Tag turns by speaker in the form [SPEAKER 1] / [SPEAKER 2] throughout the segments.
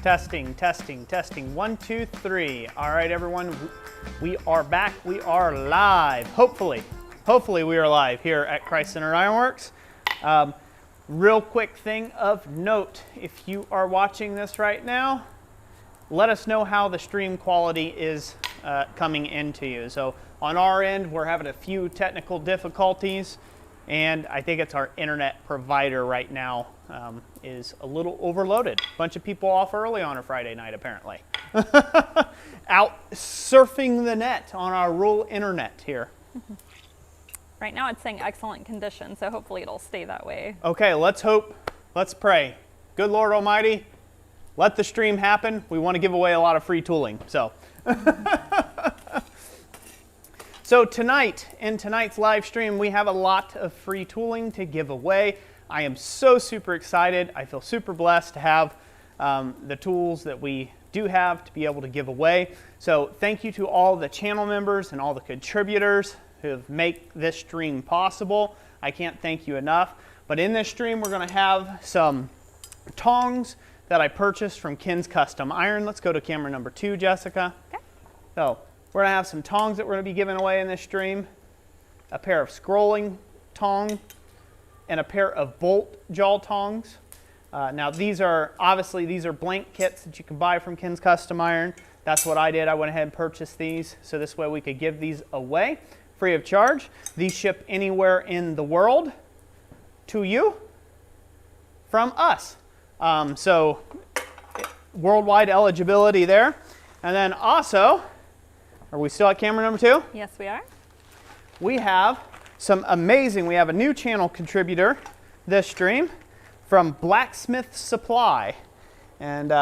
[SPEAKER 1] Testing, testing, testing. 1, 2, 3. All right, everyone, we are back. We are live. Hopefully we are live here at Christ Center Ironworks. Real quick thing of note, if you are watching this right now, let us know how the stream quality is coming into you. So on our end, we're having a few technical difficulties, and I think it's our internet provider right now is a little overloaded. A bunch of people off early on a Friday night, apparently. Out surfing the net on our rural internet here.
[SPEAKER 2] Right now it's saying excellent condition, so hopefully it'll stay that way. Okay,
[SPEAKER 1] let's hope. Let's pray. Good Lord Almighty, let the stream happen. We want to give away a lot of free tooling. So, so tonight, in tonight's live stream, we have a lot of free tooling to give away. I am so super excited. I feel super blessed to have the tools that we do have to be able to give away. So thank you to all the channel members and all the contributors who have made this stream possible. I can't thank you enough. But in this stream, we're going to have some tongs that I purchased from Ken's Custom Iron. Let's go to camera number 2, Jessica.
[SPEAKER 2] Okay.
[SPEAKER 1] So we're going to have some tongs that we're going to be giving away in this stream, a pair of scrolling tongs, and a pair of bolt jaw tongs. Now these are blank kits that you can buy from Ken's Custom Iron. That's what I did. I went ahead and purchased these, so this way we could give these away free of charge. These ship anywhere in the world to you from us. So worldwide eligibility there. And then also, are we still at camera number 2?
[SPEAKER 2] Yes, we are.
[SPEAKER 1] We have we have a new channel contributor this stream from Blacksmith Supply. And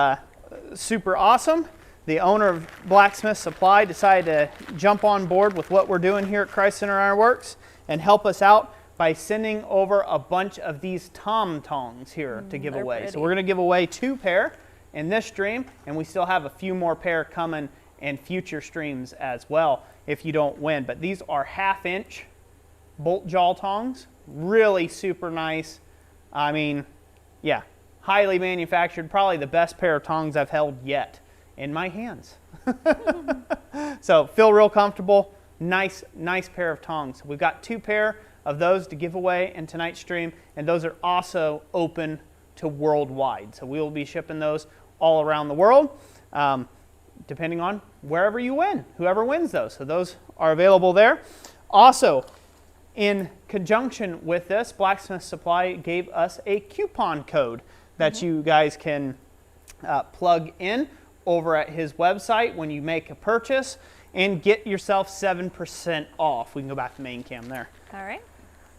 [SPEAKER 1] super awesome. The owner of Blacksmith Supply decided to jump on board with what we're doing here at Christ Center Ironworks and help us out by sending over a bunch of these tongs here to give away.
[SPEAKER 2] Pretty.
[SPEAKER 1] So we're going to give away 2 pair in this stream, and we still have a few more pair coming in future streams as well if you don't win. But these are 1/2 inch bolt jaw tongs, really super nice. I mean, yeah, highly manufactured, probably the best pair of tongs I've held yet in my hands. So feel real comfortable. Nice pair of tongs. We've got 2 pair of those to give away in tonight's stream, and those are also open to worldwide. So we will be shipping those all around the world, depending on wherever you win, whoever wins those. So those are available there. Also, in conjunction with this, Blacksmith Supply gave us a coupon code that you guys can plug in over at his website when you make a purchase and get yourself 7% off. We can go back to main cam there.
[SPEAKER 2] All right.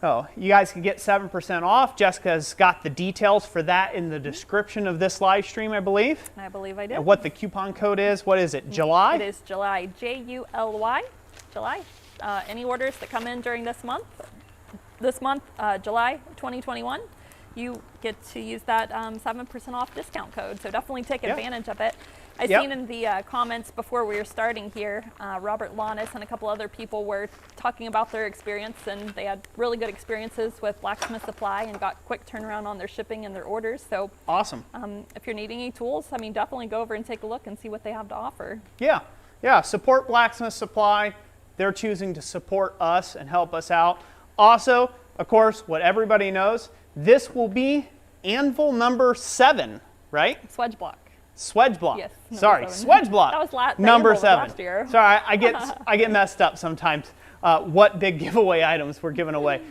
[SPEAKER 1] Oh, you guys can get 7% off. Jessica's got the details for that in the description of this live stream, I believe.
[SPEAKER 2] I believe I did.
[SPEAKER 1] And what the coupon code is, what is it, July?
[SPEAKER 2] It is July, J-U-L-Y, July. Any orders that come in during this month, July 2021, you get to use that 7% off discount code. So definitely take advantage of it. I seen in the comments before we were starting here, Robert Launis and a couple other people were talking about their experience, and they had really good experiences with Blacksmith Supply and got quick turnaround on their shipping and their orders. So
[SPEAKER 1] awesome.
[SPEAKER 2] If you're needing any tools, I mean, definitely go over and take a look and see what they have to offer.
[SPEAKER 1] Yeah, support Blacksmith Supply. They're choosing to support us and help us out. Also, of course, what everybody knows, this will be anvil number 7, right?
[SPEAKER 2] Swedge block.
[SPEAKER 1] Swedge block.
[SPEAKER 2] Yes.
[SPEAKER 1] Sorry,
[SPEAKER 2] 7.
[SPEAKER 1] Swedge block.
[SPEAKER 2] That was
[SPEAKER 1] number 7.
[SPEAKER 2] Last year.
[SPEAKER 1] Sorry, I get messed up sometimes. What big giveaway items we're giving away?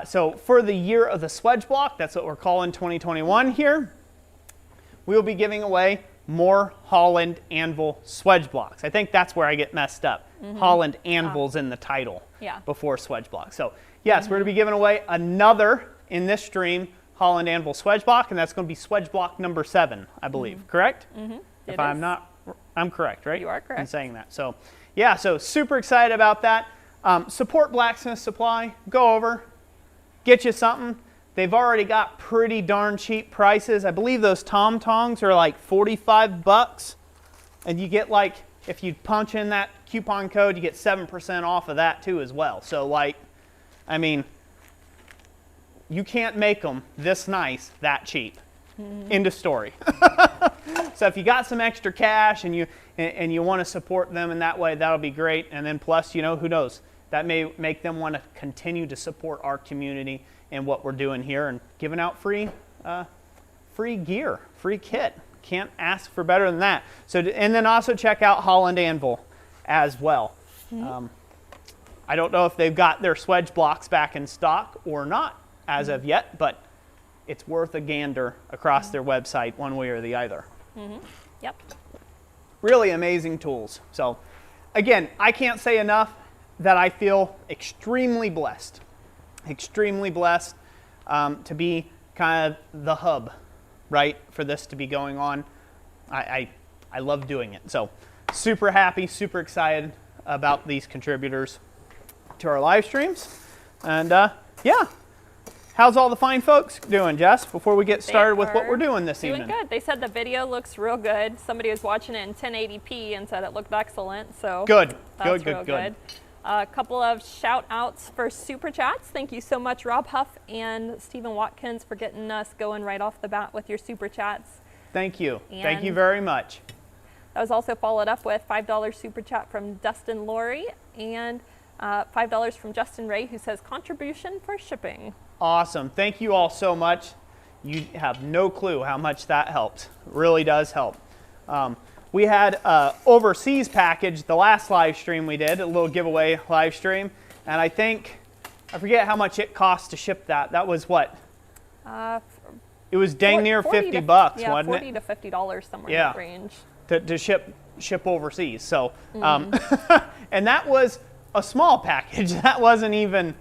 [SPEAKER 1] So for the year of the Swedge block, that's what we're calling 2021 here. We will be giving away more Holland anvil Swedge blocks. I think that's where I get messed up. Holland anvil's in the title before Swedge block. So yes, we're going to be giving away another in this stream Holland anvil Swedge block, and that's going to be Swedge block number 7, I believe. Correct? If I'm not, I'm correct, right?
[SPEAKER 2] You are correct.
[SPEAKER 1] in saying that. So yeah, so super excited about that. Support Blacksmith Supply. Go over, get you something. They've already got pretty darn cheap prices. I believe those tongs are like 45 bucks, and you get like, if you punch in that coupon code, you get 7% off of that too as well. So like, I mean, you can't make them this nice that cheap. End of story. So if you got some extra cash and you want to support them in that way, that'll be great. And then plus, you know, who knows? That may make them want to continue to support our community and what we're doing here and giving out free gear, free kit. Can't ask for better than that. So, and then also check out Holland Anvil as well. I don't know if they've got their Swedge blocks back in stock or not as of yet, but it's worth a gander across their website one way or the other.
[SPEAKER 2] Yep.
[SPEAKER 1] Really amazing tools. So again, I can't say enough that I feel extremely blessed to be kind of the hub, right, for this to be going on. I love doing it. So super happy, super excited about these contributors to our live streams. And yeah, how's all the fine folks doing, Jess, before we get started with what we're doing this evening?
[SPEAKER 2] Doing good. They said the video looks real good. Somebody was watching it in 1080p and said it looked excellent. So
[SPEAKER 1] good.
[SPEAKER 2] That's good. A couple of shout outs for super chats. Thank you so much, Rob Huff and Stephen Watkins, for getting us going right off the bat with your super chats.
[SPEAKER 1] Thank you. Thank you very much.
[SPEAKER 2] That was also followed up with $5 super chat from Dustin Laurie and $5 from Justin Ray, who says contribution for shipping.
[SPEAKER 1] Awesome. Thank you all so much. You have no clue how much that helps. It really does help. We had an overseas package the last live stream we did, a little giveaway live stream, and I forget how much it cost to ship that. That was what? It was dang near 50 bucks, wasn't it?
[SPEAKER 2] $40 to $50 somewhere in that range.
[SPEAKER 1] To ship overseas. So, and that was a small package. That wasn't even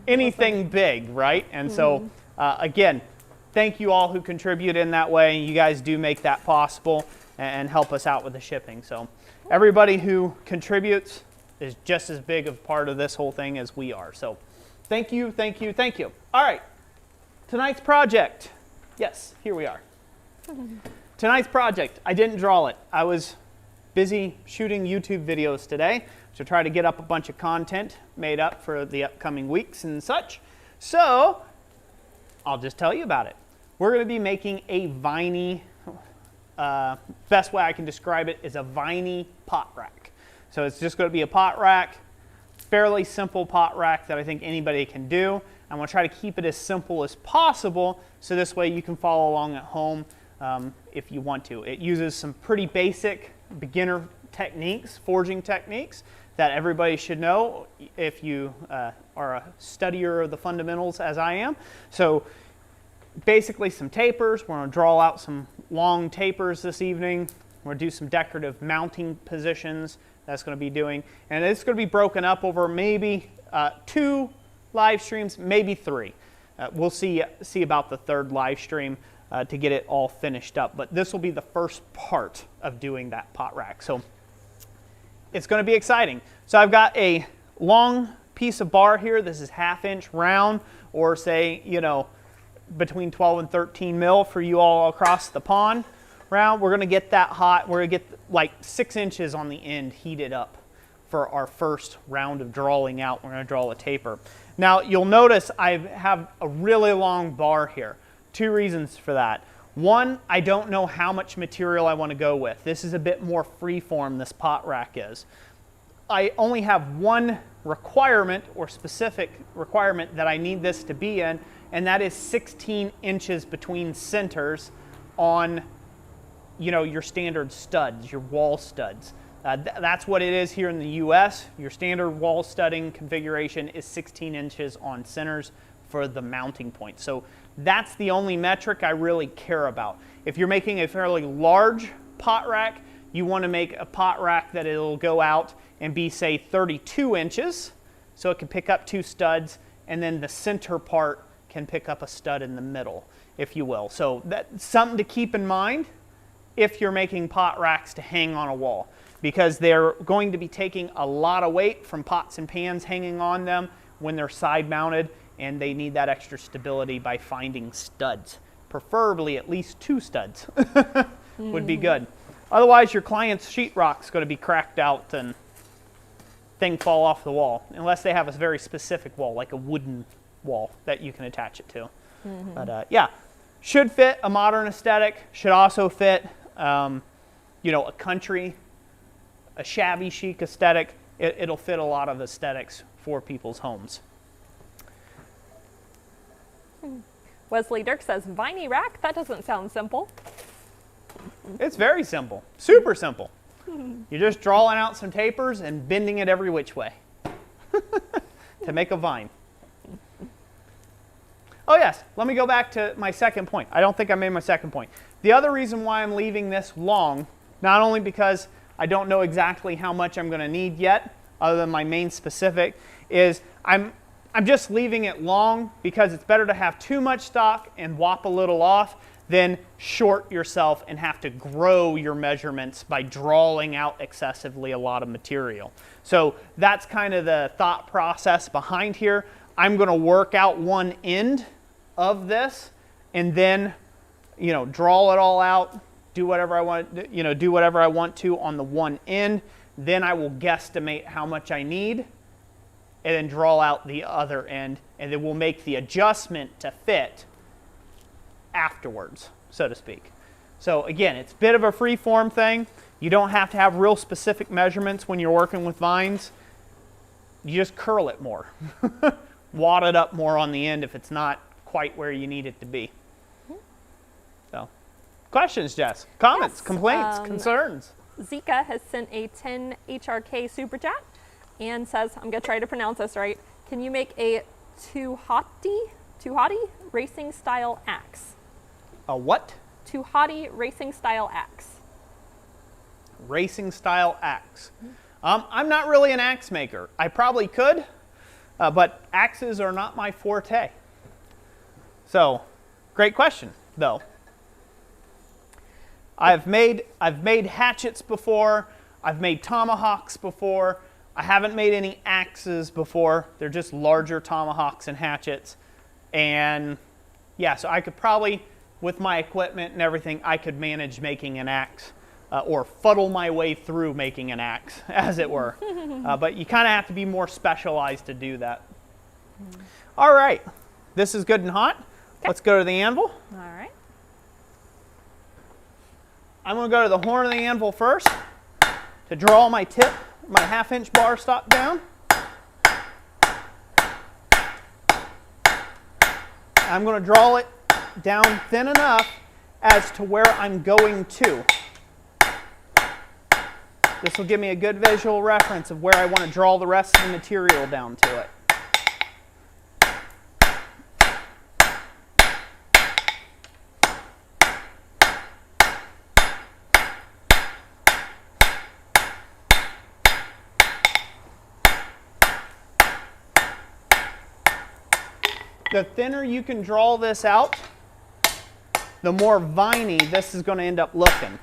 [SPEAKER 1] anything big, right? And so, again, thank you all who contribute in that way. You guys do make that possible and help us out with the shipping. So everybody who contributes is just as big of part of this whole thing as we are. So thank you, thank you, thank you. All right, tonight's project. Yes, here we are. Tonight's project, I didn't draw it. I was busy shooting YouTube videos today to try to get up a bunch of content made up for the upcoming weeks and such. So I'll just tell you about it. We're going to be making a viney, best way I can describe it is a viney pot rack. So it's just going to be a pot rack, fairly simple pot rack that I think anybody can do. I'm going to try to keep it as simple as possible so this way you can follow along at home if you want to. It uses some pretty basic beginner techniques, forging techniques that everybody should know if you are a studier of the fundamentals as I am. So basically some tapers. We're going to draw out some long tapers this evening. We're going to do some decorative mounting positions that's going to be doing. And it's going to be broken up over maybe 2 live streams, maybe 3. We'll see about the 3rd live stream to get it all finished up. But this will be the first part of doing that pot rack. So it's going to be exciting. So I've got a long piece of bar here. This is 1/2 inch round, or say, you know, between 12 and 13 mil for you all across the pond round. We're going to get that hot. We're going to get like 6 inches on the end heated up for our first round of drawing out. We're going to draw a taper. Now you'll notice I have a really long bar here. 2 reasons for that. One, I don't know how much material I want to go with. This is a bit more freeform, this pot rack is. I only have one requirement or specific requirement that I need this to be in, and that is 16 inches between centers on, you know, your standard studs, your wall studs. That's what it is here in the US. Your standard wall studding configuration is 16 inches on centers for the mounting point. So that's the only metric I really care about. If you're making a fairly large pot rack, you want to make a pot rack that it'll go out and be, say, 32 inches, so it can pick up 2 studs, and then the center part can pick up a stud in the middle, if you will. So that's something to keep in mind if you're making pot racks to hang on a wall, because they're going to be taking a lot of weight from pots and pans hanging on them when they're side mounted, and they need that extra stability by finding studs. Preferably at least 2 studs would be good. Otherwise, your client's sheetrock's going to be cracked out and thing fall off the wall, unless they have a very specific wall, like a wooden wall that you can attach it to. But yeah, should fit a modern aesthetic, should also fit, you know, a country, a shabby chic aesthetic. It'll fit a lot of aesthetics for people's homes.
[SPEAKER 2] Wesley Dirk says, viney rack? That doesn't sound simple.
[SPEAKER 1] It's very simple, super simple. You're just drawing out some tapers and bending it every which way to make a vine. Oh yes, let me go back to my second point. I don't think I made my second point. The other reason why I'm leaving this long, not only because I don't know exactly how much I'm going to need yet, other than my main specific, is I'm just leaving it long because it's better to have too much stock and whop a little off than short yourself and have to grow your measurements by drawing out excessively a lot of material. So that's kind of the thought process behind here. I'm going to work out one end of this and then, you know, draw it all out, do whatever I want, you know, do whatever I want to on the one end. Then I will guesstimate how much I need and then draw out the other end, and then we'll make the adjustment to fit afterwards, so to speak. So again, it's a bit of a free form thing. You don't have to have real specific measurements when you're working with vines. You just curl it more. Wad it up more on the end if it's not quite where you need it to be. So, questions, Jess? Comments,
[SPEAKER 2] yes,
[SPEAKER 1] complaints, concerns?
[SPEAKER 2] Zika has sent a 10 HRK super chat and says, I'm going to try to pronounce this right. Can you make a Tuhati racing style axe?
[SPEAKER 1] A what?
[SPEAKER 2] Tuhati racing style axe.
[SPEAKER 1] Racing style axe. I'm not really an axe maker. I probably could, but axes are not my forte. So, great question, though. I've made hatchets before. I've made tomahawks before. I haven't made any axes before. They're just larger tomahawks and hatchets. And yeah, so I could probably, with my equipment and everything, I could manage making an axe or fuddle my way through making an axe, as it were. But you kind of have to be more specialized to do that. All right, this is good and hot. Okay. Let's go to the anvil.
[SPEAKER 2] All right.
[SPEAKER 1] I'm going to go to the horn of the anvil first to draw my tip, my 1/2 inch bar stock down. I'm going to draw it down thin enough as to where I'm going to. This will give me a good visual reference of where I want to draw the rest of the material down to it. The thinner you can draw this out, the more viney this is going to end up looking.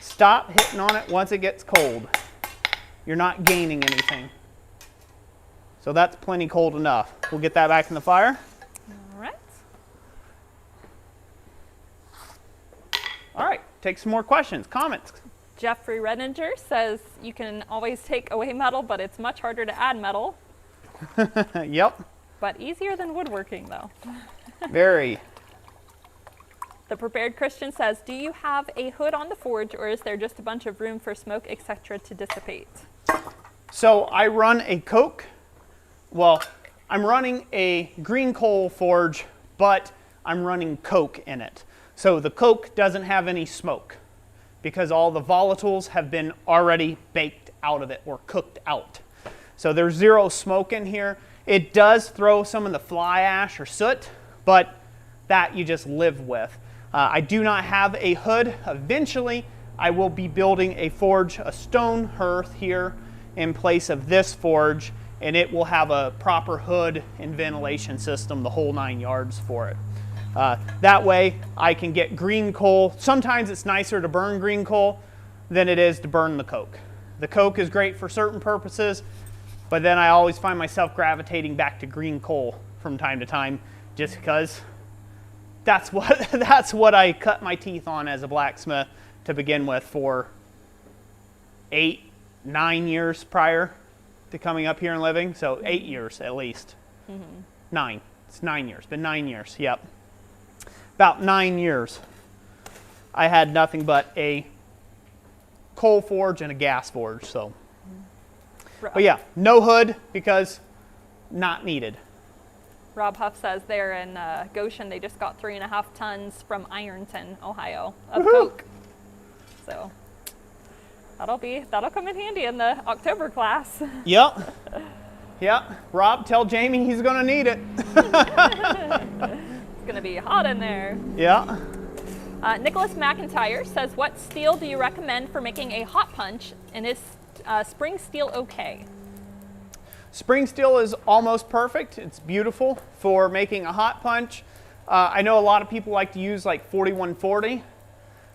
[SPEAKER 1] Stop hitting on it once it gets cold. You're not gaining anything. So that's plenty cold enough. We'll get that back in the fire.
[SPEAKER 2] All right.
[SPEAKER 1] All right, take some more questions, comments.
[SPEAKER 2] Jeffrey Redinger says you can always take away metal, but it's much harder to add metal.
[SPEAKER 1] Yep.
[SPEAKER 2] But easier than woodworking, though.
[SPEAKER 1] Very.
[SPEAKER 2] The Prepared Christian says, do you have a hood on the forge, or is there just a bunch of room for smoke, etc. to dissipate?
[SPEAKER 1] So I run a coke. Well, I'm running a green coal forge, but I'm running coke in it. So the coke doesn't have any smoke, because all the volatiles have been already baked out of it or cooked out. So there's zero smoke in here. It does throw some of the fly ash or soot, but that you just live with. I do not have a hood. Eventually, I will be building a forge, a stone hearth here in place of this forge, and it will have a proper hood and ventilation system, the whole 9 yards for it. That way I can get green coal. Sometimes it's nicer to burn green coal than it is to burn the coke. The coke is great for certain purposes, but then I always find myself gravitating back to green coal from time to time, just because that's what I cut my teeth on as a blacksmith to begin with for 8-9 years prior to coming up here and living, so 8 years at least. 9. It's 9 years. Been 9 years. Yep. About 9 years. I had nothing but a coal forge and a gas forge. So, but yeah, no hood because not needed.
[SPEAKER 2] Rob Huff says they're in Goshen. They just got 3.5 tons from Ironton, Ohio, of coke. So that'll come in handy in the October class.
[SPEAKER 1] Yep. Yep. Rob, tell Jamie he's gonna need it.
[SPEAKER 2] It's gonna be hot in there.
[SPEAKER 1] Yeah.
[SPEAKER 2] Nicholas McIntyre says, what steel do you recommend for making a hot punch, and is spring steel okay?
[SPEAKER 1] Spring steel is almost perfect. It's beautiful for making a hot punch. I know a lot of people like to use like 4140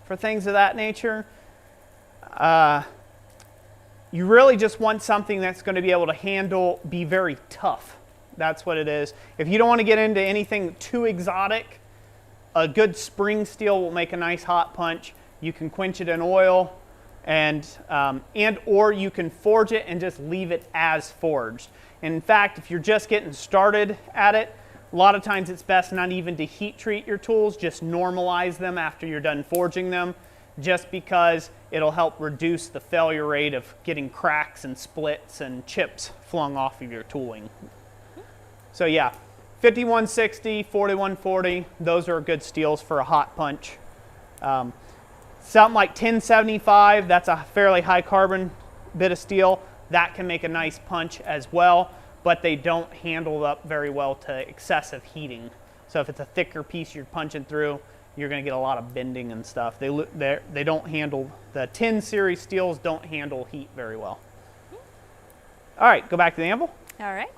[SPEAKER 1] for things of that nature. You really just want something that's going to be able to be very tough. That's what it is. If you don't want to get into anything too exotic, a good spring steel will make a nice hot punch. You can quench it in oil, and or you can forge it and just leave it as forged. And in fact, if you're just getting started at it, a lot of times it's best not even to heat treat your tools, just normalize them after you're done forging them, just because it'll help reduce the failure rate of getting cracks and splits and chips flung off of your tooling. So yeah, 5160, 4140, those are good steels for a hot punch. Something like 1075, that's a fairly high carbon bit of steel. That can make a nice punch as well, but they don't handle up very well to excessive heating. So if it's a thicker piece you're punching through, you're going to get a lot of bending and stuff. They don't handle, the 10 series steels don't handle heat very well. All right, go back to the anvil.
[SPEAKER 2] All right.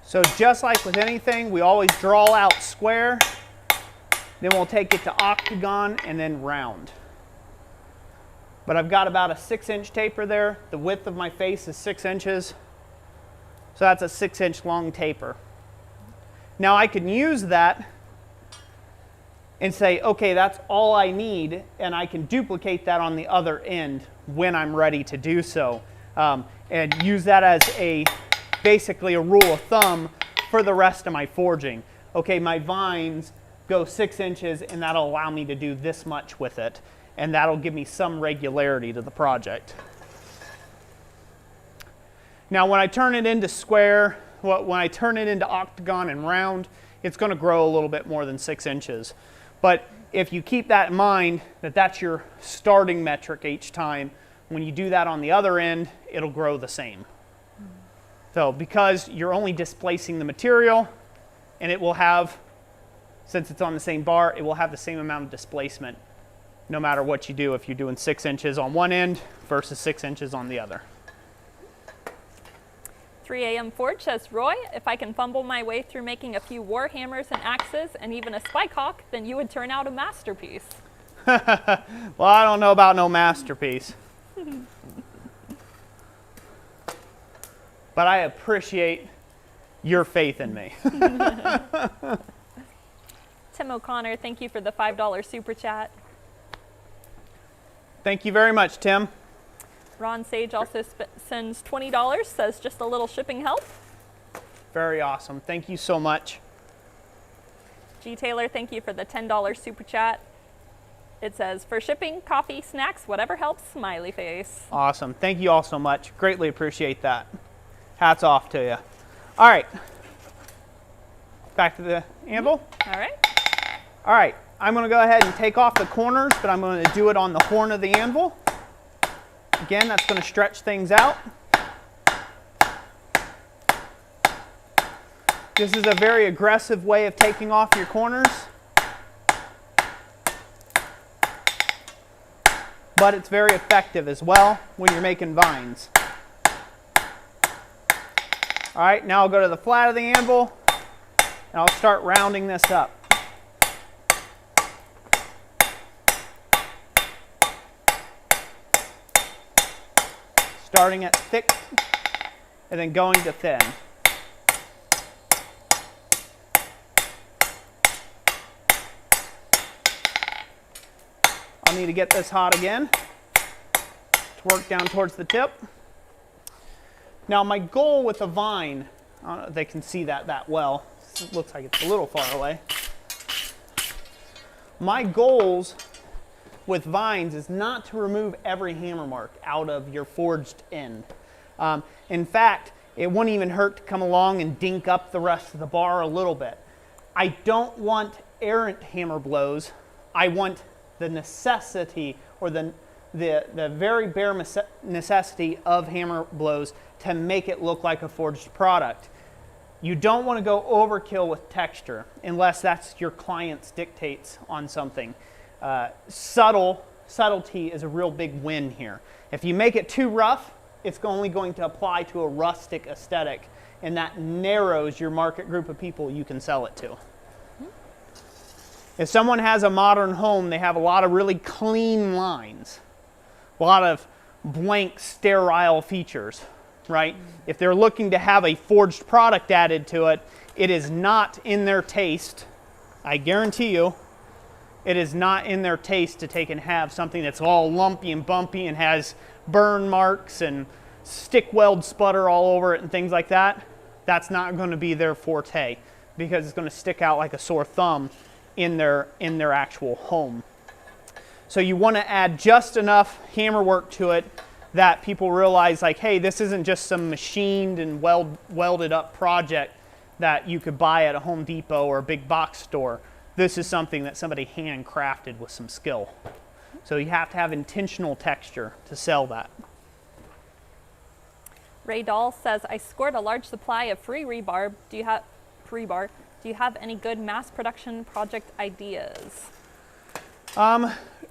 [SPEAKER 1] So just like with anything, we always draw out square, then we'll take it to octagon and then round. But I've got about a 6-inch taper there. The width of my face is 6 inches. So that's a 6-inch long taper. Now I can use that and say, okay, that's all I need, and I can duplicate that on the other end when I'm ready to do so. And use that as basically a rule of thumb for the rest of my forging. Okay, my vines go 6 inches, and that'll allow me to do this much with it, and that'll give me some regularity to the project. Now when I turn it into square, when I turn it into octagon and round, it's going to grow a little bit more than 6 inches. But if you keep that in mind, that that's your starting metric each time, when you do that on the other end, it'll grow the same. So because you're only displacing the material, and it will have, since it's on the same bar, it will have the same amount of displacement no matter what you do, if you're doing 6 inches on one end versus 6 inches on the other.
[SPEAKER 2] 3 a.m. Forge says, Roy, if I can fumble my way through making a few war hammers and axes and even a spike hawk, then you would turn out a masterpiece.
[SPEAKER 1] Well, I don't know about no masterpiece. But I appreciate your faith in me.
[SPEAKER 2] Tim O'Connor, thank you for the $5 super chat.
[SPEAKER 1] Thank you very much, Tim.
[SPEAKER 2] Ron Sage also sends $20, says just a little shipping help.
[SPEAKER 1] Very awesome. Thank you so much.
[SPEAKER 2] G. Taylor, thank you for the $10 super chat. It says, for shipping, coffee, snacks, whatever helps, smiley face.
[SPEAKER 1] Awesome. Thank you all so much. Greatly appreciate that. Hats off to you. All right. Back to the anvil.
[SPEAKER 2] All right.
[SPEAKER 1] All right. I'm going to go ahead and take off the corners, but I'm going to do it on the horn of the anvil. Again, that's going to stretch things out. This is a very aggressive way of taking off your corners, but it's very effective as well when you're making vines. All right, now I'll go to the flat of the anvil and I'll start rounding this up. Starting at thick and then going to thin. I'll need to get this hot again to work down towards the tip. Now my goal with a vine, I don't know if they can see that well. It looks like it's a little far away. My goals with vines is not to remove every hammer mark out of your forged end. In fact, it wouldn't even hurt to come along and dink up the rest of the bar a little bit. I don't want errant hammer blows. I want the necessity, or the very bare necessity of hammer blows to make it look like a forged product. You don't want to go overkill with texture unless that's your client's dictates on something. Subtlety is a real big win here. If you make it too rough, it's only going to apply to a rustic aesthetic, and that narrows your market group of people you can sell it to. If someone has a modern home, they have a lot of really clean lines, a lot of blank, sterile features, right? If they're looking to have a forged product added to it, it is not in their taste. I guarantee you, it is not in their taste to take and have something that's all lumpy and bumpy and has burn marks and stick weld sputter all over it and things like that. That's not going to be their forte because it's going to stick out like a sore thumb in their actual home. So you want to add just enough hammer work to it that people realize, like, hey, this isn't just some machined and welded up project that you could buy at a Home Depot or a big box store. This is something that somebody handcrafted with some skill. So you have to have intentional texture to sell that.
[SPEAKER 2] Ray Dahl says, I scored a large supply of free rebar. Do you have any good mass production project ideas?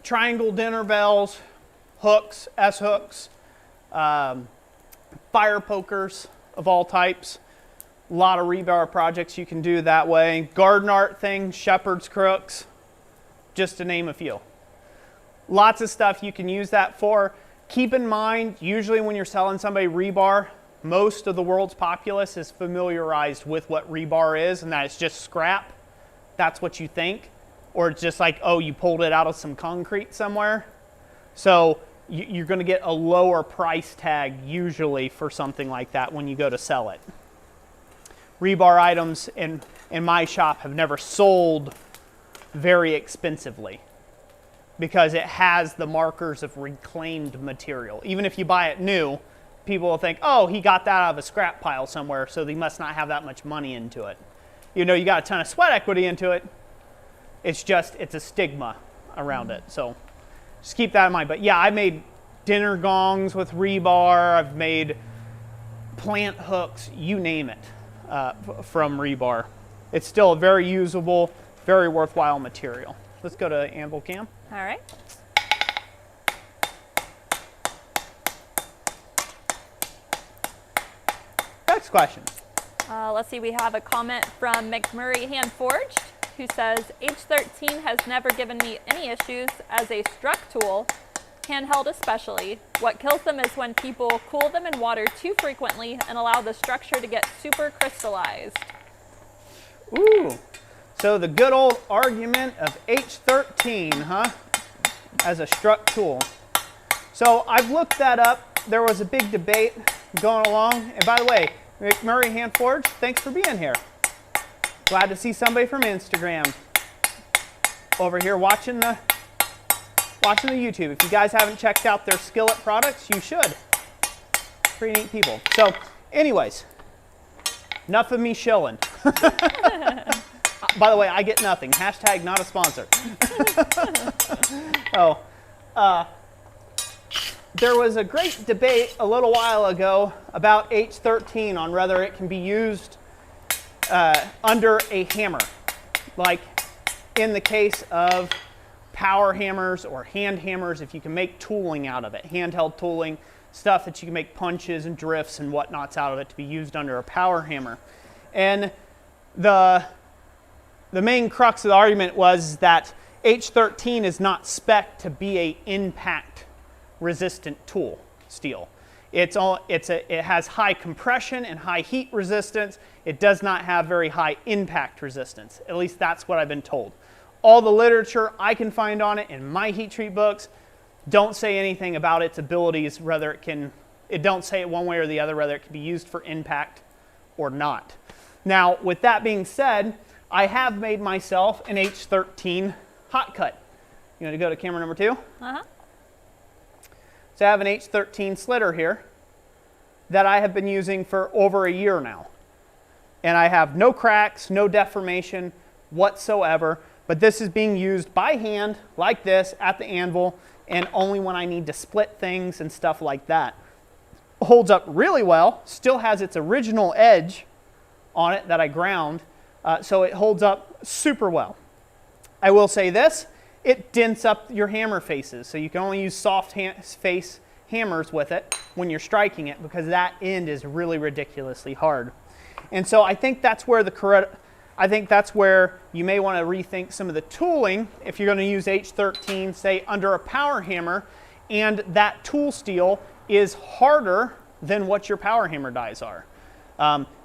[SPEAKER 1] Triangle dinner bells, hooks, S-hooks, fire pokers of all types. A lot of rebar projects you can do that way. Garden art things, shepherd's crooks, just to name a few. Lots of stuff you can use that for. Keep in mind, usually when you're selling somebody rebar, most of the world's populace is familiarized with what rebar is, and that it's just scrap. That's what you think. Or it's just like, oh, you pulled it out of some concrete somewhere. So you're going to get a lower price tag usually for something like that when you go to sell it. Rebar items in my shop have never sold very expensively because it has the markers of reclaimed material. Even if you buy it new, people will think, oh, he got that out of a scrap pile somewhere, so they must not have that much money into it. You know, you got a ton of sweat equity into it. It's a stigma around it. So just keep that in mind. But yeah, I made dinner gongs with rebar. I've made plant hooks, you name it, from rebar. It's still a very usable, very worthwhile material. Let's go to Anvil Cam.
[SPEAKER 2] All right.
[SPEAKER 1] Next question.
[SPEAKER 2] Let's see, we have a comment from McMurray Hand Forged, who says, H13 has never given me any issues as a struck tool, handheld especially. What kills them is when people cool them in water too frequently and allow the structure to get super crystallized.
[SPEAKER 1] Ooh, so the good old argument of H13, huh, as a struck tool. So I've looked that up. There was a big debate going along. And by the way, McMurray Hand Forged, thanks for being here. Glad to see somebody from Instagram over here watching the YouTube. If you guys haven't checked out their skillet products, you should. Pretty neat people. So anyways, enough of me shilling. By the way, I get nothing. Hashtag not a sponsor. There was a great debate a little while ago about H13 on whether it can be used under a hammer. Like in the case of power hammers or hand hammers, if you can make tooling out of it, handheld tooling, stuff that you can make punches and drifts and whatnots out of it to be used under a power hammer. And the main crux of the argument was that H13 is not spec'd to be a impact resistant tool steel. It has high compression and high heat resistance. It does not have very high impact resistance. At least that's what I've been told. All the literature I can find on it in my heat treat books don't say anything about its abilities, whether it don't say it one way or the other, whether it can be used for impact or not. Now, with that being said, I have made myself an H13 hot cut. You want to go to camera number 2? Uh-huh. So I have an H13 slitter here that I have been using for over a year now. And I have no cracks, no deformation whatsoever, but this is being used by hand like this at the anvil and only when I need to split things and stuff like that. Holds up really well, still has its original edge on it that I ground, so it holds up super well. I will say this, it dents up your hammer faces, so you can only use soft face hammers with it when you're striking it because that end is really ridiculously hard. And so I think that's where you may want to rethink some of the tooling if you're going to use H13, say under a power hammer, and that tool steel is harder than what your power hammer dies are.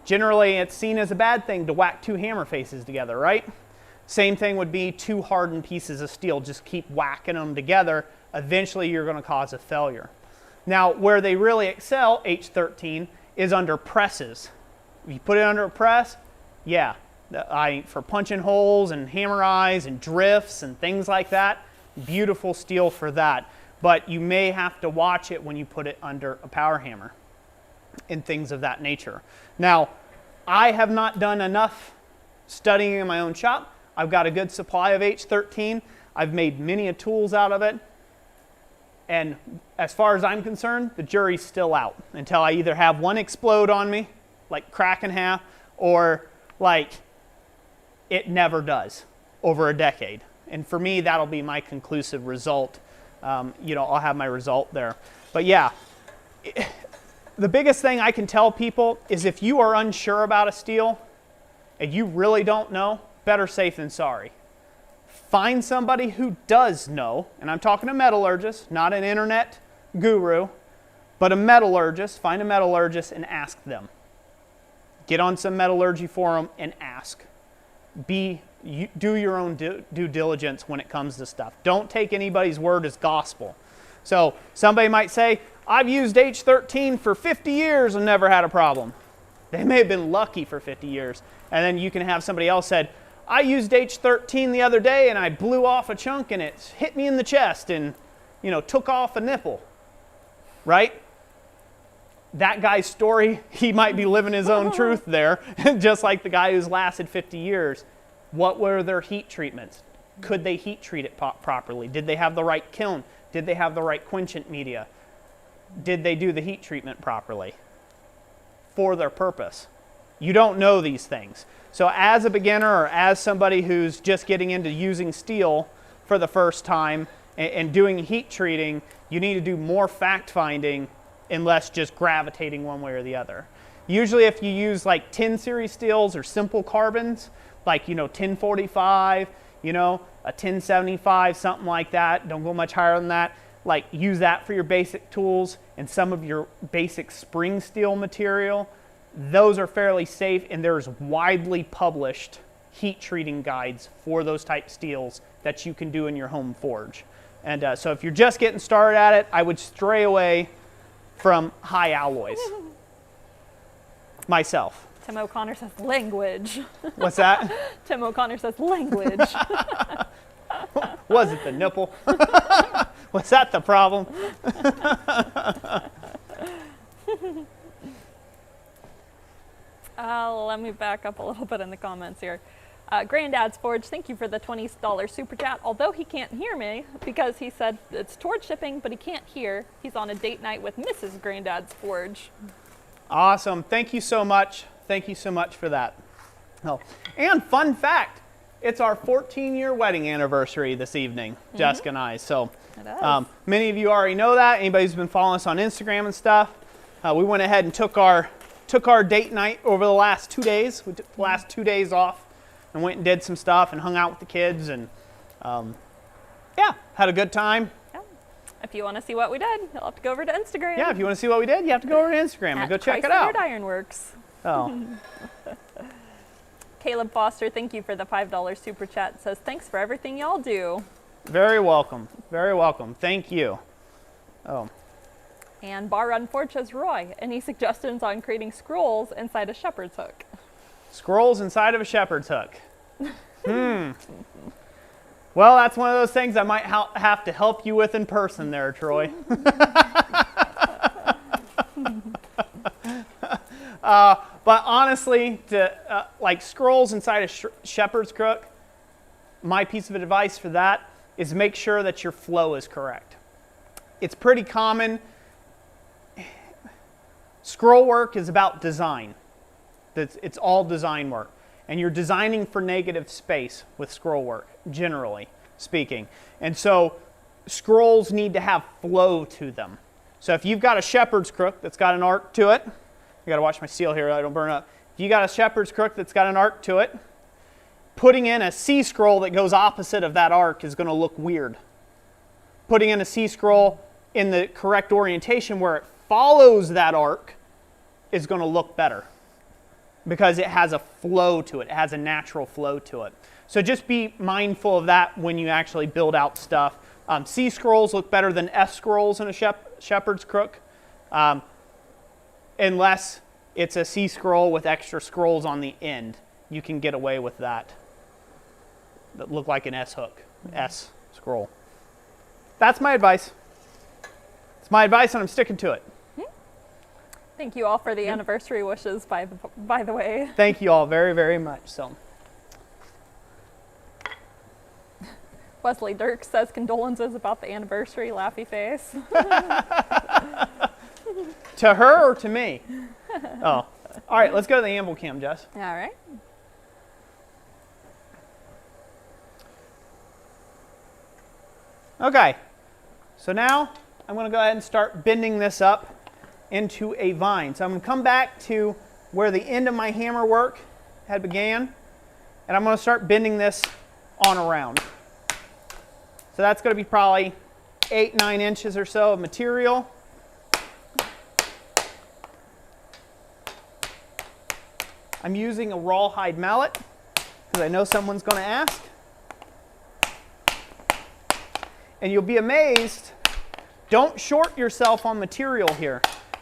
[SPEAKER 1] Generally, it's seen as a bad thing to whack 2 hammer faces together, right? Same thing would be 2 hardened pieces of steel. Just keep whacking them together. Eventually, you're going to cause a failure. Now, where they really excel, H13, is under presses. If you put it under a press, yeah, for punching holes and hammer eyes and drifts and things like that, beautiful steel for that. But you may have to watch it when you put it under a power hammer and things of that nature. Now, I have not done enough studying in my own shop. I've got a good supply of H13. I've made many tools out of it. And as far as I'm concerned, the jury's still out until I either have one explode on me, like crack in half, or like it never does over a decade. And for me, that'll be my conclusive result. I'll have my result there. But yeah, the biggest thing I can tell people is if you are unsure about a steel and you really don't know, better safe than sorry. Find somebody who does know, and I'm talking a metallurgist, not an internet guru, but a metallurgist. Find a metallurgist and ask them. Get on some metallurgy forum and ask. Do your own due diligence when it comes to stuff. Don't take anybody's word as gospel. So somebody might say, I've used H13 for 50 years and never had a problem. They may have been lucky for 50 years. And then you can have somebody else said, I used H13 the other day and I blew off a chunk and it hit me in the chest and, took off a nipple. Right? That guy's story, he might be living his own truth there, just like the guy who's lasted 50 years. What were their heat treatments? Could they heat treat it properly? Did they have the right kiln? Did they have the right quenchant media? Did they do the heat treatment properly for their purpose? You don't know these things. So as a beginner or as somebody who's just getting into using steel for the first time and doing heat treating, you need to do more fact finding and less just gravitating one way or the other. Usually if you use like 10 series steels or simple carbons, like 1045, a 1075, something like that, don't go much higher than that, like use that for your basic tools and some of your basic spring steel material. Those are fairly safe, and there's widely published heat treating guides for those type steels that you can do in your home forge. And so if you're just getting started at it, I would stray away from high alloys. Myself.
[SPEAKER 2] Tim O'Connor says language.
[SPEAKER 1] What's that?
[SPEAKER 2] Tim O'Connor says language.
[SPEAKER 1] Was it the nipple? Was that the problem?
[SPEAKER 2] Let me back up a little bit in the comments here. Granddad's Forge, thank you for the $20 super chat. Although he can't hear me because he said it's torch shipping, but he can't hear. He's on a date night with Mrs. Granddad's Forge.
[SPEAKER 1] Awesome. Thank you so much. Thank you so much for that. Oh, and fun fact, it's our 14-year wedding anniversary this evening, Jessica and I. So many of you already know that. Anybody who's been following us on Instagram and stuff, we went ahead and took our date night over the last 2 days. We took the last 2 days off and went and did some stuff and hung out with the kids and yeah, had a good time. Yeah.
[SPEAKER 2] If you want to see what we did, you'll have to go over to Instagram.
[SPEAKER 1] Yeah, if you want to see what we did, you have to go over to Instagram and go check it out.
[SPEAKER 2] Ironworks.
[SPEAKER 1] Oh.
[SPEAKER 2] Caleb Foster, thank you for the $5 super chat. Says, thanks for everything y'all do.
[SPEAKER 1] Very welcome. Very welcome. Thank you. Oh.
[SPEAKER 2] And Bar Run Forge says, Roy, any suggestions on creating scrolls inside a shepherd's hook?
[SPEAKER 1] Scrolls inside of a shepherd's hook. Well, that's one of those things I might have to help you with in person there, Troy. But honestly, like scrolls inside a shepherd's crook, my piece of advice for that is make sure that your flow is correct. It's pretty common. Scroll work is about design. It's all design work. And you're designing for negative space with scroll work, generally speaking. And so scrolls need to have flow to them. So if you've got a shepherd's crook that's got an arc to it, I got to watch my steel here, I don't burn up. If you got a shepherd's crook that's got an arc to it, putting in a C scroll that goes opposite of that arc is going to look weird. Putting in a C scroll in the correct orientation where it follows that arc is going to look better because it has a flow to it. It has a natural flow to it. So just be mindful of that when you actually build out stuff. C scrolls look better than S scrolls in a shepherd's crook. Unless it's a C scroll with extra scrolls on the end. You can get away with that. That look like an S hook, S scroll. That's my advice. It's my advice and I'm sticking to it.
[SPEAKER 2] Thank you all for the anniversary wishes, by the way.
[SPEAKER 1] Thank you all very, very much. So,
[SPEAKER 2] Wesley Dirk says condolences about the anniversary, laughy face.
[SPEAKER 1] To her or to me? Oh. All right, let's go to the anvil cam, Jess.
[SPEAKER 2] All right.
[SPEAKER 1] Okay. So now I'm going to go ahead and start bending this up into a vine. So I'm going to come back to where the end of my hammer work had began, and I'm going to start bending this on around. So that's going to be probably 8-9 inches or so of material. I'm using a rawhide mallet because I know someone's going to ask. And you'll be amazed, don't short yourself on material here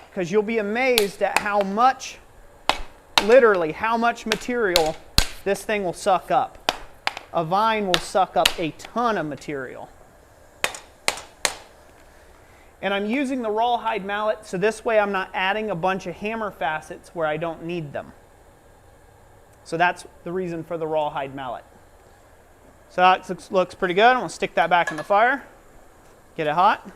[SPEAKER 1] because you'll be amazed at how much, literally how much material this thing will suck up. A vine will suck up a ton of material. And I'm using the rawhide mallet so this way I'm not adding a bunch of hammer facets where I don't need them. So that's the reason for the rawhide mallet. So that looks pretty good. I'm going to stick that back in the fire. Get it hot.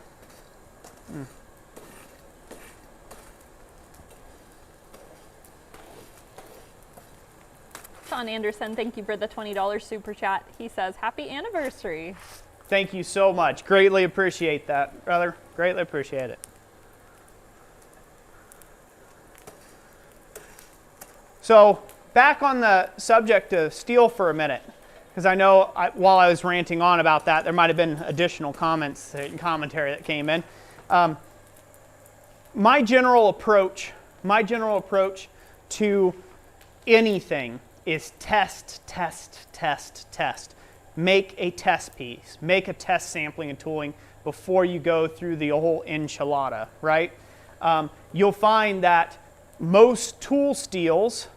[SPEAKER 2] Sean Anderson, thank you for the $20 super chat. He says, happy anniversary.
[SPEAKER 1] Thank you so much. Greatly appreciate that, brother. Greatly appreciate it. So back on the subject of steel for a minute, because I know while I was ranting on about that, there might have been additional comments and commentary that came in. My general approach to anything is test, test, test, test. Make a test piece. Make a test sampling and tooling before you go through the whole enchilada, right? You'll find that most tool steels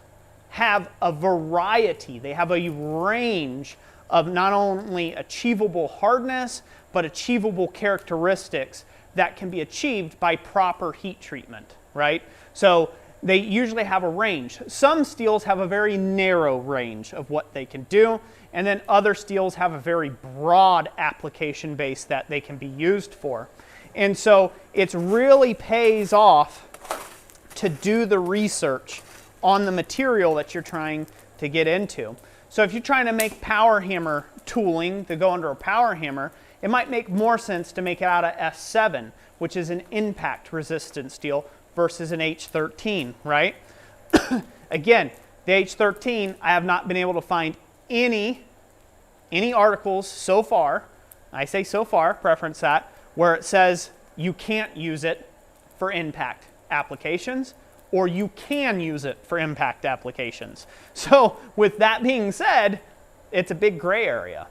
[SPEAKER 1] have a variety. They have a range of not only achievable hardness, but achievable characteristics that can be achieved by proper heat treatment, right? So they usually have a range. Some steels have a very narrow range of what they can do, and then other steels have a very broad application base that they can be used for. And so it really pays off to do the research on the material that you're trying to get into. So if you're trying to make power hammer tooling to go under a power hammer, it might make more sense to make it out of S7, which is an impact resistant steel, versus an H13, right? Again, the H13, I have not been able to find any articles so far, I say so far, preference that, where it says you can't use it for impact applications, or you can use it for impact applications. So with that being said, it's a big gray area.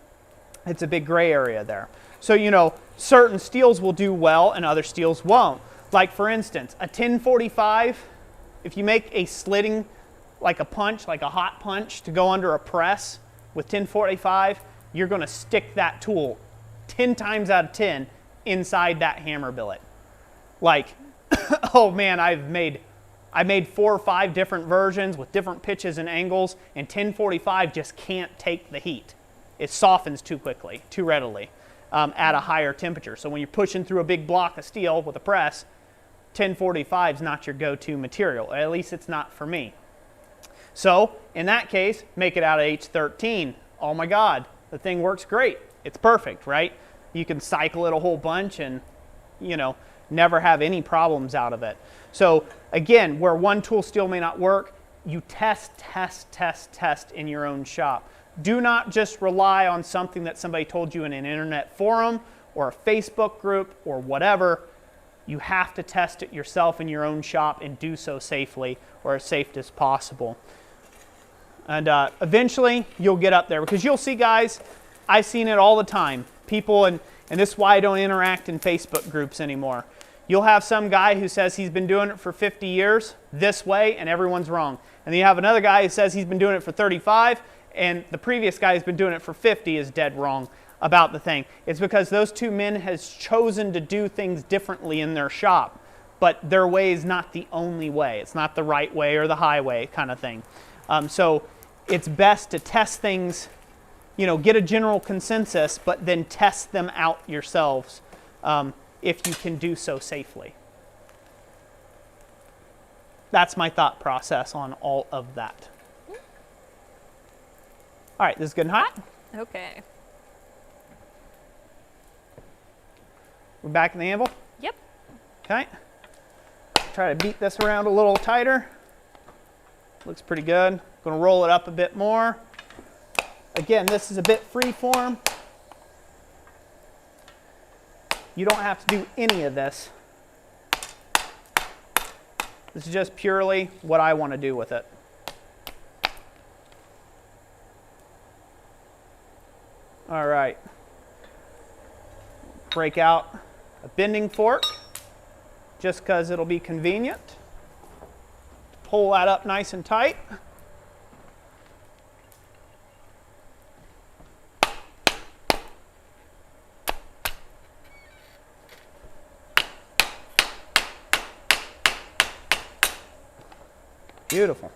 [SPEAKER 1] It's a big gray area there. So, you know, certain steels will do well and other steels won't. Like for instance, a 1045, if you make a slitting, like a punch, like a hot punch to go under a press with 1045, you're going to stick that tool 10 times out of 10 inside that hammer billet. Like, oh man, I made 4 or 5 different versions with different pitches and angles, and 1045 just can't take the heat. It softens too quickly, too readily, at a higher temperature. So when you're pushing through a big block of steel with a press, 1045 is not your go-to material. At least it's not for me. So in that case, make it out of H13. Oh my God, the thing works great. It's perfect, right? You can cycle it a whole bunch and, you know, never have any problems out of it. So again, where one tool steel may not work, you test in your own shop. Do not just rely on something that somebody told you in an internet forum or a Facebook group or whatever. You have to test it yourself in your own shop and do so safely, or as safe as possible. And eventually you'll get up there, because you'll see, guys, I've seen it all the time. People, and this is why I don't interact in Facebook groups anymore. You'll have some guy who says he's been doing it for 50 years this way, and everyone's wrong. And then you have another guy who says he's been doing it for 35, and the previous guy who's been doing it for 50 is dead wrong about the thing. It's because those two men has chosen to do things differently in their shop, but their way is not the only way. It's not the right way or the highway kind of thing. So it's best to test things, you know, get a general consensus, but then test them out yourselves if you can do so safely. That's my thought process on all of that. All right, this is good and hot.
[SPEAKER 2] Okay.
[SPEAKER 1] We're back in the anvil?
[SPEAKER 2] Yep.
[SPEAKER 1] Okay. Try to beat this around a little tighter. Looks pretty good. Going to roll it up a bit more. Again, this is a bit free form. You don't have to do any of this. This is just purely what I want to do with it. All right. Break out a bending fork, just because it'll be convenient. Pull that up nice and tight. Beautiful.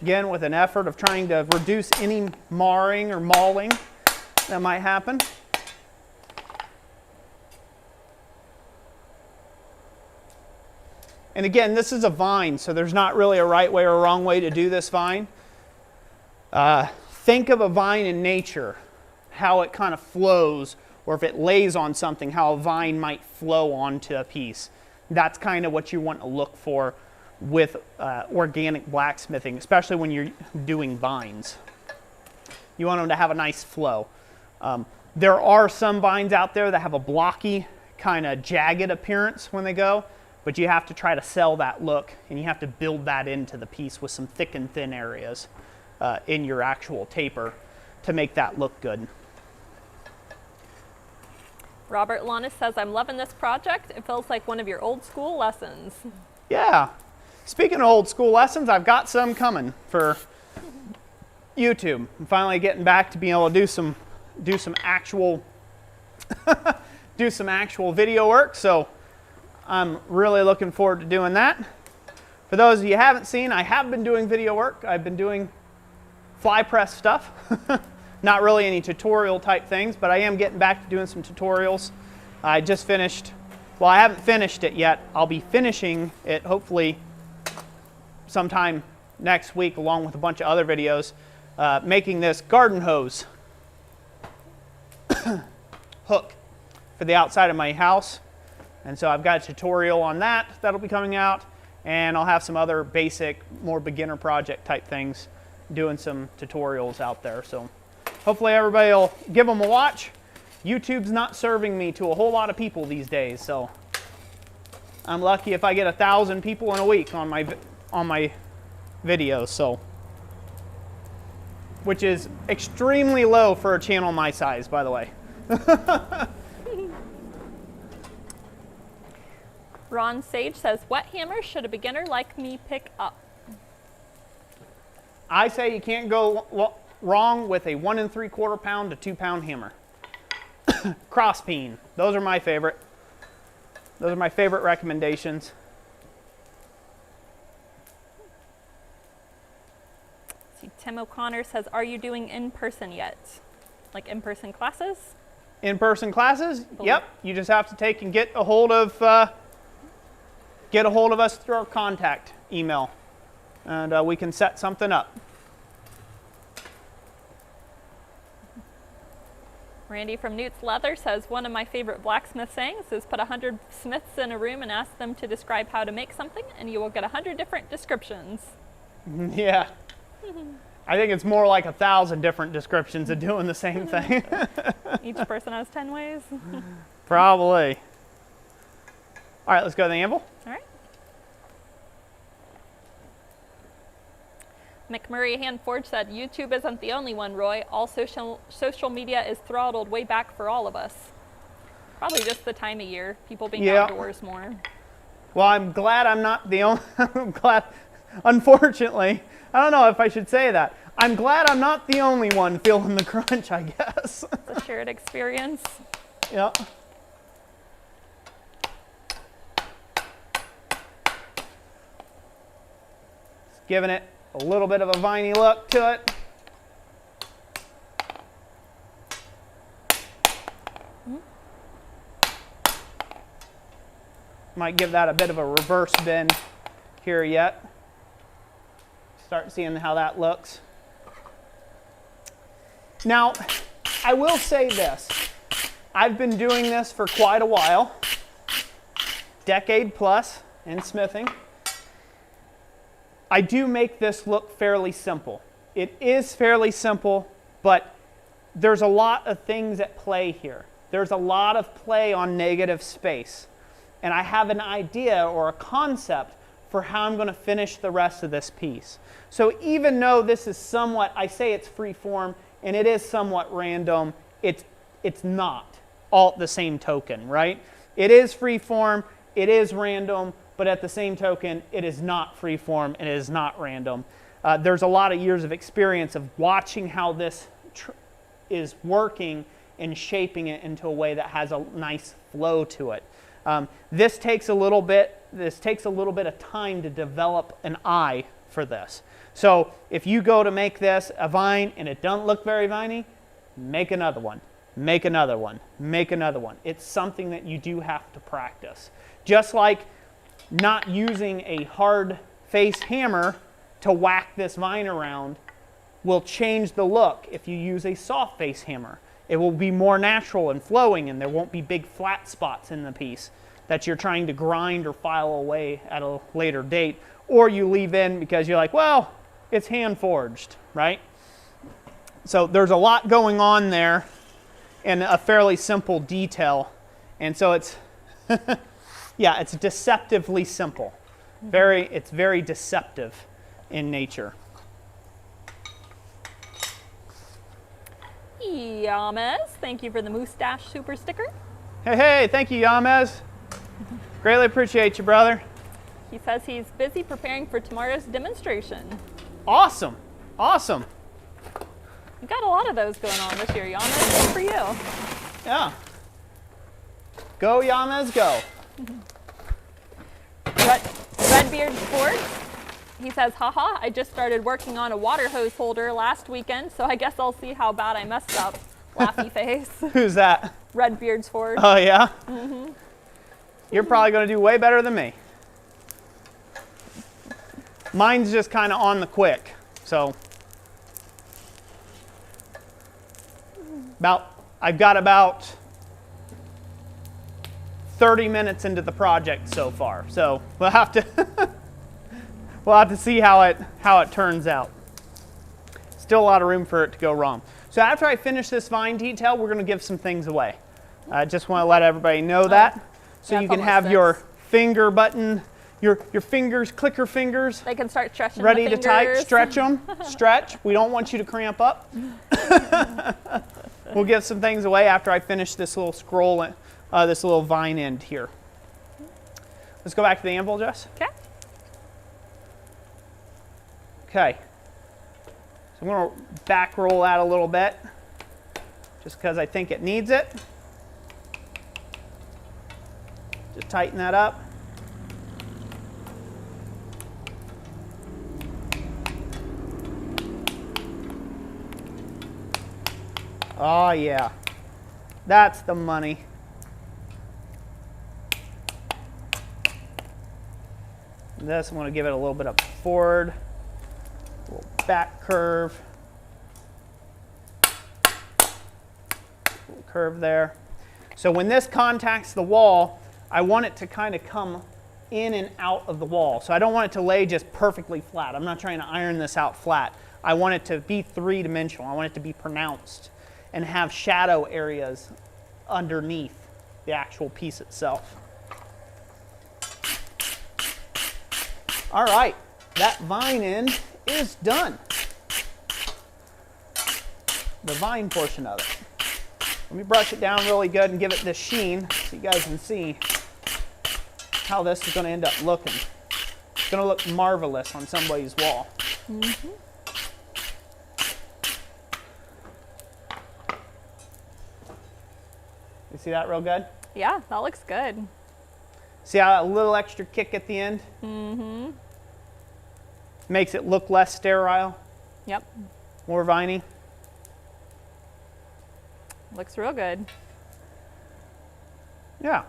[SPEAKER 1] Again, with an effort of trying to reduce any marring or mauling that might happen. And again, this is a vine, so there's not really a right way or a wrong way to do this vine. Think of a vine in nature, how it kind of flows, or if it lays on something, how a vine might flow onto a piece. That's kind of what you want to look for with organic blacksmithing, especially when you're doing vines. You want them to have a nice flow. There are some vines out there that have a blocky, kind of jagged appearance when they go, but you have to try to sell that look, and you have to build that into the piece with some thick and thin areas in your actual taper to make that look good.
[SPEAKER 2] Robert Lannis says, I'm loving this project. It feels like one of your old school lessons.
[SPEAKER 1] Yeah. Speaking of old school lessons, I've got some coming for YouTube. I'm finally getting back to being able to do some actual video work, so I'm really looking forward to doing that. For those of you who haven't seen, I have been doing video work. I've been doing fly press stuff. Not really any tutorial type things, but I am getting back to doing some tutorials. I just finished, well, I haven't finished it yet. I'll be finishing it hopefully sometime next week, along with a bunch of other videos, making this garden hose hook for the outside of my house. And so I've got a tutorial on that that'll be coming out, and I'll have some other basic, more beginner project type things, doing some tutorials out there. So hopefully everybody will give them a watch. YouTube's not serving me to a whole lot of people these days, so I'm lucky if I get 1,000 people in a week on my videos, so, which is extremely low for a channel my size, by the way.
[SPEAKER 2] Ron Sage says, what hammer should a beginner like me pick up?
[SPEAKER 1] I say you can't go wrong with a 1 3/4 pound to 2 pound hammer. Cross peen, those are my favorite. Those are my favorite recommendations.
[SPEAKER 2] See, Tim O'Connor says, are you doing in-person yet? Like in-person classes?
[SPEAKER 1] In-person classes? Yep. You just have to take and get a hold of us through our contact email, and we can set something up.
[SPEAKER 2] Randy from Newt's Leather says, one of my favorite blacksmith sayings is put 100 smiths in a room and ask them to describe how to make something, and you will get 100 different descriptions.
[SPEAKER 1] Yeah. I think it's more like 1,000 different descriptions of doing the same thing.
[SPEAKER 2] Each person has 10 ways.
[SPEAKER 1] Probably. All right, let's go to the anvil.
[SPEAKER 2] All right. McMurray Handforge said, YouTube isn't the only one, Roy. All social media is throttled way back for all of us. Probably just the time of year, people being outdoors more.
[SPEAKER 1] Well, I'm glad I'm not the only, I'm glad, unfortunately, I don't know if I should say that. I'm glad I'm not the only one feeling the crunch, I guess.
[SPEAKER 2] It's a shared experience.
[SPEAKER 1] Yeah. Just giving it a little bit of a viney look to it. Might give that a bit of a reverse bend here yet. Start seeing how that looks. Now, I will say this. I've been doing this for quite a while, decade plus in smithing. I do make this look fairly simple. It is fairly simple, but there's a lot of things at play here. There's a lot of play on negative space. And I have an idea or a concept for how I'm going to finish the rest of this piece. So even though this is somewhat, I say it's free form, and it is somewhat random, it's not all at the same token, right? It is free form, it is random, but at the same token, it is not free form and it is not random. There's a lot of years of experience of watching how this is working and shaping it into a way that has a nice flow to it. This takes a little bit of time to develop an eye for this. So if you go to make this a vine and it doesn't look very viney, make another one, make another one, make another one. It's something that you do have to practice. Just like not using a hard face hammer to whack this vine around will change the look if you use a soft face hammer. It will be more natural and flowing, and there won't be big flat spots in the piece that you're trying to grind or file away at a later date, or you leave in because you're like, well, it's hand forged, right? So there's a lot going on there in a fairly simple detail, and so it's yeah, it's deceptively simple. It's very deceptive in nature.
[SPEAKER 2] Yamez, thank you for the mustache super sticker.
[SPEAKER 1] Hey, thank you, Yamez. Greatly appreciate you, brother.
[SPEAKER 2] He says he's busy preparing for tomorrow's demonstration.
[SPEAKER 1] Awesome, awesome.
[SPEAKER 2] We've got a lot of those going on this year, Yamez. Good for you.
[SPEAKER 1] Yeah. Go, Yamez, go.
[SPEAKER 2] Redbeard Sports, he says, haha, I just started working on a water hose holder last weekend, so I guess I'll see how bad I messed up. Laughy face.
[SPEAKER 1] Who's that?
[SPEAKER 2] Redbeard's Ford.
[SPEAKER 1] Oh, yeah? Mm-hmm. You're probably going to do way better than me. Mine's just kind of on the quick. So I've got about 30 minutes into the project so far. So we'll have to see how it turns out. Still a lot of room for it to go wrong. So after I finish this vine detail, we're going to give some things away. I just want to let everybody know that. So
[SPEAKER 2] yeah,
[SPEAKER 1] you can have your finger button, your fingers, clicker fingers.
[SPEAKER 2] They can start stretching
[SPEAKER 1] ready
[SPEAKER 2] the
[SPEAKER 1] to type,
[SPEAKER 2] fingers.
[SPEAKER 1] stretch them, stretch. We don't want you to cramp up. We'll give some things away after I finish this little scroll, this little vine end here. Let's go back to the anvil, Jess.
[SPEAKER 2] Okay.
[SPEAKER 1] Okay. So I'm going to back roll that a little bit, just because I think it needs it. Just tighten that up. Oh yeah, that's the money. This, I'm going to give it a little bit of forward, a little back curve, little curve there. So when this contacts the wall, I want it to kind of come in and out of the wall. So I don't want it to lay just perfectly flat. I'm not trying to iron this out flat. I want it to be three-dimensional. I want it to be pronounced and have shadow areas underneath the actual piece itself. All right, that vine end is done. The vine portion of it. Let me brush it down really good and give it this sheen so you guys can see how this is going to end up looking. It's going to look marvelous on somebody's wall.
[SPEAKER 2] Mm-hmm.
[SPEAKER 1] You see that real good?
[SPEAKER 2] Yeah, that looks good.
[SPEAKER 1] See how a little extra kick at the end?
[SPEAKER 2] Mm-hmm.
[SPEAKER 1] Makes it look less sterile,
[SPEAKER 2] Yep.
[SPEAKER 1] more viney.
[SPEAKER 2] Looks real good.
[SPEAKER 1] Yeah.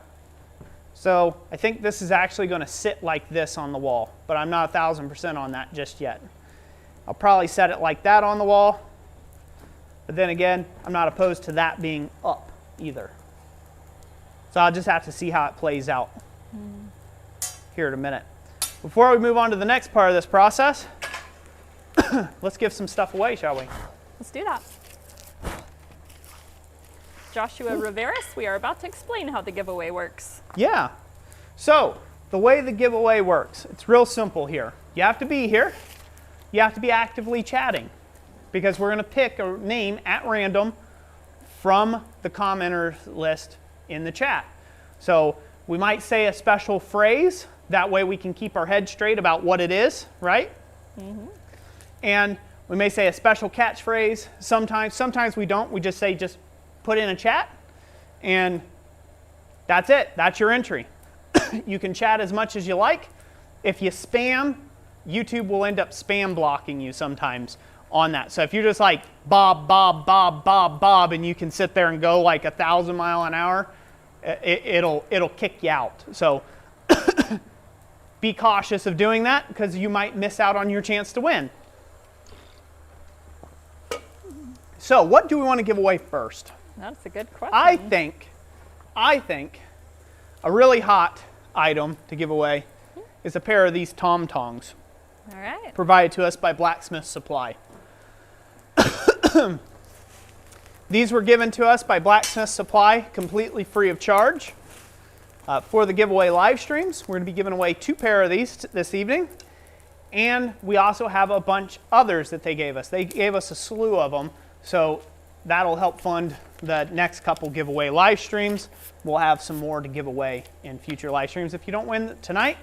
[SPEAKER 1] So I think this is actually going to sit like this on the wall, but I'm not 1,000% on that just yet. I'll probably set it like that on the wall, but then again, I'm not opposed to that being up either. So I'll just have to see how it plays out here in a minute. Before we move on to the next part of this process, let's give some stuff away, shall we?
[SPEAKER 2] Let's do that. Joshua Riveris, we are about to explain how the giveaway works.
[SPEAKER 1] Yeah. So the way the giveaway works, it's real simple here. You have to be here. You have to be actively chatting because we're going to pick a name at random from the commenters list in the chat. So we might say a special phrase. That way we can keep our head straight about what it is, right? Mm-hmm. And we may say a special catchphrase. Sometimes we don't. We just say, just put in a chat, and that's it. That's your entry. You can chat as much as you like. If you spam, YouTube will end up spam blocking you sometimes on that. So if you're just like Bob, Bob, Bob, Bob, Bob, and you can sit there and go like 1,000 miles an hour, it'll kick you out. So be cautious of doing that because you might miss out on your chance to win. So what do we want to give away first?
[SPEAKER 2] That's a good question.
[SPEAKER 1] I think a really hot item to give away is a pair of these Tongs.
[SPEAKER 2] All right.
[SPEAKER 1] Provided to us by Blacksmith Supply. These were given to us by Blacksmith Supply completely free of charge. For the giveaway live streams, we're going to be giving away 2 pair of these this evening. And we also have a bunch others that they gave us. They gave us a slew of them, so that'll help fund the next couple giveaway live streams. We'll have some more to give away in future live streams if you don't win tonight.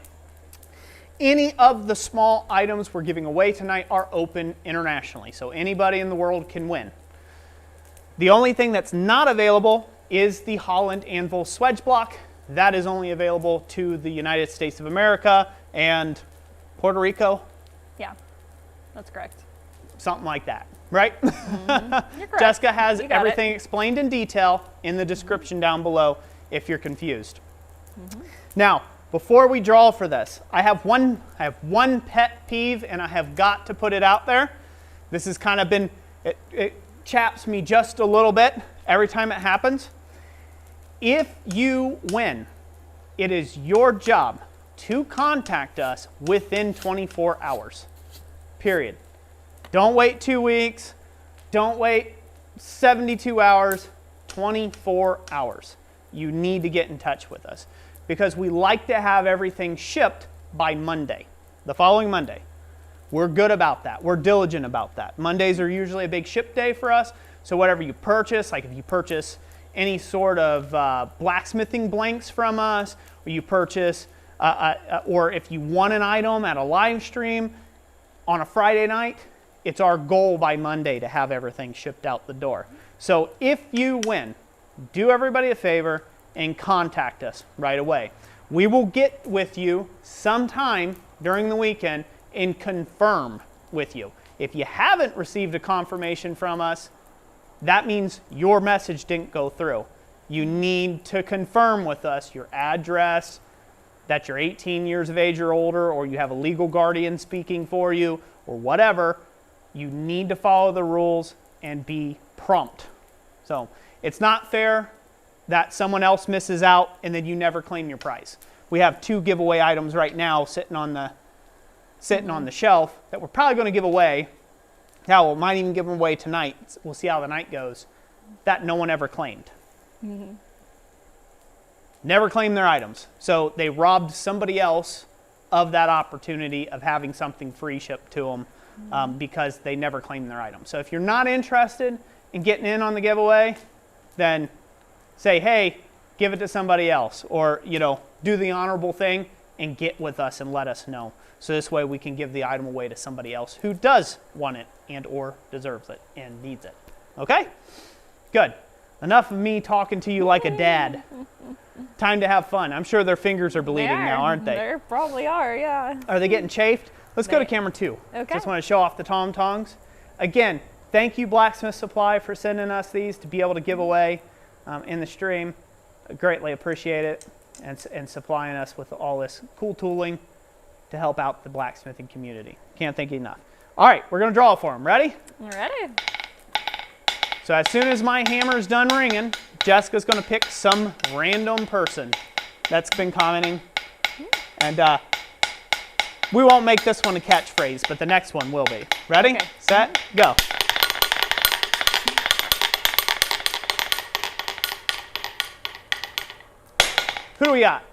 [SPEAKER 1] Any of the small items we're giving away tonight are open internationally, so anybody in the world can win. The only thing that's not available is the Holland anvil Swedge block. That is only available to the United States of America and Puerto Rico.
[SPEAKER 2] Yeah, that's correct.
[SPEAKER 1] Something like that, right?
[SPEAKER 2] Mm-hmm. You're correct.
[SPEAKER 1] Jessica has
[SPEAKER 2] You got
[SPEAKER 1] everything
[SPEAKER 2] it.
[SPEAKER 1] explained in detail in the description down below if you're confused.
[SPEAKER 2] Mm-hmm.
[SPEAKER 1] Now, before we draw for this, I have one pet peeve, and I have got to put it out there. This has kind of been, it chaps me just a little bit every time it happens. If you win, it is your job to contact us within 24 hours, period. Don't wait 2 weeks. Don't wait 72 hours, 24 hours. You need to get in touch with us because we like to have everything shipped by Monday, the following Monday. We're good about that. We're diligent about that. Mondays are usually a big ship day for us. So whatever you purchase, like if you purchase any sort of blacksmithing blanks from us, or you purchase, or if you want an item at a live stream on a Friday night, it's our goal by Monday to have everything shipped out the door. So if you win, do everybody a favor and contact us right away. We will get with you sometime during the weekend and confirm with you. If you haven't received a confirmation from us, that means your message didn't go through. You need to confirm with us your address, that you're 18 years of age or older, or you have a legal guardian speaking for you, or whatever. You need to follow the rules and be prompt. So it's not fair that someone else misses out and then you never claim your prize. We have 2 giveaway items right now sitting on the shelf that we're probably going to give away. Now, we might even give them away tonight. We'll see how the night goes. That no one ever claimed. Never claimed their items. So they robbed somebody else of that opportunity of having something free shipped to them because they never claimed their item. So if you're not interested in getting in on the giveaway, then say, hey, give it to somebody else, or do the honorable thing and get with us and let us know. So this way we can give the item away to somebody else who does want it and or deserves it and needs it. Okay? Good. Enough of me talking to you like a dad. Time to have fun. I'm sure their fingers are bleeding now, aren't they?
[SPEAKER 2] They probably are, yeah.
[SPEAKER 1] Are they getting chafed? Let's go to camera 2.
[SPEAKER 2] Okay.
[SPEAKER 1] Just want to show off the tongs. Again, thank you Blacksmith Supply for sending us these to be able to give away in the stream. I greatly appreciate it, and supplying us with all this cool tooling to help out the blacksmithing community. Can't thank you enough. All right, we're going to draw for them. Ready?
[SPEAKER 2] Ready.
[SPEAKER 1] So as soon as my hammer's done ringing, Jessica's going to pick some random person that's been commenting. And we won't make this one a catchphrase, but the next one will be. Ready, set, go. Who do we got?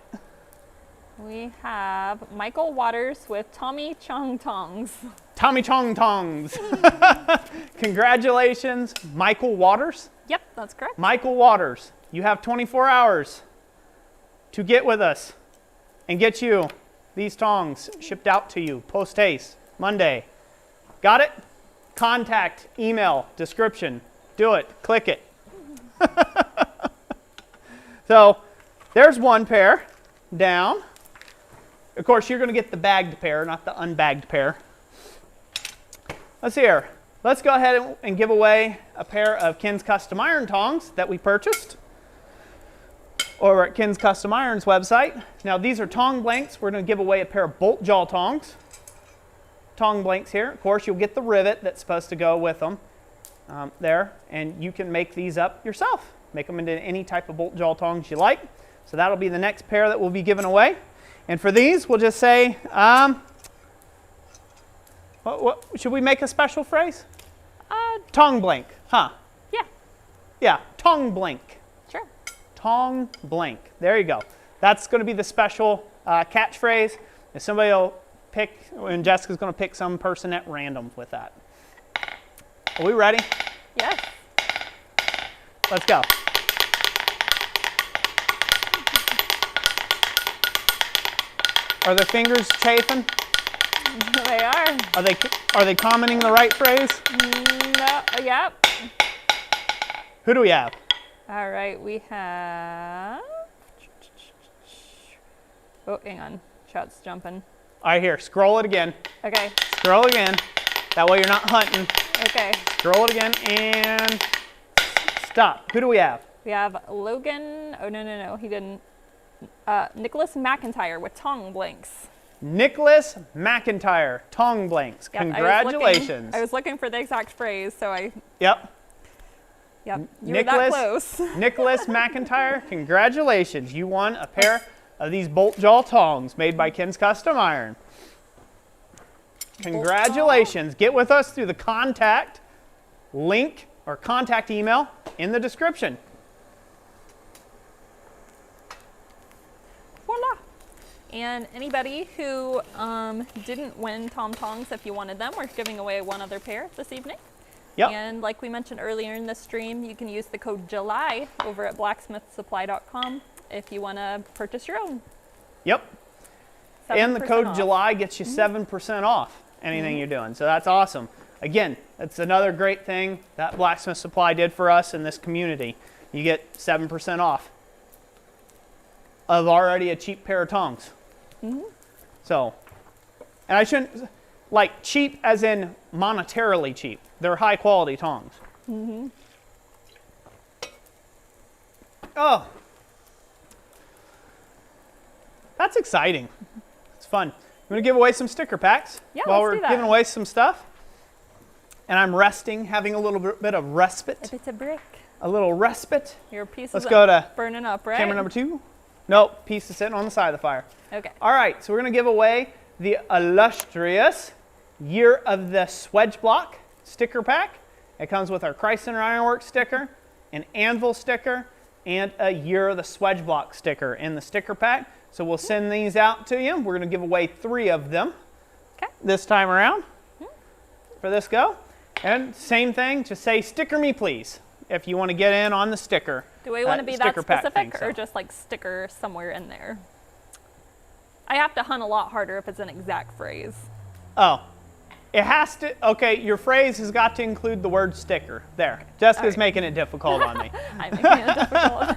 [SPEAKER 2] We have Michael Waters with Tommy Chong Tongs.
[SPEAKER 1] Tommy Chong Tongs. Congratulations, Michael Waters.
[SPEAKER 2] Yep, that's correct.
[SPEAKER 1] Michael Waters, you have 24 hours to get with us and get you these tongs shipped out to you post haste Monday. Got it? Contact, email, description. Do it. Click it. So there's one pair down. Of course, you're going to get the bagged pair, not the unbagged pair. Let's see here. Let's go ahead and give away a pair of Ken's Custom Iron tongs that we purchased over at Ken's Custom Iron's website. Now, these are tong blanks. We're going to give away a pair of bolt jaw tongs. Tong blanks here. Of course, you'll get the rivet that's supposed to go with them there, and you can make these up yourself. Make them into any type of bolt jaw tongs you like. So that'll be the next pair that we'll be giving away. And for these, we'll just say, should we make a special phrase? Tong blank, huh?
[SPEAKER 2] Yeah.
[SPEAKER 1] Yeah, tong blank.
[SPEAKER 2] Sure.
[SPEAKER 1] Tong blank. There you go. That's going to be the special catchphrase. If somebody will pick, and Jessica's going to pick some person at random with that. Are we ready?
[SPEAKER 2] Yes.
[SPEAKER 1] Let's go. Are their fingers chafing?
[SPEAKER 2] They are.
[SPEAKER 1] Are they commenting the right phrase?
[SPEAKER 2] No. Yep.
[SPEAKER 1] Who do we have?
[SPEAKER 2] All right, we have. Oh, hang on. Chat's jumping.
[SPEAKER 1] All right, here. Scroll it again.
[SPEAKER 2] Okay.
[SPEAKER 1] Scroll again. That way you're not hunting.
[SPEAKER 2] Okay.
[SPEAKER 1] Scroll it again and stop. Who do we have?
[SPEAKER 2] We have Logan. Oh, no, he didn't. Nicholas McIntyre with Tong blanks.
[SPEAKER 1] Nicholas McIntyre, Tong blanks.
[SPEAKER 2] Yep,
[SPEAKER 1] Congratulations.
[SPEAKER 2] I was looking for the exact phrase, so I.
[SPEAKER 1] Yep.
[SPEAKER 2] Yep, you were that close.
[SPEAKER 1] Nicholas McIntyre, congratulations. You won a pair of these bolt jaw tongs made by Ken's Custom Iron. Congratulations. Get with us through the contact link or contact email in the description.
[SPEAKER 2] Voila. And anybody who didn't win Tom Tongs, if you wanted them, we're giving away one other pair this evening.
[SPEAKER 1] Yep.
[SPEAKER 2] And like we mentioned earlier in the stream, you can use the code JULY over at blacksmithsupply.com if you want to purchase your own.
[SPEAKER 1] Yep. And the code
[SPEAKER 2] off.
[SPEAKER 1] JULY gets you 7% off anything you're doing. So that's awesome. Again, that's another great thing that Blacksmith Supply did for us in this community. You get 7% off of already a cheap pair of tongs. So, and I shouldn't, like cheap as in monetarily cheap. They're high quality tongs. Oh, that's exciting. It's fun. I'm going to give away some sticker packs while we're giving away some stuff. And I'm resting, having a little bit of respite.
[SPEAKER 2] If it's a brick.
[SPEAKER 1] A little respite.
[SPEAKER 2] Your piece
[SPEAKER 1] Let's
[SPEAKER 2] is
[SPEAKER 1] go to
[SPEAKER 2] burning up, right?
[SPEAKER 1] camera number 2. Nope, piece is sitting on the side of the fire.
[SPEAKER 2] Okay.
[SPEAKER 1] All right, so we're going to give away the illustrious Year of the Swedge block sticker pack. It comes with our Christ Center Ironworks sticker, an anvil sticker, and a Year of the Swedge block sticker in the sticker pack. So we'll send these out to you. We're going to give away 3 of them this time around for this go. And same thing, just say sticker me please if you want to get in on the sticker.
[SPEAKER 2] Do we want to be that specific
[SPEAKER 1] thing,
[SPEAKER 2] or just like sticker somewhere in there? I have to hunt a lot harder if it's an exact phrase.
[SPEAKER 1] Oh, it has to, okay, your phrase has got to include the word sticker. There, Jessica's making it difficult on me.
[SPEAKER 2] I'm making it difficult.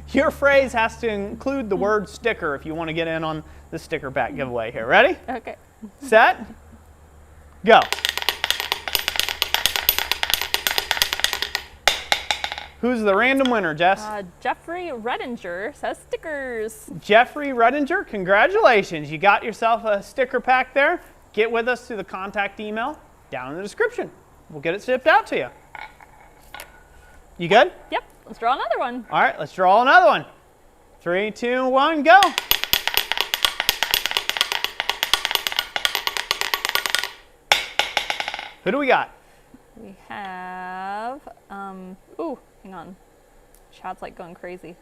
[SPEAKER 1] Your phrase has to include the word sticker if you want to get in on the sticker pack giveaway here. Ready?
[SPEAKER 2] Okay.
[SPEAKER 1] Set? Go. Who's the random winner, Jess?
[SPEAKER 2] Jeffrey Redinger says stickers.
[SPEAKER 1] Jeffrey Redinger, congratulations. You got yourself a sticker pack there. Get with us through the contact email down in the description. We'll get it shipped out to you. You good?
[SPEAKER 2] Yep. Let's draw another one.
[SPEAKER 1] All right, let's draw another one. 3, 2, 1, go. Who do we got?
[SPEAKER 2] We have, ooh, hang on. Chat's like going crazy.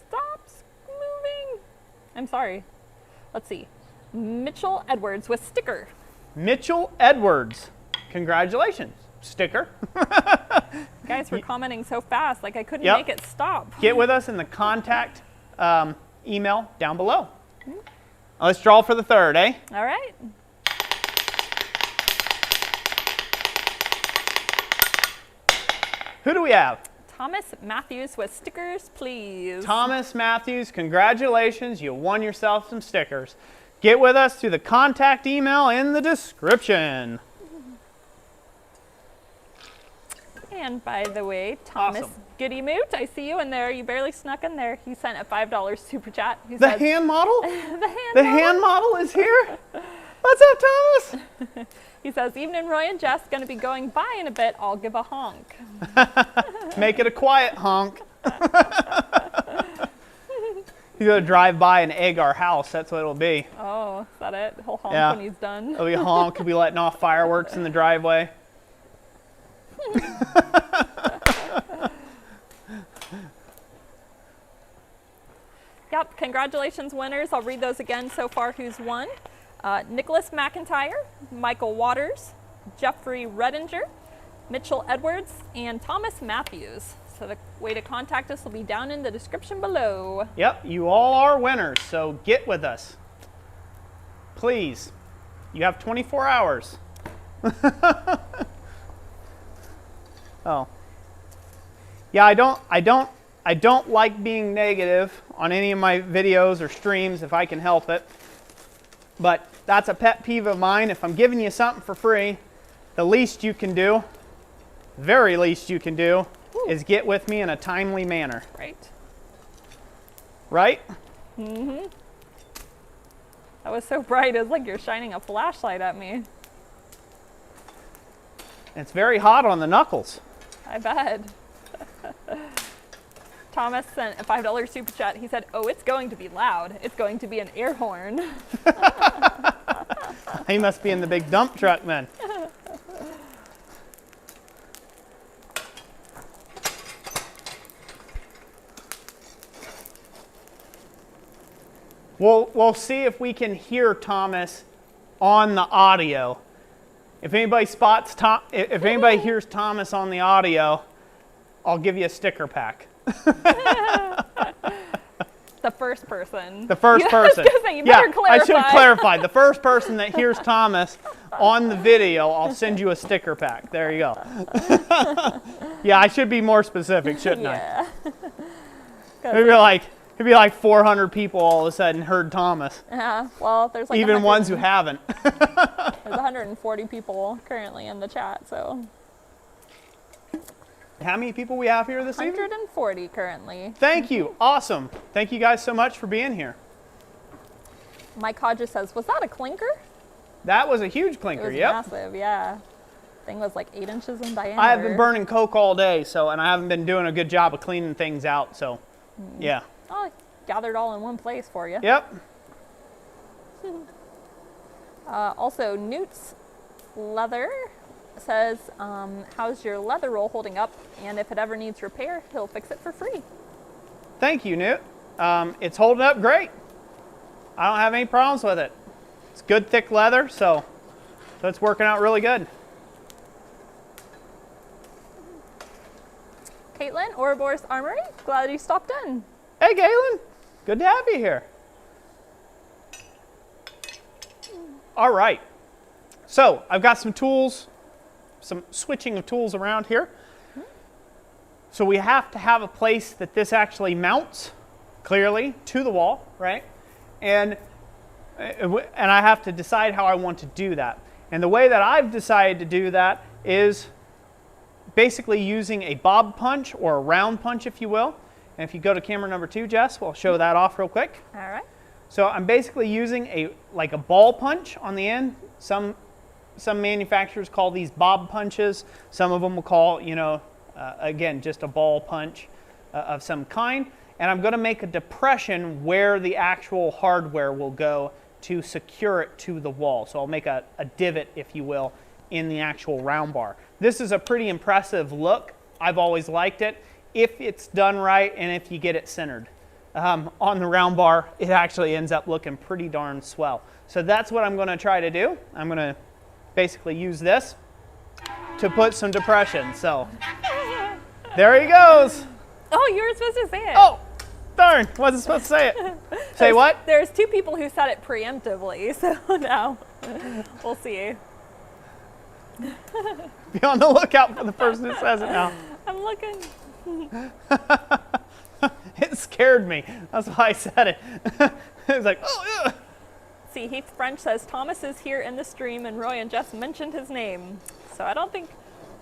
[SPEAKER 2] Stop moving. I'm sorry. Let's see. Mitchell Edwards with sticker.
[SPEAKER 1] Mitchell Edwards. Congratulations. Sticker.
[SPEAKER 2] Guys were commenting so fast, like I couldn't make it stop.
[SPEAKER 1] Get with us in the contact email down below. Let's draw for the third, eh?
[SPEAKER 2] All right.
[SPEAKER 1] Who do we have?
[SPEAKER 2] Thomas Matthews with stickers, please.
[SPEAKER 1] Thomas Matthews, congratulations. You won yourself some stickers. Get with us through the contact email in the description.
[SPEAKER 2] And by the way, Thomas Goody Moot, I see you in there. You barely snuck in there. He sent a $5 super chat. He
[SPEAKER 1] The
[SPEAKER 2] says,
[SPEAKER 1] hand model?
[SPEAKER 2] The
[SPEAKER 1] hand model is here? What's up, Thomas?
[SPEAKER 2] He says, evening, Roy and Jess, going to be going by in a bit. I'll give a honk.
[SPEAKER 1] Make it a quiet honk. He's going to drive by and egg our house. That's what it'll be.
[SPEAKER 2] Oh, is that it? He'll honk when he's done.
[SPEAKER 1] It'll be a honk. He'll be letting off fireworks in the driveway.
[SPEAKER 2] Yep, congratulations, winners. I'll read those again so far. Who's won? Nicholas McIntyre, Michael Waters, Jeffrey Redinger, Mitchell Edwards, and Thomas Matthews. So the way to contact us will be down in the description below.
[SPEAKER 1] Yep, you all are winners, so get with us. Please. You have 24 hours. Oh. Yeah, I don't like being negative on any of my videos or streams if I can help it. But that's a pet peeve of mine. If I'm giving you something for free, the least you can do, very least you can do, is get with me in a timely manner.
[SPEAKER 2] Right.
[SPEAKER 1] right?
[SPEAKER 2] Mm-hmm. That was so bright, it was like you're shining a flashlight at me.
[SPEAKER 1] It's very hot on the knuckles.
[SPEAKER 2] I bet. Thomas sent a $5 super chat. He said, oh, it's going to be loud. It's going to be an air horn.
[SPEAKER 1] He must be in the big dump truck then. We'll see if we can hear Thomas on the audio. If anybody if anybody hears Thomas on the audio, I'll give you a sticker pack.
[SPEAKER 2] The first person.
[SPEAKER 1] The first person.
[SPEAKER 2] You better clarify.
[SPEAKER 1] I should clarify. The first person that hears Thomas on the video, I'll send you a sticker pack. There you go. Yeah, I should be more specific, shouldn't I? It'd be like 400 people all of a sudden heard Thomas.
[SPEAKER 2] Yeah, well, there's like
[SPEAKER 1] even ones who haven't.
[SPEAKER 2] There's 140 people currently in the chat, so.
[SPEAKER 1] How many people we have here this evening?
[SPEAKER 2] 140 currently.
[SPEAKER 1] Thank you. Awesome. Thank you guys so much for being here.
[SPEAKER 2] Mike Hodges says, was that a clinker?
[SPEAKER 1] That was a huge clinker,
[SPEAKER 2] it was
[SPEAKER 1] yep.
[SPEAKER 2] Massive, yeah. Thing was like 8 inches in diameter.
[SPEAKER 1] I have been burning coke all day, and I haven't been doing a good job of cleaning things out, so yeah.
[SPEAKER 2] Oh, gathered all in one place for you.
[SPEAKER 1] Yep.
[SPEAKER 2] Also, Newt's Leather says, how's your leather roll holding up? And if it ever needs repair, he'll fix it for free.
[SPEAKER 1] Thank you, Newt. It's holding up great. I don't have any problems with it. It's good thick leather, so it's working out really good.
[SPEAKER 2] Caitlin, Ouroboros Armory, glad you stopped in.
[SPEAKER 1] Hey, Galen. Good to have you here. All right. So I've got some tools, some switching of tools around here. So we have to have a place that this actually mounts clearly to the wall, right? And I have to decide how I want to do that. And the way that I've decided to do that is basically using a bob punch or a round punch, if you will. And if you go to camera number 2, Jess, we'll show that off real quick.
[SPEAKER 2] All right.
[SPEAKER 1] So I'm basically using a ball punch on the end. Some manufacturers call these bob punches. Some of them will call, again, just a ball punch of some kind. And I'm going to make a depression where the actual hardware will go to secure it to the wall. So I'll make a divot, if you will, in the actual round bar. This is a pretty impressive look. I've always liked it. If it's done right and if you get it centered on the round bar, it actually ends up looking pretty darn swell. So that's what I'm going to try to do. I'm going to basically use this to put some depression. So there he goes.
[SPEAKER 2] Oh, you were supposed to say it.
[SPEAKER 1] Oh, darn. Wasn't supposed to say it. Say what?
[SPEAKER 2] There's 2 people who said it preemptively, so now we'll see.
[SPEAKER 1] Be on the lookout for the person who says it now.
[SPEAKER 2] I'm looking.
[SPEAKER 1] It scared me. That's why I said it. It was like, oh, yeah.
[SPEAKER 2] See, Heath French says, Thomas is here in the stream and Roy and Jess mentioned his name. So I don't think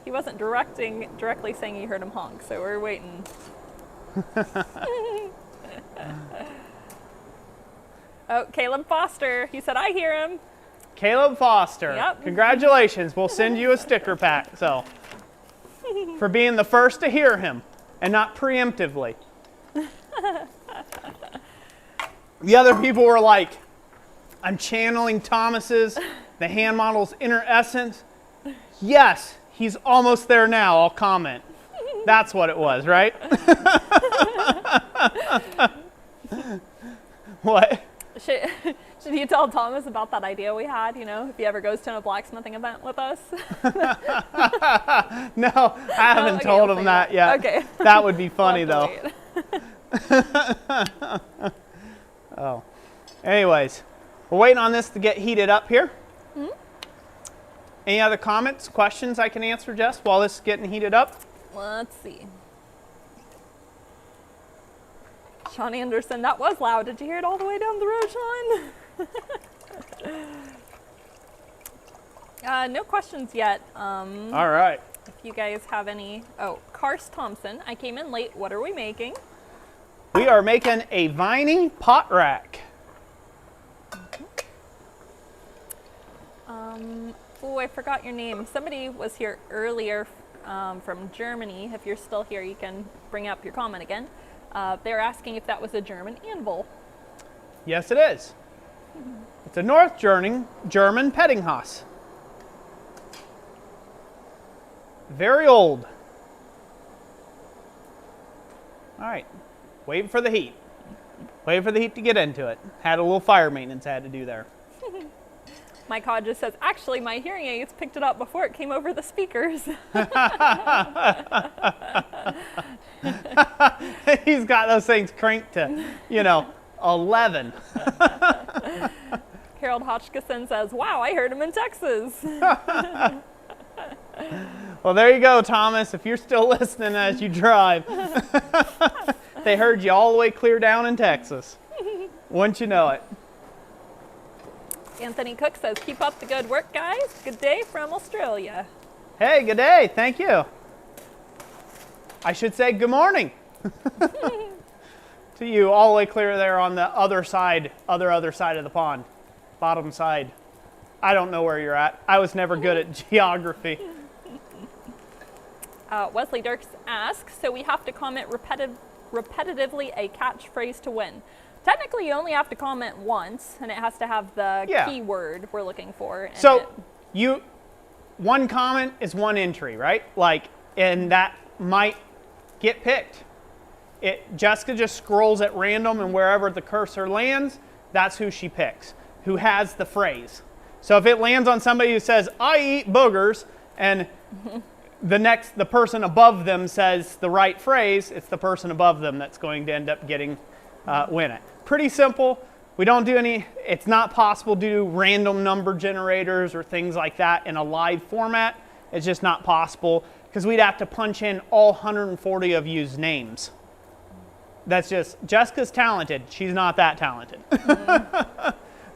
[SPEAKER 2] he wasn't directly saying he heard him honk, so we're waiting. Oh, Caleb Foster. He said, I hear him.
[SPEAKER 1] Caleb Foster.
[SPEAKER 2] Yep.
[SPEAKER 1] Congratulations. We'll send you a sticker pack. So, for being the first to hear him and not preemptively. The other people were like, I'm channeling Thomas's, the hand model's inner essence. Yes, he's almost there now. I'll comment. That's what it was, right? What?
[SPEAKER 2] Should you tell Thomas about that idea we had, if he ever goes to a blacksmithing event with us?
[SPEAKER 1] No, I haven't told him that yet.
[SPEAKER 2] Okay.
[SPEAKER 1] That would be funny, though. Oh. Anyways, we're waiting on this to get heated up here. Mm-hmm. Any other comments, questions I can answer, Jess, while this is getting heated up?
[SPEAKER 2] Let's see. Sean Anderson, that was loud. Did you hear it all the way down the road, Sean? No questions yet.
[SPEAKER 1] All right.
[SPEAKER 2] If you guys have any. Oh, Karst Thompson, I came in late. What are we making?
[SPEAKER 1] We are making a viney pot rack.
[SPEAKER 2] Oh, I forgot your name. Somebody was here earlier from Germany. If you're still here, you can bring up your comment again. They're asking if that was a German anvil.
[SPEAKER 1] Yes, it is. It's a North German Pettinghaus. Very old. All right, waiting for the heat. Waiting for the heat to get into it. Had a little fire maintenance I had to do there.
[SPEAKER 2] Mike Hodges says, actually, my hearing aids picked it up before it came over the speakers.
[SPEAKER 1] He's got those things cranked to, 11.
[SPEAKER 2] Harold Hodgkinson says, wow, I heard him in Texas.
[SPEAKER 1] Well, there you go, Thomas. If you're still listening as you drive, they heard you all the way clear down in Texas. Wouldn't you know it?
[SPEAKER 2] Anthony Cook says, keep up the good work, guys. Good day from Australia.
[SPEAKER 1] Hey, good day. Thank you. I should say good morning to you all the way clear there on the other side of the pond, bottom side. I don't know where you're at. I was never good at geography.
[SPEAKER 2] Wesley Dirks asks, so we have to comment repetitively a catchphrase to win. Technically, you only have to comment once, and it has to have the keyword we're looking for.
[SPEAKER 1] So one comment is one entry, right? And that might get picked. Jessica just scrolls at random, and wherever the cursor lands, that's who she picks, who has the phrase. So if it lands on somebody who says, I eat boogers, and the person above them says the right phrase, it's the person above them that's going to end up getting win it. Pretty simple. We don't do it's not possible to do random number generators or things like that in a live format. It's just not possible because we'd have to punch in all 140 of you's names. That's just, Jessica's talented. She's not that talented.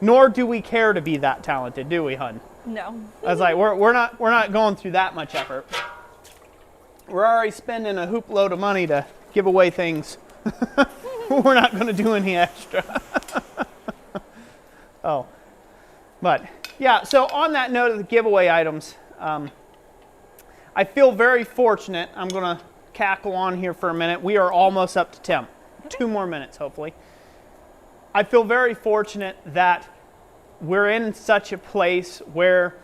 [SPEAKER 1] Nor do we care to be that talented, do we, hun?
[SPEAKER 2] No.
[SPEAKER 1] I was like, we're not going through that much effort. We're already spending a hoop load of money to give away things. We're not going to do any extra. Oh, but yeah. So on that note of the giveaway items, I feel very fortunate. I'm going to cackle on here for a minute. We are almost up to 10. 2 more minutes, hopefully. I feel very fortunate that we're in such a place where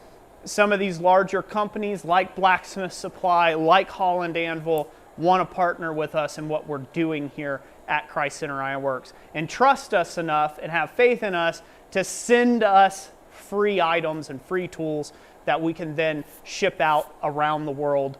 [SPEAKER 1] some of these larger companies like Blacksmith Supply, like Holland Anvil, want to partner with us in what we're doing here at Christ Center Ironworks and trust us enough and have faith in us to send us free items and free tools that we can then ship out around the world,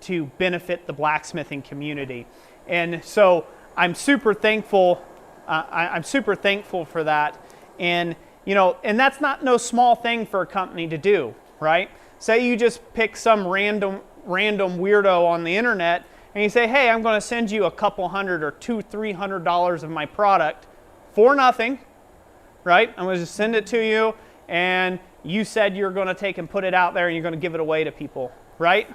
[SPEAKER 1] to benefit the blacksmithing community. And so I'm super thankful. I'm super thankful for that. And and that's not no small thing for a company to do, right? Say you just pick some random weirdo on the internet and you say, hey, I'm going to send you a couple $100 or $200-300 of my product for nothing, right? I'm going to just send it to you, and you said you're going to take and put it out there and you're going to give it away to people, right?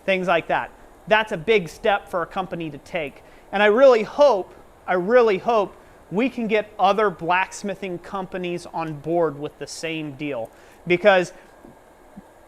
[SPEAKER 1] Things like that. That's a big step for a company to take. And I really hope we can get other blacksmithing companies on board with the same deal, because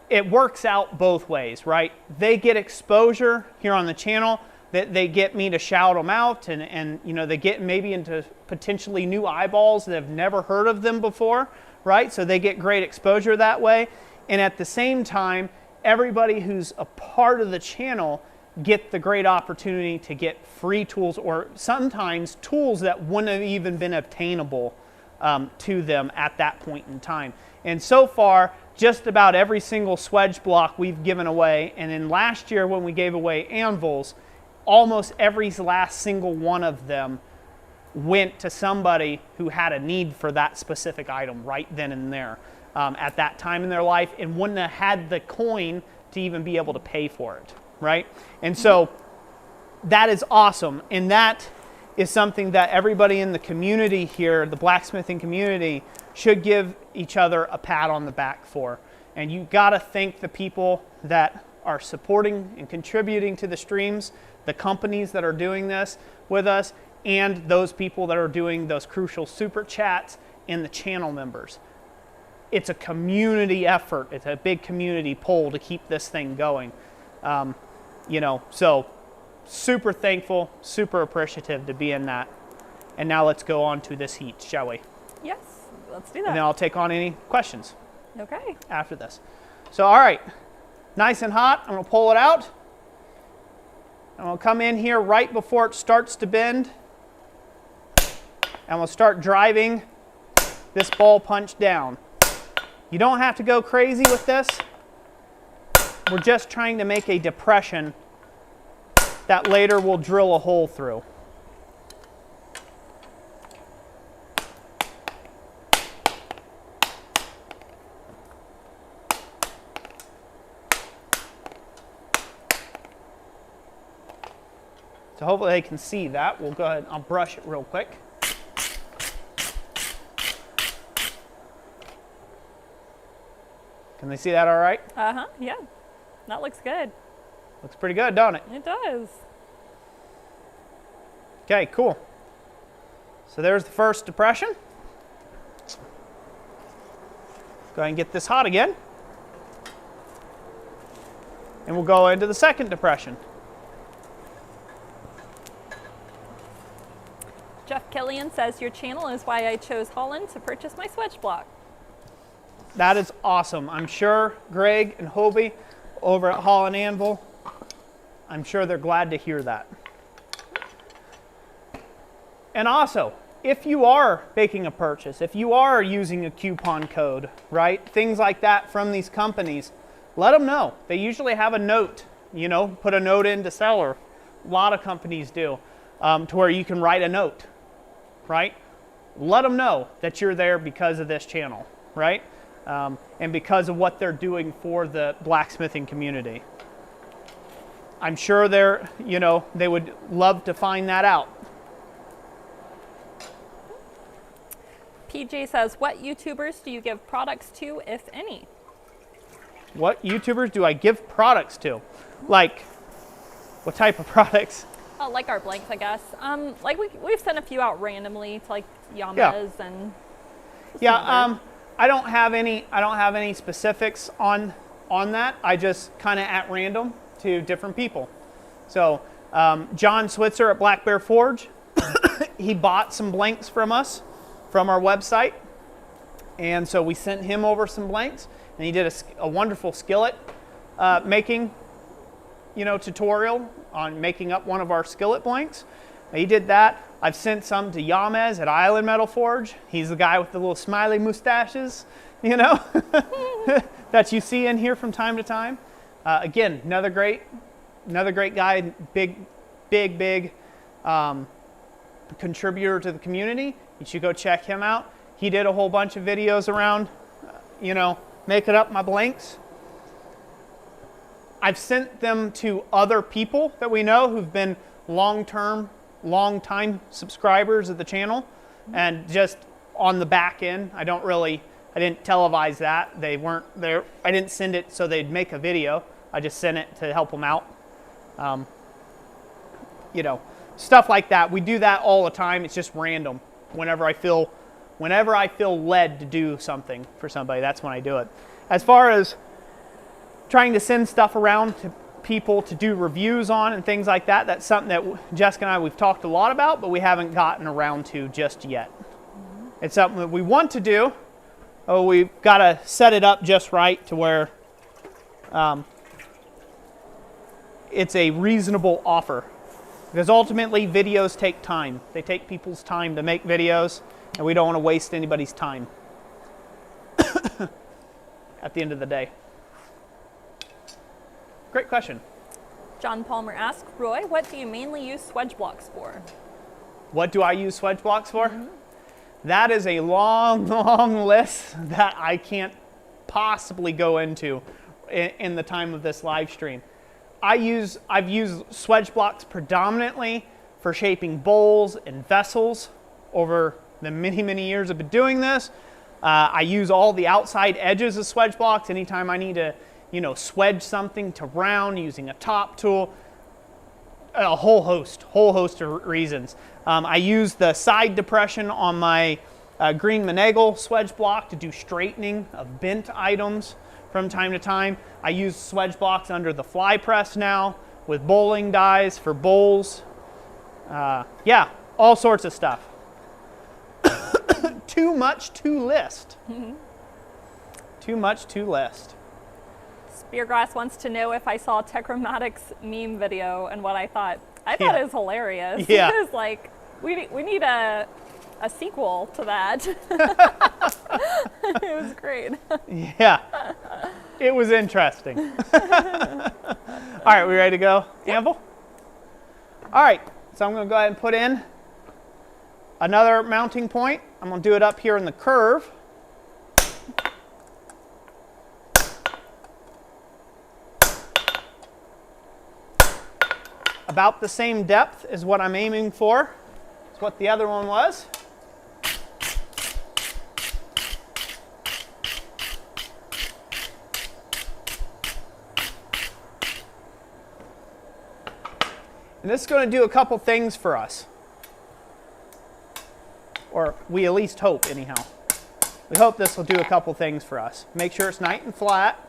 [SPEAKER 1] it works out both ways, right? They get exposure here on the channel, that they get me to shout them out, and they get maybe into potentially new eyeballs that have never heard of them before, right? So they get great exposure that way. And at the same time, everybody who's a part of the channel get the great opportunity to get free tools, or sometimes tools that wouldn't have even been obtainable to them at that point in time. And so far, just about every single Swedge block we've given away, and then last year when we gave away anvils, almost every last single one of them went to somebody who had a need for that specific item right then and there at that time in their life, and wouldn't have had the coin to even be able to pay for it, right? And so that is awesome, and that is something that everybody in the community here, the blacksmithing community, should give each other a pat on the back for. And you got to thank the people that are supporting and contributing to the streams, the companies that are doing this with us, and those people that are doing those crucial super chats, and the channel members. It's a community effort. It's a big community pull to keep this thing going. You know, so super thankful, super appreciative to be in that. And now let's go on to this heat, shall we?
[SPEAKER 2] Yes, let's do that.
[SPEAKER 1] And then I'll take on any questions.
[SPEAKER 2] Okay.
[SPEAKER 1] After this. So, all right, nice and hot. I'm going to pull it out. And we'll come in here right before it starts to bend. And we'll start driving this ball punch down. You don't have to go crazy with this. We're just trying to make a depression that later we'll drill a hole through. So hopefully they can see that. We'll go ahead and I'll brush it real quick. Can they see that all right?
[SPEAKER 2] Uh-huh, yeah. That looks good.
[SPEAKER 1] Looks pretty good, don't it?
[SPEAKER 2] It does.
[SPEAKER 1] Okay, cool. So there's the first depression. Go ahead and get this hot again. And we'll go into the second depression.
[SPEAKER 2] Jeff Killian says, your channel is why I chose Holland to purchase my Swedge block.
[SPEAKER 1] That is awesome. I'm sure Greg and Hobie over at Holland Anvil, I'm sure they're glad to hear that. And also, if you are making a purchase, if you are using a coupon code, right, things like that from these companies, let them know. They usually have a note, you know, put a note into seller. A lot of companies do, to where you can write a note, right? Let them know that you're there because of this channel, right? And because of what they're doing for the blacksmithing community. I'm sure they're, you know, they would love to find that out.
[SPEAKER 2] PJ says, what YouTubers do you give products to, if any?
[SPEAKER 1] What YouTubers do I give products to? Like, what type of products?
[SPEAKER 2] Oh, like our blanks, I guess. Like we've sent a few out randomly to like Yamas and.
[SPEAKER 1] Yeah, I don't have any specifics on that. I just kind of at random to different people. So John Switzer at Black Bear Forge, he bought some blanks from us from our website, and so we sent him over some blanks, and he did a wonderful skillet making, you know, tutorial on making up one of our skillet blanks. He did that. I've sent some to Yamez at Island Metal Forge. He's the guy with the little smiley mustaches, you know, that you see in here from time to time. Again, another great guy, big contributor to the community. You should go check him out. He did a whole bunch of videos around, you know, making up my blanks. I've sent them to other people that we know who've been long-time subscribers of the channel, and just on the back end, I didn't televise that. They weren't there. I didn't send it so they'd make a video. I just sent it to help them out. You know, stuff like that. We do that all the time. It's just random. Whenever I feel led to do something for somebody, that's when I do it. As far as trying to send stuff around to people to do reviews on and things like that, that's something that Jessica and I, we've talked a lot about, but we haven't gotten around to just yet. It's something that we want to do. Oh, we've got to set it up just right to where it's a reasonable offer. Because ultimately, videos take time. They take people's time to make videos, and we don't want to waste anybody's time at the end of the day. Great question.
[SPEAKER 2] John Palmer asks, Roy, what do you mainly use Swedge blocks for?
[SPEAKER 1] What do I use Swedge blocks for? That is a long, long list that I can't possibly go into in the time of this live stream. I've used Swedge blocks predominantly for shaping bowls and vessels over the many, many years I've been doing this. I use all the outside edges of Swedge blocks anytime I need to you know, swedge something to round using a top tool. A whole host of reasons. I use the side depression on my green Monagle swedge block to do straightening of bent items from time to time. I use swedge blocks under the fly press now with bowling dies for bowls. Yeah, all sorts of stuff. Too much to list. Too much to list.
[SPEAKER 2] Speargrass wants to know if I saw Techromatic's meme video and what I thought. I thought it was hilarious.
[SPEAKER 1] Yeah.
[SPEAKER 2] It was like, we need a sequel to that. It was great.
[SPEAKER 1] Yeah. It was interesting. All right, we ready to go, Anvil? All right, so I'm going to go ahead and put in another mounting point. I'm going to do it up here in the curve. About the same depth is what I'm aiming for. It's what the other one was. And this is going to do a couple things for us. Or we at least hope, anyhow. We hope this will do a couple things for us. Make sure it's nice and flat.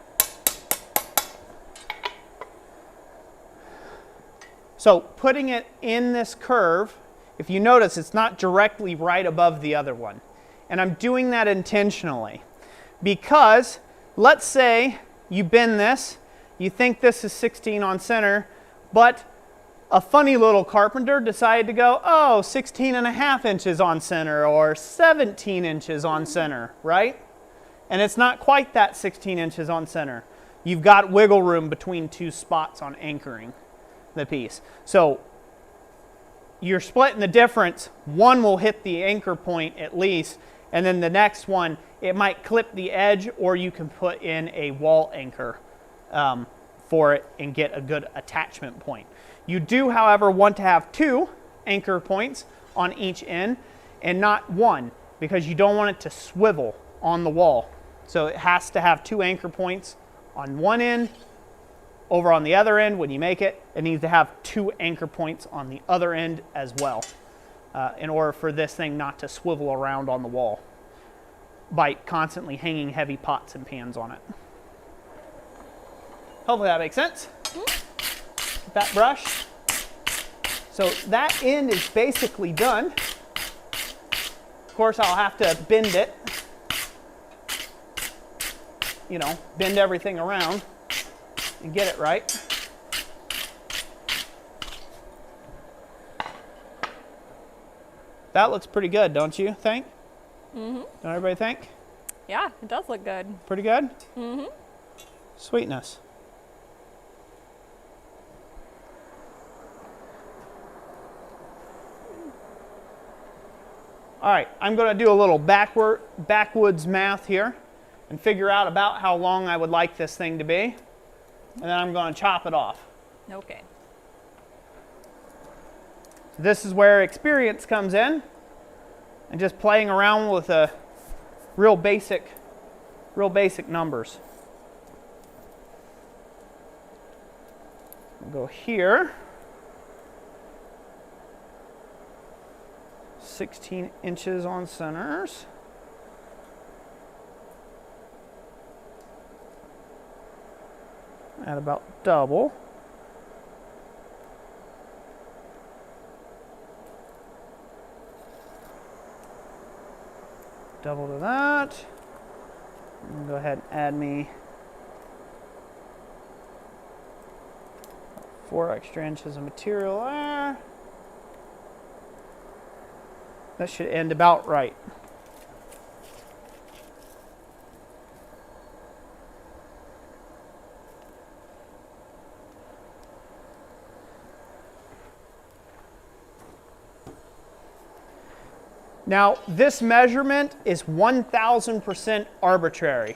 [SPEAKER 1] So putting it in this curve, if you notice, it's not directly right above the other one. And I'm doing that intentionally because let's say you bend this, you think this is 16 on center, but a funny little carpenter decided to go, oh, 16.5 inches on center or 17 inches on center, right? And it's not quite that 16 inches on center. You've got wiggle room between two spots on anchoring the piece. So you're splitting the difference. One will hit the anchor point at least, and then the next one, it might clip the edge, or you can put in a wall anchor for it and get a good attachment point. You do, however, want to have two anchor points on each end and not one, because you don't want it to swivel on the wall. So it has to have two anchor points on one end. Over on the other end, when you make it, it needs to have two anchor points on the other end as well in order for this thing not to swivel around on the wall by constantly hanging heavy pots and pans on it. Hopefully that makes sense. Get that brush. So that end is basically done. Of course, I'll have to bend it. You know, bend everything around and get it right. That looks pretty good, don't you think? Mm-hmm. Don't everybody think?
[SPEAKER 2] Yeah, it does look good.
[SPEAKER 1] Pretty good?
[SPEAKER 2] Mm-hmm.
[SPEAKER 1] Sweetness. All right, I'm going to do a little backwoods math here and figure out about how long I would like this thing to be. And then I'm going to chop it off.
[SPEAKER 2] Okay.
[SPEAKER 1] This is where experience comes in, and just playing around with real basic numbers. We'll go here. 16 inches on centers. At about double. Double to that. And go ahead and add me 4 extra inches of material there. That should end about right. Now, this measurement is 1,000% arbitrary.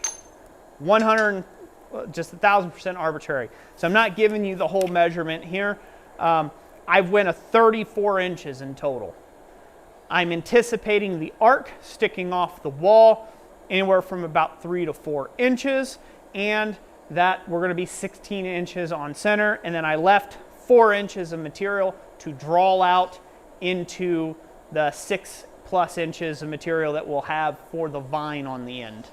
[SPEAKER 1] Just 1,000% arbitrary. So I'm not giving you the whole measurement here. I went a 34 inches in total. I'm anticipating the arc sticking off the wall anywhere from about 3 to 4 inches, and that were going to be 16 inches on center, and then I left 4 inches of material to draw out into the 6+ inches of material that we'll have for the vine on the end,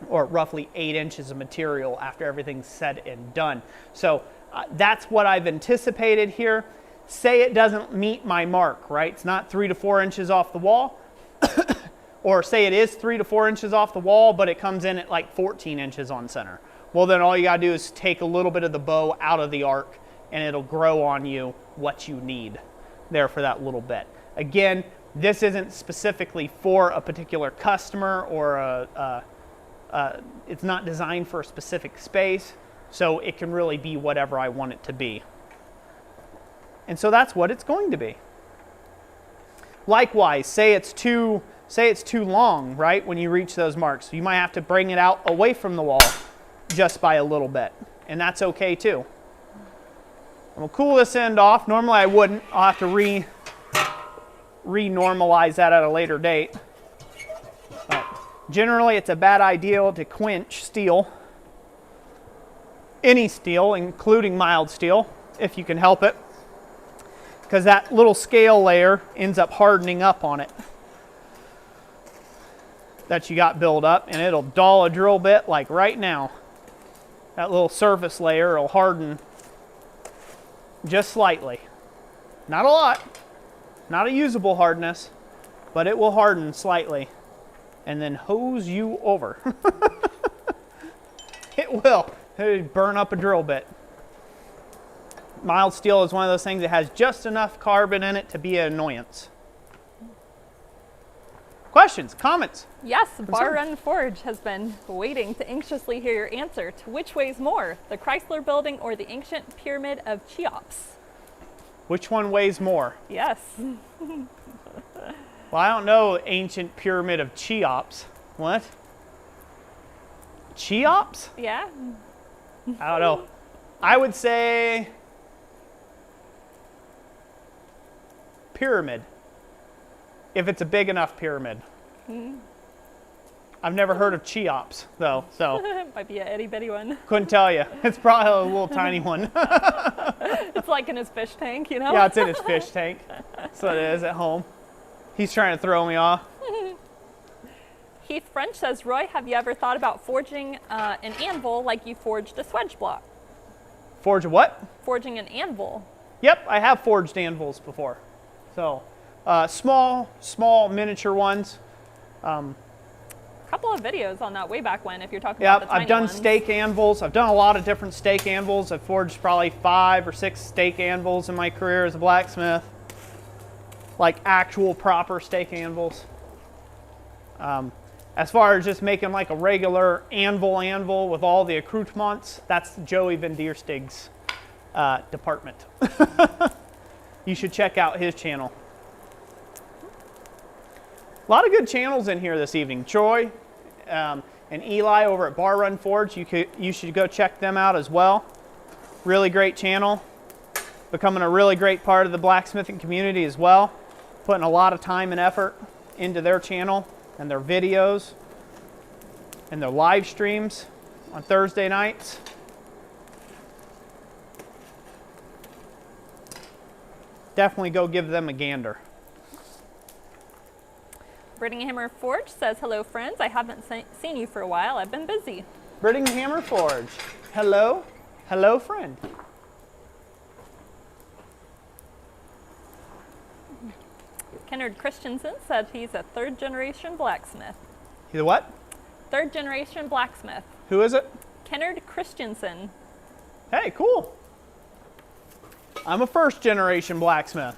[SPEAKER 1] or roughly 8 inches of material after everything's said and done. So that's what I've anticipated here. Say it doesn't meet my mark, right? It's not 3 to 4 inches off the wall, or say it is 3 to 4 inches off the wall, but it comes in at like 14 inches on center. Well, then all you gotta do is take a little bit of the bow out of the arc, and it'll grow on you what you need there for that little bit. Again, this isn't specifically for a particular customer, or it's not designed for a specific space, so it can really be whatever I want it to be. And so that's what it's going to be. Likewise, say it's too long, right, when you reach those marks. You might have to bring it out away from the wall just by a little bit, and that's okay too. And we'll cool this end off. Normally I wouldn't. I'll have to re-normalize that at a later date. But generally it's a bad idea to quench steel, any steel, including mild steel, if you can help it, because that little scale layer ends up hardening up on it that you got built up, and it'll dull a drill bit like right now. That little surface layer will harden just slightly. Not a lot, not a usable hardness, but it will harden slightly and then hose you over. It will. It'll burn up a drill bit. Mild steel is one of those things that has just enough carbon in it to be an annoyance. Questions, comments?
[SPEAKER 2] Yes, Bar Run Forge has been waiting to anxiously hear your answer to which weighs more, the Chrysler Building or the ancient pyramid of Cheops?
[SPEAKER 1] Which one weighs more?
[SPEAKER 2] Yes.
[SPEAKER 1] Well, I don't know ancient pyramid of Cheops. What? Cheops?
[SPEAKER 2] Yeah.
[SPEAKER 1] I don't know. I would say pyramid, if it's a big enough pyramid. I've never heard of Cheops, though, so.
[SPEAKER 2] Might be a itty bitty one.
[SPEAKER 1] Couldn't tell you. It's probably a little tiny one.
[SPEAKER 2] It's like in his fish tank, you know?
[SPEAKER 1] Yeah, it's in his fish tank. So it is at home. He's trying to throw me off.
[SPEAKER 2] Heath French says, Roy, have you ever thought about forging an anvil like you forged a Swedge block?
[SPEAKER 1] Forge a what?
[SPEAKER 2] Forging an anvil.
[SPEAKER 1] Yep, I have forged anvils before. So, small miniature ones.
[SPEAKER 2] A couple of videos on that way back when, if you're talking about the tiny
[SPEAKER 1] I've done
[SPEAKER 2] ones.
[SPEAKER 1] stake anvils. I've done a lot of different stake anvils. I've forged probably 5 or 6 stake anvils in my career as a blacksmith. Like actual proper stake anvils. As far as just making like a regular anvil with all the accoutrements, that's Joey Van Dierstig's department. You should check out his channel. A lot of good channels in here this evening. Troy and Eli over at Bar Run Forge, you should go check them out as well. Really great channel. Becoming a really great part of the blacksmithing community as well. Putting a lot of time and effort into their channel and their videos and their live streams on Thursday nights. Definitely go give them a gander.
[SPEAKER 2] Brittany Hammer Forge says, hello friends, I haven't seen you for a while, I've been busy.
[SPEAKER 1] Brittany Hammer Forge, hello, hello friend.
[SPEAKER 2] Kennard Christensen said he's a 3rd generation blacksmith.
[SPEAKER 1] He's a what?
[SPEAKER 2] 3rd generation blacksmith.
[SPEAKER 1] Who is it?
[SPEAKER 2] Kennard Christensen.
[SPEAKER 1] Hey, cool. I'm a 1st generation blacksmith.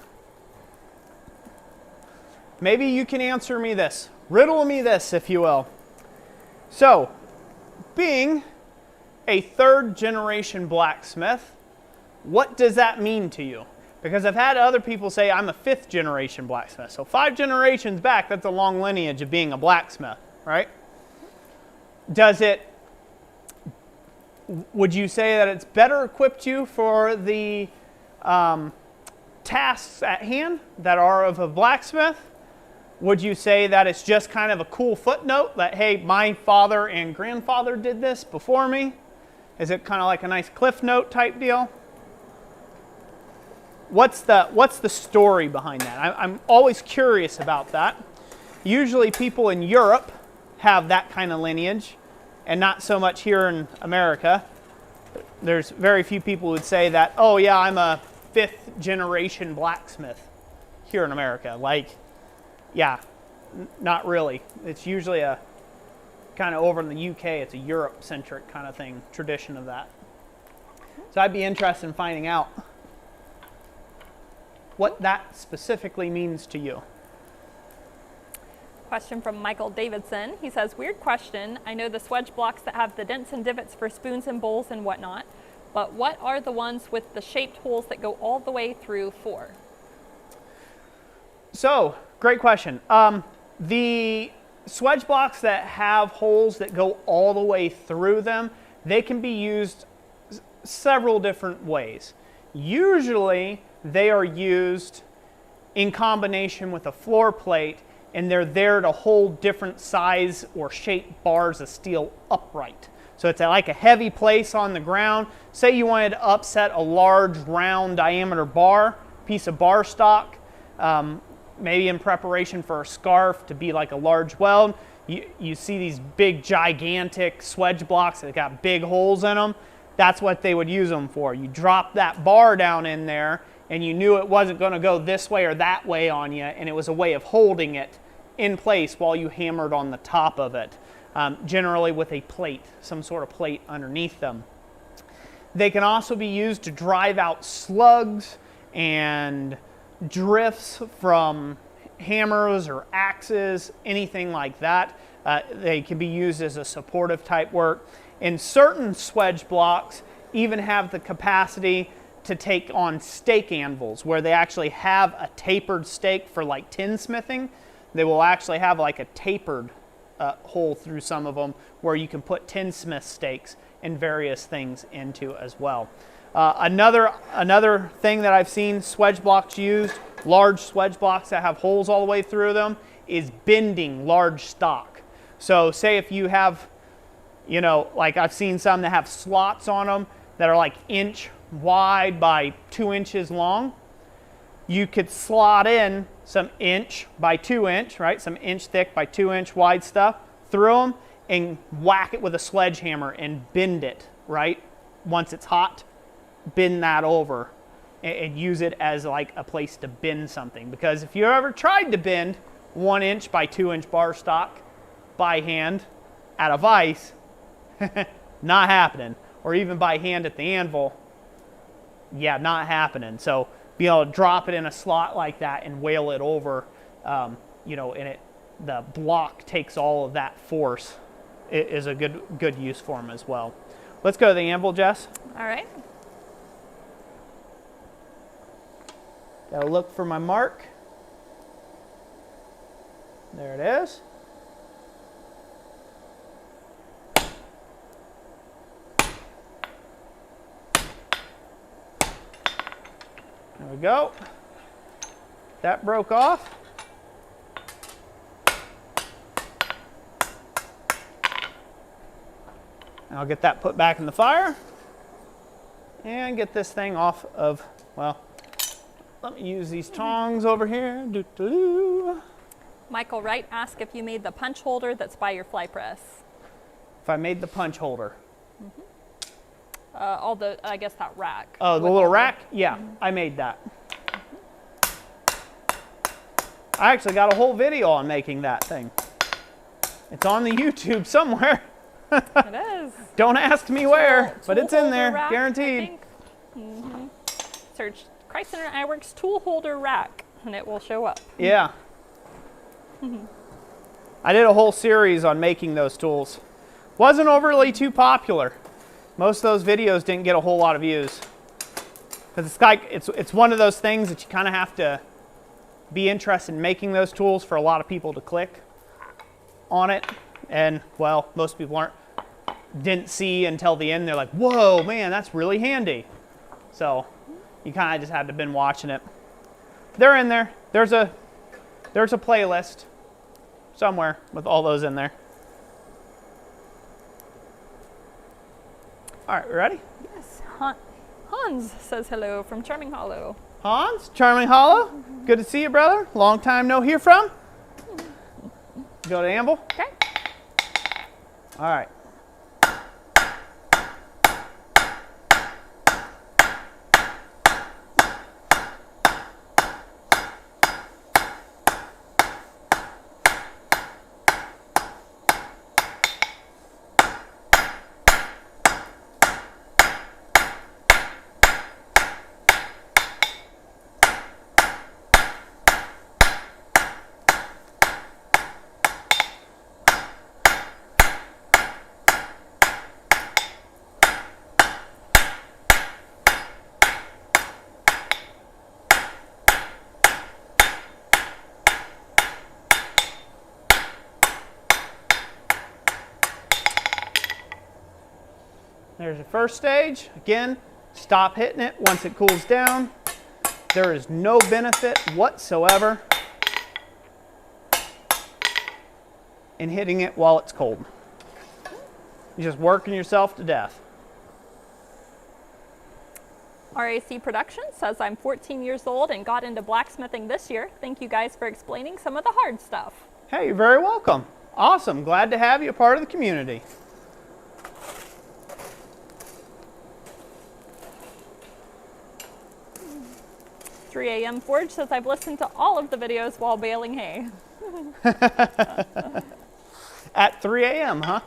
[SPEAKER 1] Maybe you can answer me this. Riddle me this, if you will. So, being a 3rd generation blacksmith, what does that mean to you? Because I've had other people say I'm a 5th generation blacksmith. So 5 generations back, that's a long lineage of being a blacksmith, right? Would you say that it's better equipped you for the tasks at hand that are of a blacksmith? Would you say that it's just kind of a cool footnote that, hey, my father and grandfather did this before me? Is it kind of like a nice cliff note type deal? What's the story behind that? I'm always curious about that. Usually people in Europe have that kind of lineage, and not so much here in America. There's very few people who would say that, oh yeah, I'm a 5th generation blacksmith here in America. Like, yeah, not really. It's usually a kind of over in the UK, it's a Europe-centric kind of thing, tradition of that. So I'd be interested in finding out what that specifically means to you.
[SPEAKER 2] Question from Michael Davidson. He says, weird question. I know the Swedge blocks that have the dents and divots for spoons and bowls and whatnot, but what are the ones with the shaped holes that go all the way through for?
[SPEAKER 1] So, great question. The Swedge blocks that have holes that go all the way through them, they can be used several different ways. Usually, they are used in combination with a floor plate, and they're there to hold different size or shaped bars of steel upright. So it's like a heavy place on the ground. Say you wanted to upset a large round diameter bar, piece of bar stock, maybe in preparation for a scarf to be like a large weld. You see these big gigantic Swedge blocks that got big holes in them. That's what they would use them for. You drop that bar down in there, and you knew it wasn't going to go this way or that way on you, and it was a way of holding it in place while you hammered on the top of it, generally with a plate, some sort of plate underneath them. They can also be used to drive out slugs and drifts from hammers or axes, anything like that. They can be used as a supportive type work. And certain Swedge blocks even have the capacity to take on stake anvils, where they actually have a tapered stake for like tinsmithing. They will actually have like a tapered hole through some of them where you can put tinsmith stakes and various things into as well. Another thing that I've seen Swedge blocks used, large Swedge blocks that have holes all the way through them, is bending large stock. So say if you have, you know, like I've seen some that have slots on them that are like inch wide by 2 inches long. You could slot in some inch by 2 inch, right? Some inch thick by 2 inch wide stuff through them and whack it with a sledgehammer and bend it, right? Once it's hot, bend that over and use it as like a place to bend something. Because if you ever tried to bend 1 inch by 2 inch bar stock by hand at a vise, not happening. Or even by hand at the anvil, yeah, not happening. So be able to drop it in a slot like that and whale it over, you know, and the block takes all of that force. It is a good use for them as well. Let's go to the anvil, Jess.
[SPEAKER 2] All right.
[SPEAKER 1] Gotta look for my mark. There it is. There we go. That broke off. And I'll get that put back in the fire and get this thing off of, well, let me use these tongs over here.
[SPEAKER 2] Michael Wright asked if you made the punch holder that's by your fly press.
[SPEAKER 1] If I made the punch holder.
[SPEAKER 2] I guess that rack.
[SPEAKER 1] Oh, the little rack? Yeah, I made that. I actually got a whole video on making that thing. It's on the YouTube somewhere.
[SPEAKER 2] It is.
[SPEAKER 1] Don't ask me where, but
[SPEAKER 2] tool
[SPEAKER 1] it's in there,
[SPEAKER 2] rack,
[SPEAKER 1] guaranteed.
[SPEAKER 2] Search Christ Center Ironworks tool holder rack, and it will show up.
[SPEAKER 1] Yeah. I did a whole series on making those tools. Wasn't overly too popular. Most of those videos didn't get a whole lot of views. Because it's like, it's one of those things that you kind of have to be interested in making those tools for a lot of people to click on it. And, well, most people didn't see until the end. They're like, whoa, man, that's really handy. So you kind of just had to been watching it. They're in there. There's a playlist somewhere with all those in there. All right, we ready?
[SPEAKER 2] Yes. Hans says hello from Charming Hollow.
[SPEAKER 1] Hans, Charming Hollow, good to see you, brother. Long time no hear from. Go to anvil.
[SPEAKER 2] Okay.
[SPEAKER 1] All right. There's the first stage. Again, stop hitting it once it cools down. There is no benefit whatsoever in hitting it while it's cold. You're just working yourself to death.
[SPEAKER 2] RAC Production says, I'm 14 years old and got into blacksmithing this year. Thank you guys for explaining some of the hard stuff.
[SPEAKER 1] Hey, you're very welcome. Awesome. Glad to have you a part of the community.
[SPEAKER 2] "3 a.m. Forge says, I've listened to all of the videos while baling hay.
[SPEAKER 1] At 3 a.m., huh?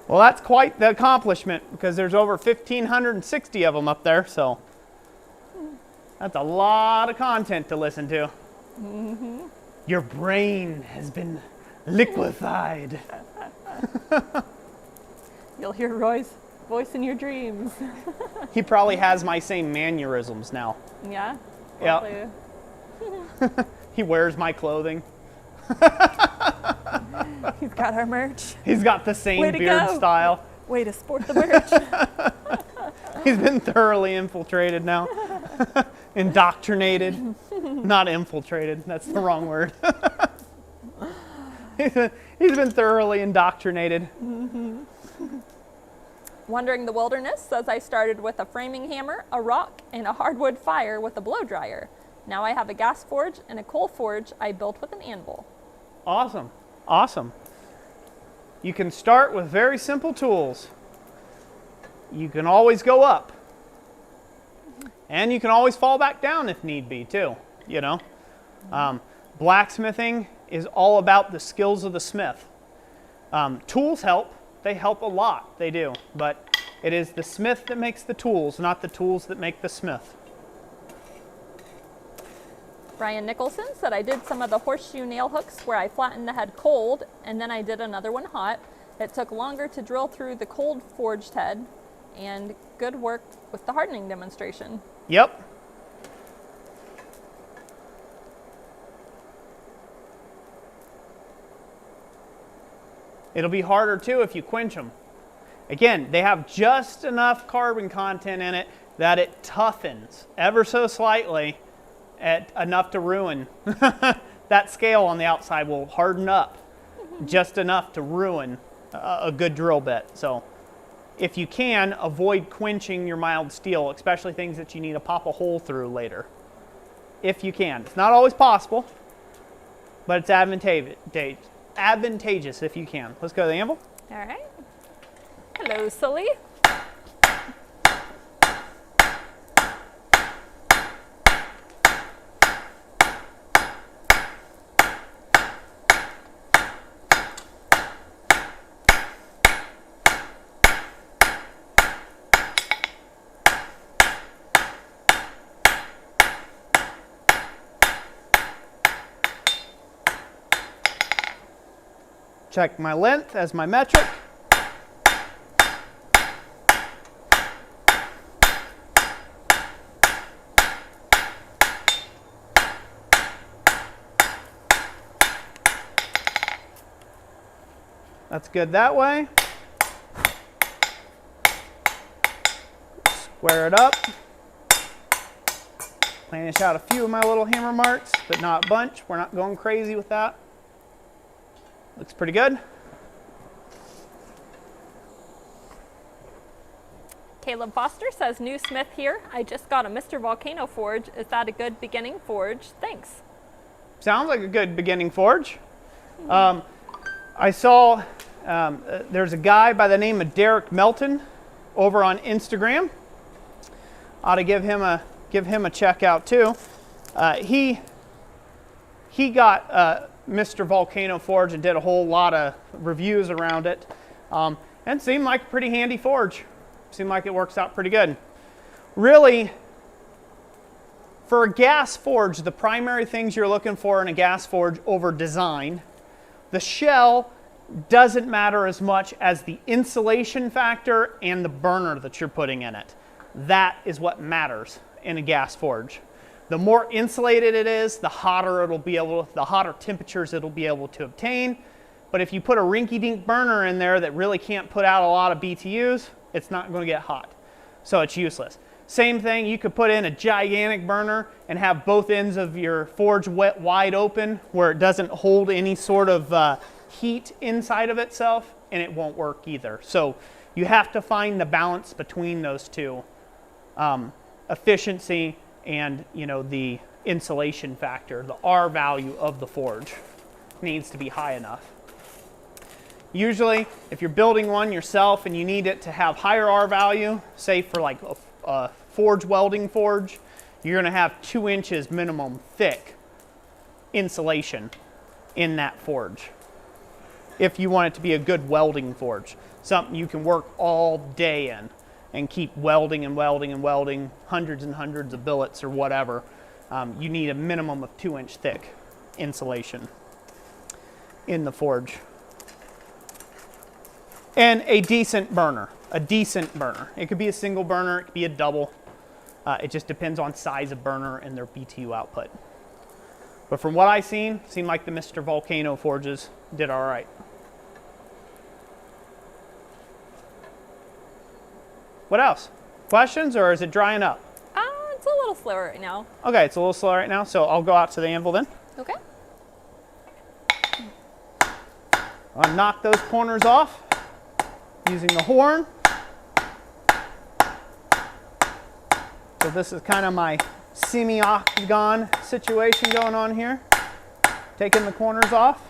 [SPEAKER 1] Well, that's quite the accomplishment because there's over 1,560 of them up there, so that's a lot of content to listen to. Mm-hmm. Your brain has been liquefied.
[SPEAKER 2] You'll hear Roy's voice in your dreams.
[SPEAKER 1] He probably has my same mannerisms now.
[SPEAKER 2] Yeah?
[SPEAKER 1] Yeah. He wears my clothing.
[SPEAKER 2] He's got our merch.
[SPEAKER 1] He's got the same beard style.
[SPEAKER 2] Way to sport the merch.
[SPEAKER 1] He's been thoroughly infiltrated now. Indoctrinated. Not infiltrated. That's the wrong word. He's been thoroughly indoctrinated.
[SPEAKER 2] Mm-hmm. Wandering the Wilderness says, I started with a framing hammer, a rock, and a hardwood fire with a blow dryer. Now I have a gas forge and a coal forge I built with an anvil.
[SPEAKER 1] Awesome. Awesome. You can start with very simple tools. You can always go up. And you can always fall back down if need be too, you know. Blacksmithing is all about the skills of the smith. Tools help. They help a lot. They do. But it is the smith that makes the tools, not the tools that make the smith.
[SPEAKER 2] Brian Nicholson said, I did some of the horseshoe nail hooks where I flattened the head cold, and then I did another one hot. It took longer to drill through the cold forged head, and good work with the hardening demonstration.
[SPEAKER 1] Yep. It'll be harder too if you quench them. Again, they have just enough carbon content in it that it toughens ever so slightly, enough to ruin. That scale on the outside will harden up just enough to ruin a good drill bit. So if you can, avoid quenching your mild steel, especially things that you need to pop a hole through later. If you can. It's not always possible, but it's advantageous if you can. Let's go to the anvil.
[SPEAKER 2] All right. Hello, Sully.
[SPEAKER 1] Check my length as my metric. That's good that way. Square it up. Planish out a few of my little hammer marks, but not a bunch. We're not going crazy with that. Looks pretty good.
[SPEAKER 2] Caleb Foster says, new smith here. I just got a Mr. Volcano forge. Is that a good beginning forge? Thanks.
[SPEAKER 1] Sounds like a good beginning forge. I saw there's a guy by the name of Derek Melton over on Instagram. Ought to give him a check out too. He got Mr. Volcano forge and did a whole lot of reviews around it, and it seemed like a pretty handy forge. Seemed like it works out pretty good. Really, for a gas forge, the primary things you're looking for in a gas forge over design, the shell doesn't matter as much as the insulation factor and the burner that you're putting in it. That is what matters in a gas forge. The more insulated it is, the hotter temperatures it'll be able to obtain. But if you put a rinky-dink burner in there that really can't put out a lot of BTUs, it's not going to get hot. So it's useless. Same thing, you could put in a gigantic burner and have both ends of your forge wide open where it doesn't hold any sort of heat inside of itself, and it won't work either. So you have to find the balance between those two. Efficiency and, you know, the insulation factor, the R value of the forge needs to be high enough. Usually, if you're building one yourself and you need it to have higher R value, say for like a forge welding forge, you're going to have 2 inches minimum thick insulation in that forge. If you want it to be a good welding forge, something you can work all day in and keep welding and welding and welding hundreds and hundreds of billets or whatever, you need a minimum of 2-inch thick insulation in the forge. And a decent burner, It could be a single burner, it could be a double. It just depends on size of burner and their BTU output. But from what I've seen, it seemed like the Mr. Volcano forges did all right. What else? Questions, or is it drying up?
[SPEAKER 2] It's a little slower right now.
[SPEAKER 1] Okay, it's a little slow right now, so I'll go out to the anvil then.
[SPEAKER 2] Okay.
[SPEAKER 1] I'll knock those corners off using the horn. So this is kind of my semi-octagon situation going on here. Taking the corners off.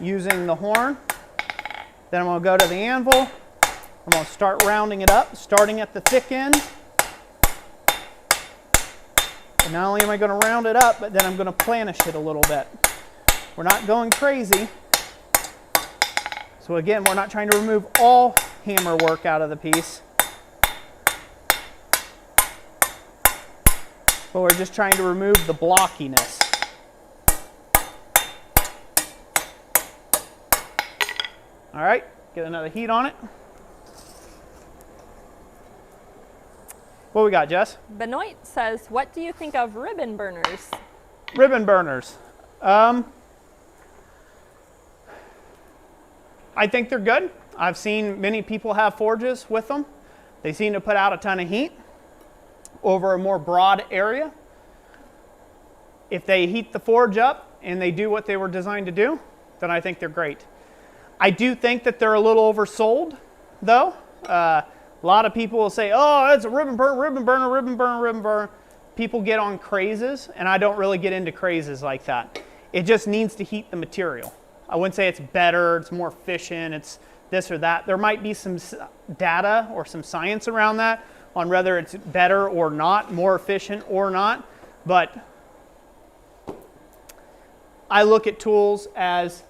[SPEAKER 1] Using the horn. Then I'm going to go to the anvil. I'm going to start rounding it up, starting at the thick end. And not only am I going to round it up, but then I'm going to planish it a little bit. We're not going crazy. So again, we're not trying to remove all hammer work out of the piece. But we're just trying to remove the blockiness. All right, get another heat on it. What we got, Jess?
[SPEAKER 2] Benoit says, what do you think of ribbon burners?
[SPEAKER 1] Ribbon burners. I think they're good. I've seen many people have forges with them. They seem to put out a ton of heat over a more broad area. If they heat the forge up and they do what they were designed to do, then I think they're great. I do think that they're a little oversold, though. A lot of people will say, oh, it's a ribbon burner, ribbon burner, ribbon burner, ribbon burner. People get on crazes, and I don't really get into crazes like that. It just needs to heat the material. I wouldn't say it's better, it's more efficient, it's this or that. There might be some data or some science around that on whether it's better or not, more efficient or not. But I look at tools as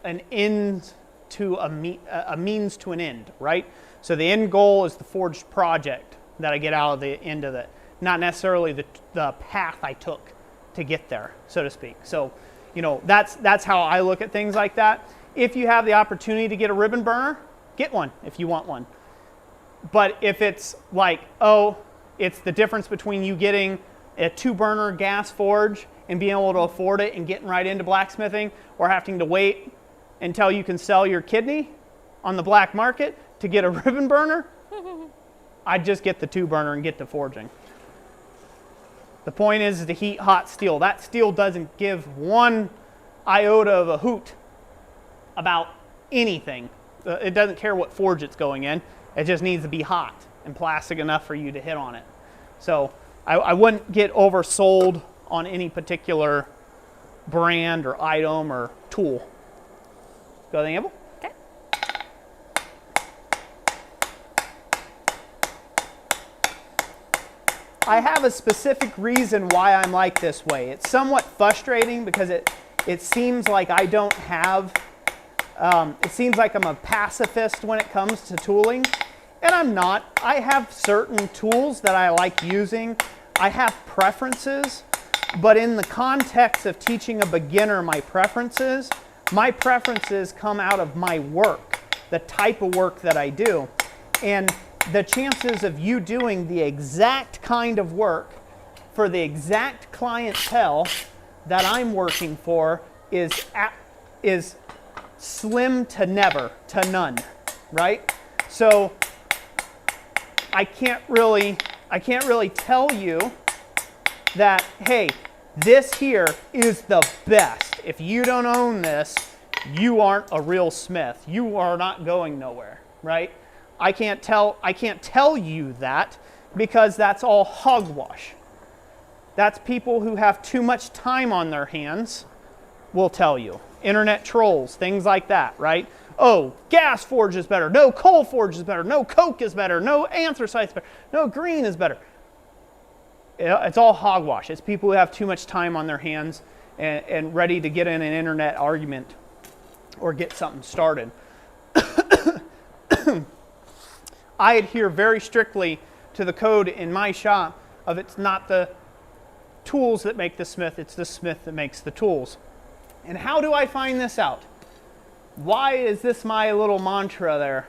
[SPEAKER 1] an end to a means to an end, right? So the end goal is the forged project that I get out of the end of it, not necessarily the path I took to get there, so to speak. So, you know, that's how I look at things like that. If you have the opportunity to get a ribbon burner, get one if you want one. But if it's like, oh, it's the difference between you getting a 2-burner gas forge and being able to afford it and getting right into blacksmithing, or having to wait until you can sell your kidney on the black market to get a ribbon burner, I'd just get the 2-burner and get to forging. The point is to heat hot steel. That steel doesn't give one iota of a hoot about anything. It doesn't care what forge it's going in. It just needs to be hot and plastic enough for you to hit on it. So I wouldn't get oversold on any particular brand or item or tool. Go to the anvil.
[SPEAKER 2] Okay.
[SPEAKER 1] I have a specific reason why I'm like this way. It's somewhat frustrating because it seems like I don't have, it seems like I'm a pacifist when it comes to tooling, and I'm not. I have certain tools that I like using. I have preferences, but in the context of teaching a beginner my preferences come out of my work, the type of work that I do. And the chances of you doing the exact kind of work for the exact clientele that I'm working for is slim to never, to none, right? So I can't really tell you that, hey, this here is the best. If you don't own this, you aren't a real smith. You are not going nowhere, right? I can't tell you that because that's all hogwash. That's people who have too much time on their hands will tell you. Internet trolls, things like that, right? Oh, gas forge is better. No, coal forge is better. No, coke is better. No, anthracite is better. No, green is better. It's all hogwash. It's people who have too much time on their hands and ready to get in an internet argument or get something started. I adhere very strictly to the code in my shop of it's not the tools that make the smith, it's the smith that makes the tools. And how do I find this out? Why is this my little mantra there?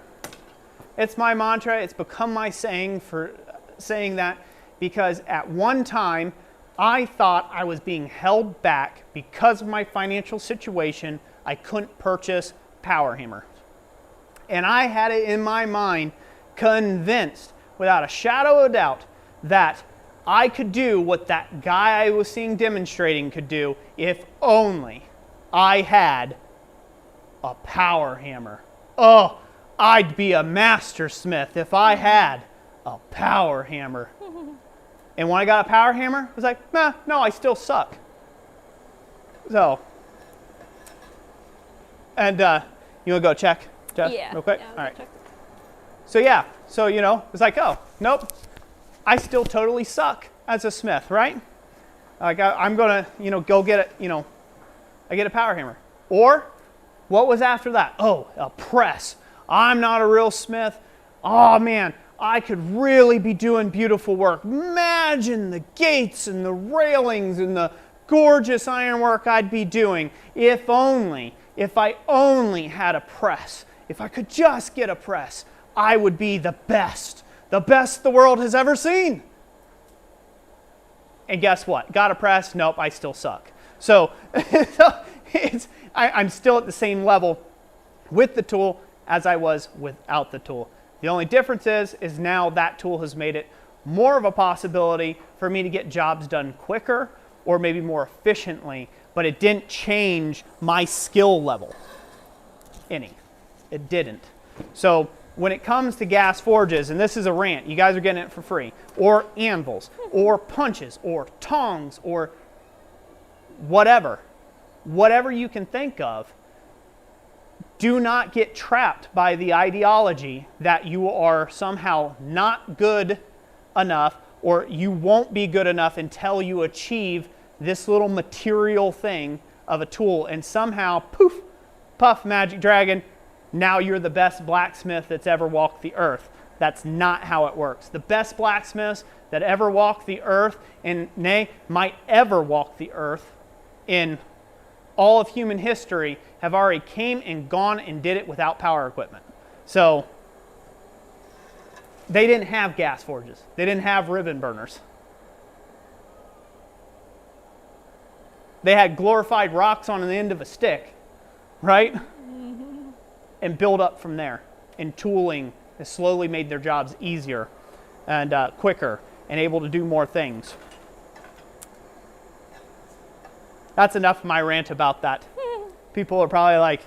[SPEAKER 1] It's my mantra. It's become my saying for saying that because at one time I thought I was being held back because of my financial situation. I couldn't purchase power hammer. And I had it in my mind, convinced without a shadow of a doubt that I could do what that guy I was seeing demonstrating could do if only I had a power hammer. Oh, I'd be a master smith if I had a power hammer. And when I got a power hammer, I was like, nah, no, I still suck. So, and you want to go check, Jeff, real quick?
[SPEAKER 2] Yeah,
[SPEAKER 1] all right.
[SPEAKER 2] check.
[SPEAKER 1] So yeah, so it's like, oh, nope, I still totally suck as a smith, right? Like I'm gonna, go get it, I get a power hammer. Or, what was after that? Oh, a press. I'm not a real smith. Oh man, I could really be doing beautiful work. Imagine the gates and the railings and the gorgeous ironwork I'd be doing if I only had a press. If I could just get a press, I would be the best the world has ever seen. And guess what? Got a press? Nope, I still suck. So I'm still at the same level with the tool as I was without the tool. The only difference is now that tool has made it more of a possibility for me to get jobs done quicker or maybe more efficiently, but it didn't change my skill level any. It didn't. So when it comes to gas forges, and this is a rant, you guys are getting it for free, or anvils, or punches, or tongs, or whatever you can think of, do not get trapped by the ideology that you are somehow not good enough or you won't be good enough until you achieve this little material thing of a tool and somehow, poof, puff, magic dragon, now you're the best blacksmith that's ever walked the earth. That's not how it works. The best blacksmiths that ever walked the earth, and nay, might ever walk the earth in all of human history, have already came and gone and did it without power equipment. So they didn't have gas forges. They didn't have ribbon burners. They had glorified rocks on the end of a stick, right? And build up from there. And tooling It slowly made their jobs easier and quicker and able to do more things. That's enough of my rant about that. People are probably like,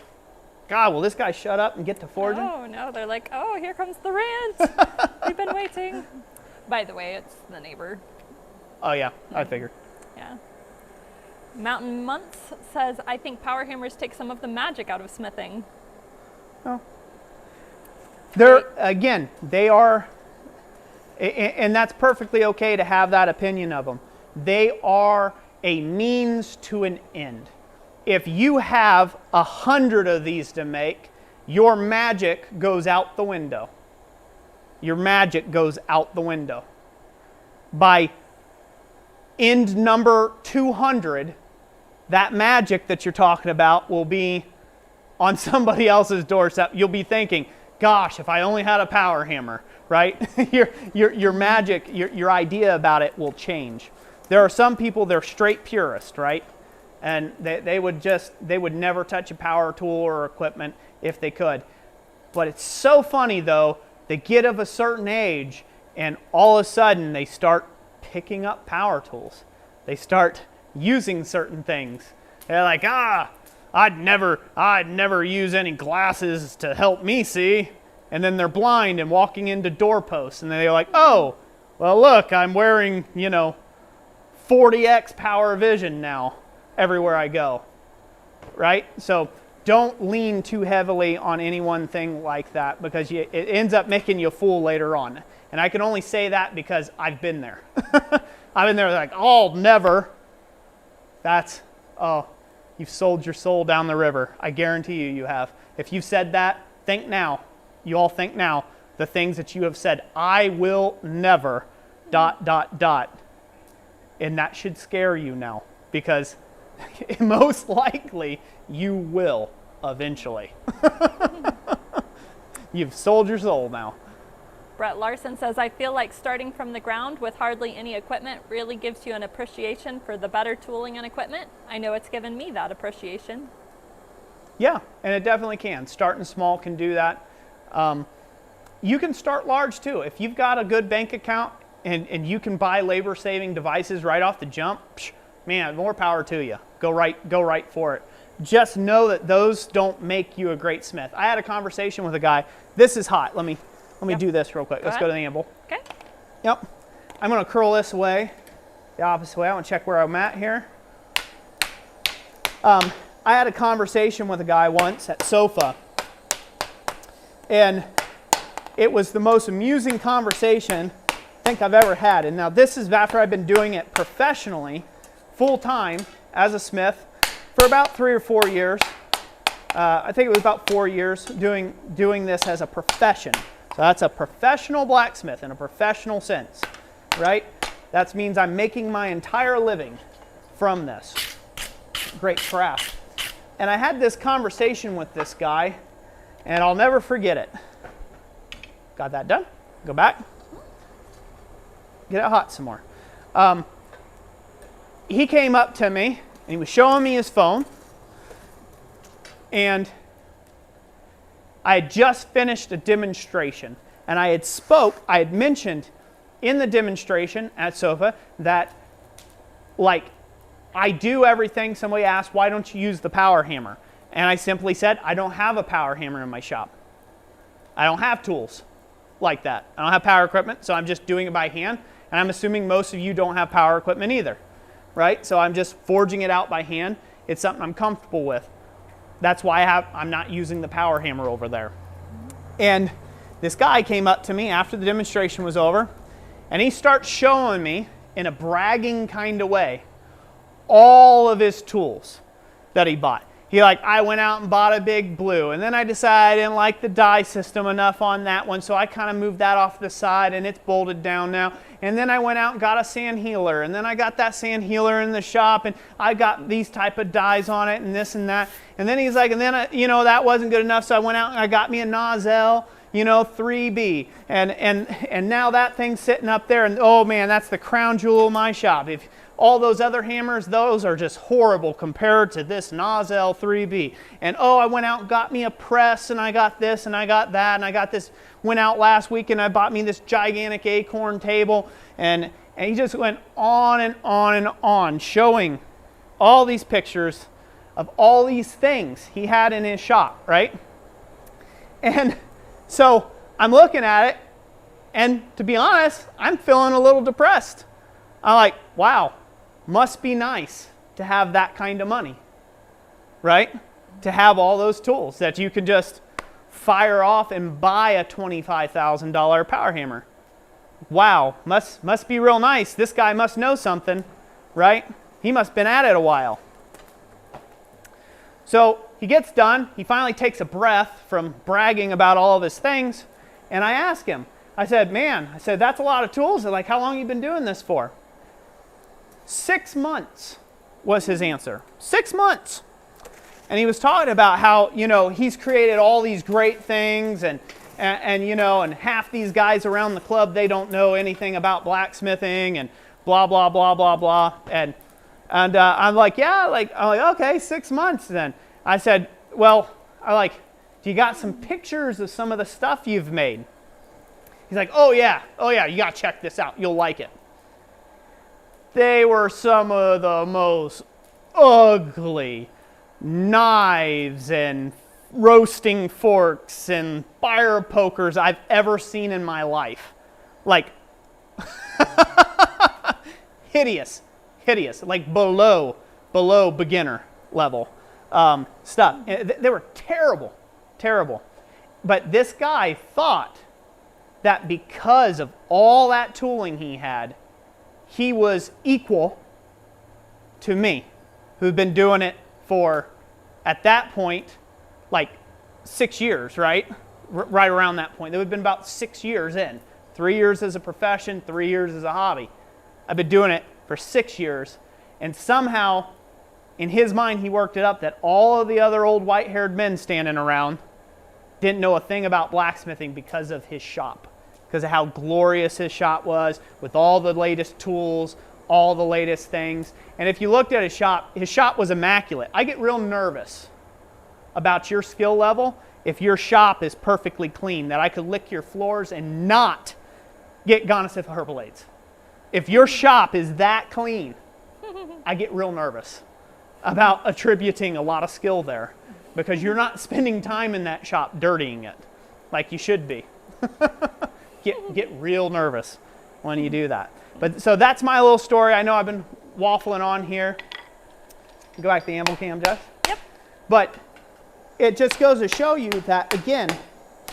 [SPEAKER 1] God, will this guy shut up and get to forging?
[SPEAKER 2] Oh, no, they're like, oh, here comes the rant. We've been waiting. By the way, it's the neighbor.
[SPEAKER 1] Oh, yeah, I figured.
[SPEAKER 2] Yeah. Mountain Months says, I think power hammers take some of the magic out of smithing.
[SPEAKER 1] Oh. Again, they are, and that's perfectly okay to have that opinion of them. They are a means to an end. If you have 100 of these to make, your magic goes out the window. Your magic goes out the window. By end number 200, that magic that you're talking about will be on somebody else's doorstep. You'll be thinking, gosh, if I only had a power hammer, right? your magic, your idea about it will change. There are some people, they're straight purist, right? And they would never touch a power tool or equipment if they could. But it's so funny though, they get of a certain age and all of a sudden they start picking up power tools. They start using certain things. They're like, I'd never use any glasses to help me see. And then they're blind and walking into doorposts and they're like, oh, well look, I'm wearing, 40x power vision now everywhere I go, right? So don't lean too heavily on any one thing like that because it ends up making you a fool later on. And I can only say that because I've been there. I've been there like, oh, never. You've sold your soul down the river. I guarantee you have. If you've said that, think now. You all think now. The things that you have said, I will never, ... And that should scare you now because most likely you will eventually. You've sold your soul now.
[SPEAKER 2] Brett Larson says, I feel like starting from the ground with hardly any equipment really gives you an appreciation for the better tooling and equipment. I know it's given me that appreciation.
[SPEAKER 1] Yeah, and it definitely can. Starting small can do that. You can start large too. If you've got a good bank account and you can buy labor-saving devices right off the jump, man, more power to you. Go right for it. Just know that those don't make you a great smith. I had a conversation with a guy. This is hot. Let me do this real quick. Let's go to the anvil.
[SPEAKER 2] Okay.
[SPEAKER 1] Yep. I'm going to curl this away, the opposite way. I want to check where I'm at here. I had a conversation with a guy once at Sofa, and it was the most amusing conversation I think I've ever had. And now this is after I've been doing it professionally, full-time as a smith for about 3 or 4 years. I think it was about 4 years doing this as a profession. So that's a professional blacksmith in a professional sense, right? That means I'm making my entire living from this great craft. And I had this conversation with this guy, and I'll never forget it. Got that done? Go back. Get it hot some more. He came up to me, and he was showing me his phone, and I had just finished a demonstration, and I had mentioned in the demonstration at Sofa that, like, I do everything. Somebody asked, why don't you use the power hammer? And I simply said, I don't have a power hammer in my shop. I don't have tools like that. I don't have power equipment, so I'm just doing it by hand. And I'm assuming most of you don't have power equipment either, right? So I'm just forging it out by hand. It's something I'm comfortable with. That's why I'm not using the power hammer over there. And this guy came up to me after the demonstration was over, and he starts showing me in a bragging kind of way all of his tools that he bought. I went out and bought a big blue, and then I decided I didn't like the die system enough on that one, so I kind of moved that off to the side, and it's bolted down now. And then I went out and got a sand healer, and then I got that sand healer in the shop, and I got these type of dies on it, and this and that. And then he's like, and then, that wasn't good enough, so I went out and I got me a nozzle, 3B. And now that thing's sitting up there, and oh man, that's the crown jewel of my shop. If all those other hammers, those are just horrible compared to this Nozzle 3B. And oh, I went out and got me a press, and I got this, and I got that, and I got this. Went out last week and I bought me this gigantic acorn table. And he just went on and on and on, showing all these pictures of all these things he had in his shop, right? And so I'm looking at it, and to be honest, I'm feeling a little depressed. I'm like, wow, must be nice to have that kind of money, right? To have all those tools that you can just fire off and buy a $25,000 power hammer. Wow, must be real nice. This guy must know something, right? He must have been at it a while. So he gets done. He finally takes a breath from bragging about all of his things. And I ask him, I said, man, that's a lot of tools. They're like, how long have you been doing this for? 6 months was his answer. 6 months. And he was talking about how, he's created all these great things, and half these guys around the club, they don't know anything about blacksmithing, and blah, blah, blah, blah, blah. And I'm like, yeah, okay, 6 months then. I said, well, do you got some pictures of some of the stuff you've made? He's like, oh yeah, you got to check this out. You'll like it. They were some of the most ugly knives and roasting forks and fire pokers I've ever seen in my life. Like, hideous, like below beginner level stuff. They were terrible. But this guy thought that because of all that tooling he had, he was equal to me, who'd been doing it for, at that point, like 6 years, right? Right around that point. They would have been about 6 years in. 3 years as a profession, 3 years as a hobby. I've been doing it for 6 years, and somehow, in his mind, he worked it up that all of the other old white-haired men standing around didn't know a thing about blacksmithing because of his shop, because of how glorious his shop was, with all the latest tools, all the latest things. And if you looked at his shop was immaculate. I get real nervous about your skill level if your shop is perfectly clean, that I could lick your floors and not get Gonisif herbal blades. If your shop is that clean, I get real nervous about attributing a lot of skill there, because you're not spending time in that shop dirtying it like you should be. Get real nervous when you do that. But so that's my little story. I know I've been waffling on here. Go back to the anvil cam, Jess.
[SPEAKER 2] Yep.
[SPEAKER 1] But it just goes to show you that, again,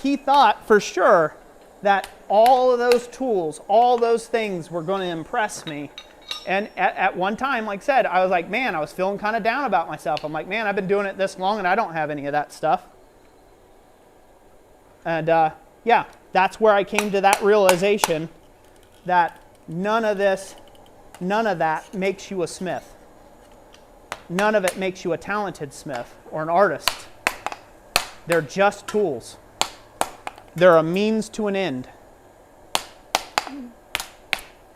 [SPEAKER 1] he thought for sure that all of those tools, all those things were going to impress me. And at one time, like I said, I was like, man, I was feeling kind of down about myself. I'm like, man, I've been doing it this long and I don't have any of that stuff. And yeah, that's where I came to that realization that none of that makes you a smith. None of it makes you a talented smith or an artist. They're just tools. They're a means to an end.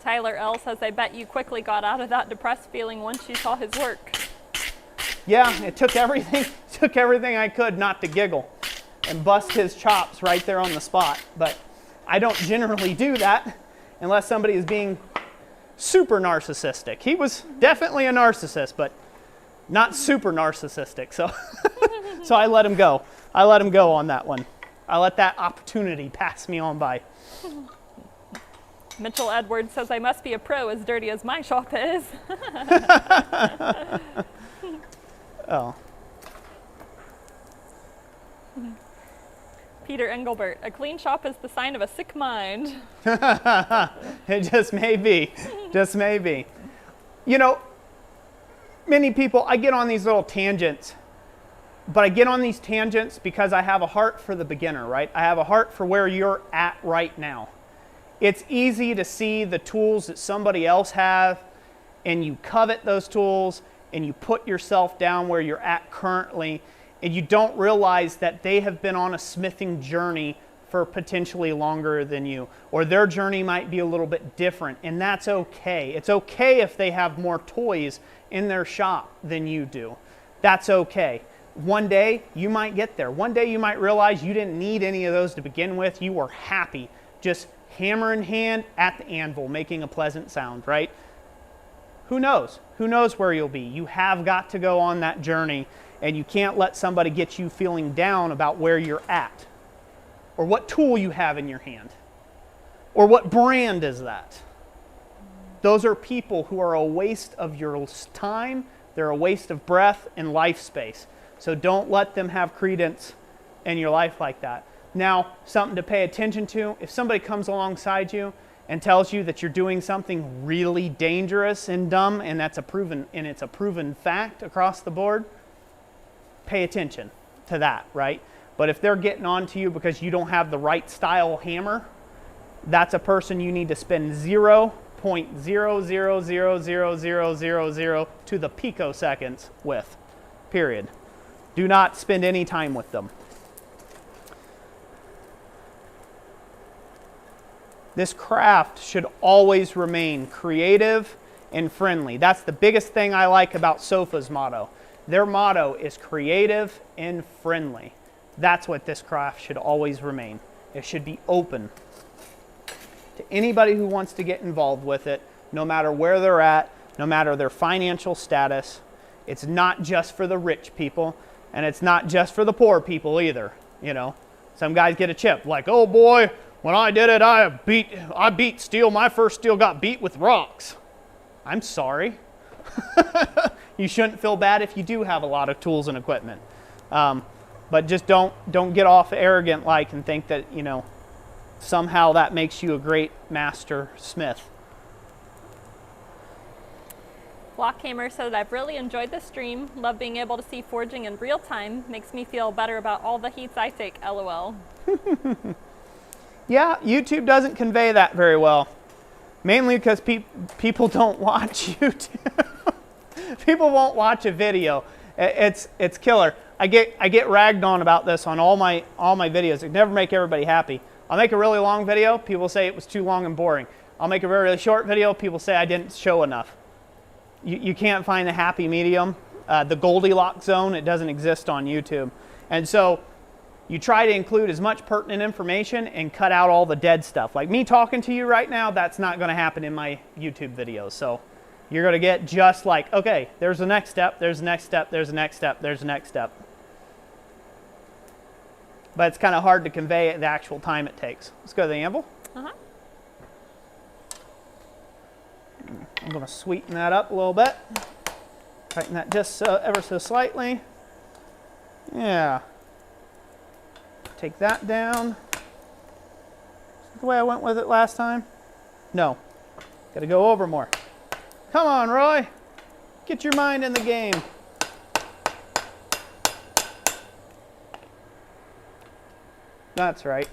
[SPEAKER 2] Tyler L. says, I bet you quickly got out of that depressed feeling once you saw his work.
[SPEAKER 1] Yeah, it took everything I could not to giggle and bust his chops right there on the spot. But I don't generally do that unless somebody is being super narcissistic. He was definitely a narcissist, but not super narcissistic. So, so I let him go. I let him go on that one. I let that opportunity pass me on by.
[SPEAKER 2] Mitchell Edwards says, I must be a pro as dirty as my shop is.
[SPEAKER 1] Oh.
[SPEAKER 2] Peter Engelbert, a clean shop is the sign of a sick mind.
[SPEAKER 1] It just may be. Just may be. You know, many people, I get on these little tangents, but I get on these tangents because I have a heart for the beginner, right? I have a heart for where you're at right now. It's easy to see the tools that somebody else has, and you covet those tools, and you put yourself down where you're at currently, and you don't realize that they have been on a smithing journey for potentially longer than you, or their journey might be a little bit different, and that's okay. It's okay if they have more toys in their shop than you do. That's okay. One day you might get there. One day you might realize you didn't need any of those to begin with. You were happy just hammer in hand at the anvil, making a pleasant sound, right? Who knows? Who knows where you'll be? You have got to go on that journey, and you can't let somebody get you feeling down about where you're at, or what tool you have in your hand, or what brand is that. Those are people who are a waste of your time, they're a waste of breath and life space. So don't let them have credence in your life like that. Now, something to pay attention to, if somebody comes alongside you and tells you that you're doing something really dangerous and dumb, and it's a proven fact across the board, pay attention to that, right? But if they're getting on to you because you don't have the right style hammer, that's a person you need to spend 0.00000000 to the picoseconds with, period. Do not spend any time with them. This craft should always remain creative and friendly. That's the biggest thing I like about SOFA's motto. Their motto is creative and friendly. That's what this craft should always remain. It should be open to anybody who wants to get involved with it, no matter where they're at, no matter their financial status. It's not just for the rich people, and it's not just for the poor people either. You know, some guys get a chip like, oh boy, when I did it, I beat steel. My first steel got beat with rocks. I'm sorry. You shouldn't feel bad if you do have a lot of tools and equipment. But just don't get off arrogant like and think that, you know, somehow that makes you a great master smith.
[SPEAKER 2] Blockhammer said, I've really enjoyed the stream. Love being able to see forging in real time. Makes me feel better about all the heats I take, LOL.
[SPEAKER 1] Yeah, YouTube doesn't convey that very well. Mainly because people don't watch YouTube. People won't watch a video. It's killer. I get ragged on about this on all my videos. It never make everybody happy. I'll make a really long video. People say it was too long and boring. I'll make a very, really short video. People say I didn't show enough. You can't find the happy medium. The Goldilocks zone, it doesn't exist on YouTube. And so you try to include as much pertinent information and cut out all the dead stuff. Like me talking to you right now, that's not going to happen in my YouTube videos. So you're going to get just like, okay, there's the next step, there's the next step, there's the next step, there's the next step. But it's kind of hard to convey the actual time it takes. Let's go to the anvil. I'm going to sweeten that up a little bit. Tighten that just ever so slightly. Yeah. Take that down. Is that the way I went with it last time? No. Got to go over more. Come on, Roy. Get your mind in the game. That's right.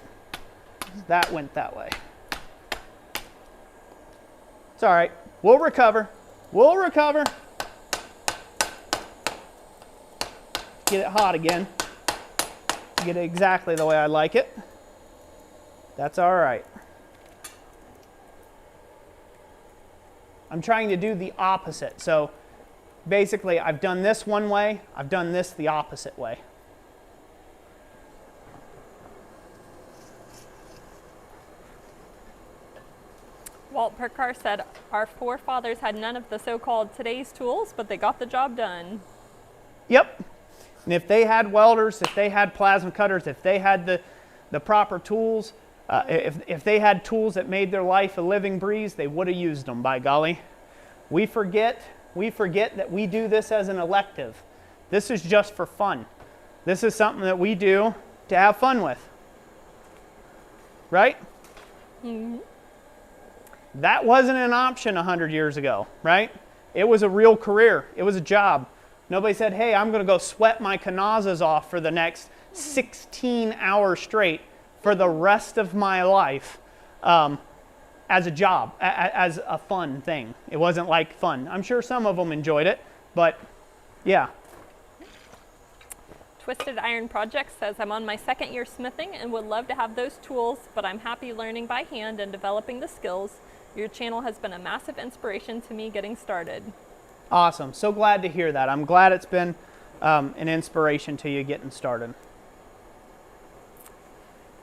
[SPEAKER 1] That went that way. It's all right. We'll recover. We'll recover. Get it hot again. Get it exactly the way I like it. That's all right. I'm trying to do the opposite. So basically, I've done this one way. I've done this the opposite way.
[SPEAKER 2] Walt Perkar said, our forefathers had none of the so-called today's tools, but they got the job done.
[SPEAKER 1] Yep. And if they had welders, if they had plasma cutters, if they had the proper tools, if they had tools that made their life a living breeze, they would have used them, by golly. We forget that we do this as an elective. This is just for fun. This is something that we do to have fun with. Right? Mm-hmm. That wasn't an option 100 years ago, right? It was a real career. It was a job. Nobody said, hey, I'm going to go sweat my canazas off for the next 16 hours straight for the rest of my life as a job, as a fun thing. It wasn't like fun. I'm sure some of them enjoyed it, but yeah.
[SPEAKER 2] Twisted Iron Project says, I'm on my second year smithing and would love to have those tools, but I'm happy learning by hand and developing the skills. Your channel has been a massive inspiration to me getting started.
[SPEAKER 1] Awesome. So glad to hear that. I'm glad it's been an inspiration to you getting started.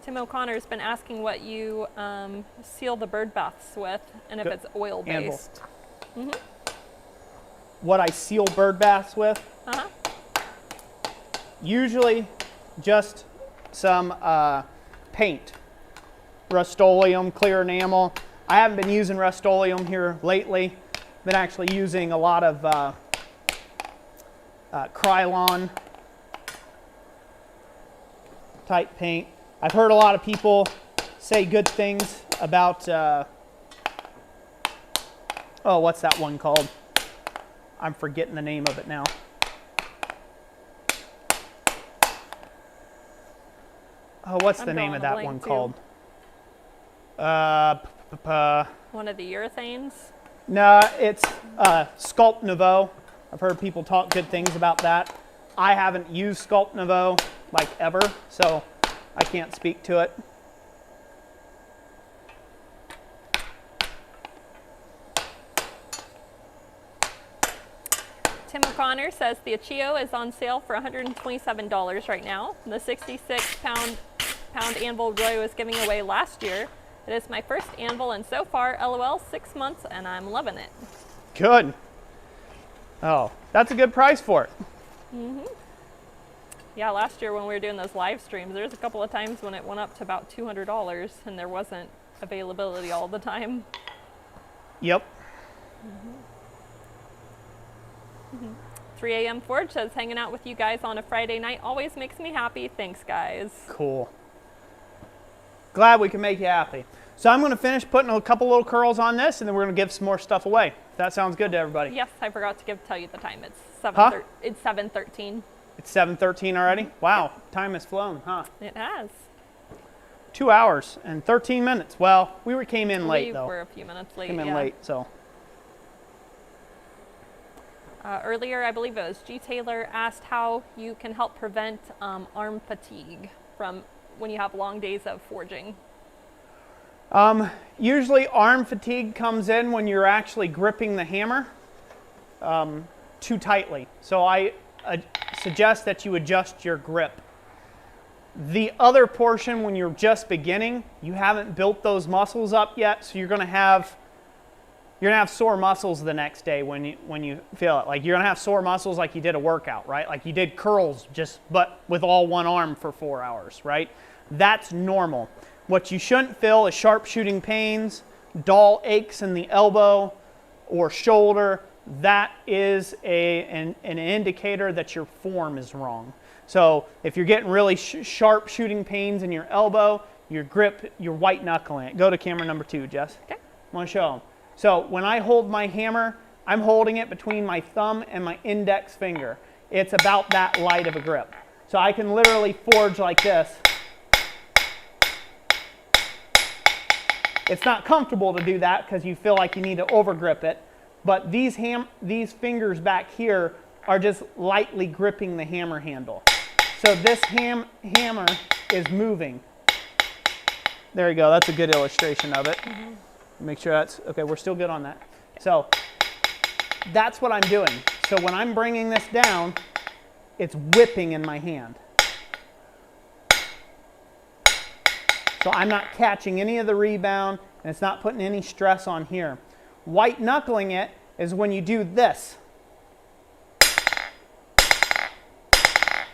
[SPEAKER 2] Tim O'Connor's been asking what you seal the bird baths with, and if it's oil-based.
[SPEAKER 1] Mm-hmm. What I seal bird baths with?
[SPEAKER 2] Uh-huh.
[SPEAKER 1] Usually just some paint. Rust-Oleum, clear enamel. I haven't been using Rust-Oleum here lately. Been actually using a lot of Krylon type paint. I've heard a lot of people say good things about, oh, what's that one called? I'm forgetting the name of it now. Oh, what's the name of that one called?
[SPEAKER 2] One of the urethanes?
[SPEAKER 1] No, it's Sculpt Nouveau. I've heard people talk good things about that. I haven't used Sculpt Nouveau like ever, so I can't speak to it.
[SPEAKER 2] Tim O'Connor says the Achio is on sale for $127 right now. The 66-pound anvil Roy was giving away last year. It is my first anvil, and so far, LOL, 6 months, and I'm loving it.
[SPEAKER 1] Good. Oh, that's a good price for it.
[SPEAKER 2] Mm-hmm. Yeah, last year when we were doing those live streams, there was a couple of times when it went up to about $200, and there wasn't availability all the time.
[SPEAKER 1] Yep.
[SPEAKER 2] Mm-hmm. 3 a.m. Forge says, hanging out with you guys on a Friday night always makes me happy. Thanks, guys.
[SPEAKER 1] Cool. Glad we can make you happy. So I'm going to finish putting a couple little curls on this, and then we're going to give some more stuff away. If that sounds good to everybody.
[SPEAKER 2] Yes, I forgot to tell you the time. It's 7:13.
[SPEAKER 1] It's 7:13 already? Wow, time has flown, huh?
[SPEAKER 2] It has.
[SPEAKER 1] 2 hours and 13 minutes. Well, we came in late, though.
[SPEAKER 2] We were a few minutes late,
[SPEAKER 1] Came in late, so.
[SPEAKER 2] Earlier, I believe it was G. Taylor, asked how you can help prevent arm fatigue from when you have long days of forging.
[SPEAKER 1] Usually arm fatigue comes in when you're actually gripping the hammer too tightly. So I suggest that you adjust your grip. The other portion, when you're just beginning, you haven't built those muscles up yet, so you're gonna have sore muscles the next day when you feel it. Like you're gonna have sore muscles like you did a workout, right? Like you did curls but with all one arm for 4 hours, right? That's normal. What you shouldn't feel is sharp shooting pains, dull aches in the elbow or shoulder. That is an indicator that your form is wrong. So if you're getting really sharp shooting pains in your elbow, your grip, you're white knuckling it. Go to camera number 2, Jess.
[SPEAKER 2] Okay.
[SPEAKER 1] I want to show them. So when I hold my hammer, I'm holding it between my thumb and my index finger. It's about that light of a grip. So I can literally forge like this. It's not comfortable to do that because you feel like you need to overgrip it. But these fingers back here are just lightly gripping the hammer handle. So this hammer is moving. There you go. That's a good illustration of it. Mm-hmm. Make sure that's, okay, we're still good on that. So that's what I'm doing. So when I'm bringing this down, it's whipping in my hand. So I'm not catching any of the rebound, and it's not putting any stress on here. White knuckling it is when you do this.